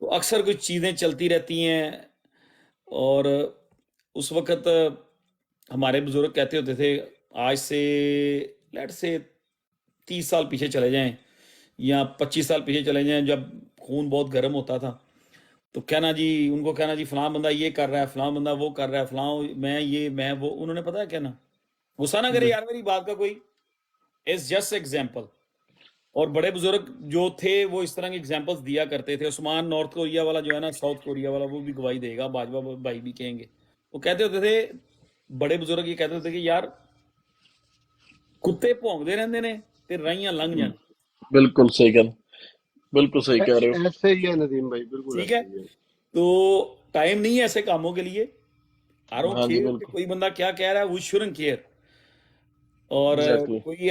तो अक्सर कुछ चीज़ें चलती रहती हैं। और उस वक्त हमारे बुजुर्ग कहते होते थे, आज से लेट से 30 साल पीछे चले जाएं या 25 साल पीछे चले जाएं, जब खून बहुत गर्म होता था, तो उनको कहना जी फलां बंदा ये कर रहा है, फलां बंदा वो कर रहा है, फलां मैं वो, उन्होंने पता है कहना, गुस्सा ना करे यार मेरी बात का कोई, इज जस्ट एग्जाम्पल। और बड़े बुजुर्ग जो थे वो इस तरह के एग्जाम्पल्स दिया करते थे। उस्मान नॉर्थ कोरिया वाला जो है ना, साउथ कोरिया वाला, वो भी गवाही देगा, बाजवा भाई भी कहेंगे। वो कहते होते थे, बड़े बुजुर्ग ये कहते होते कि यार कुत्ते भौंकते रहते ने ते राइयां लंघ जान। बिल्कुल सही कह, बिल्कुल सही कह रहे हो। ऐसे ही है नदीम भाई, बिल्कुल ठीक ऐसे है, ही है। तो टाइम नहीं है ऐसे कामों के लिए। आई डोंट हाँ जी केयर कि बिल्कुल, कोई बंदा क्या कह रहा है, वी शुडंट केयर। और एग्जैक्टली। कोई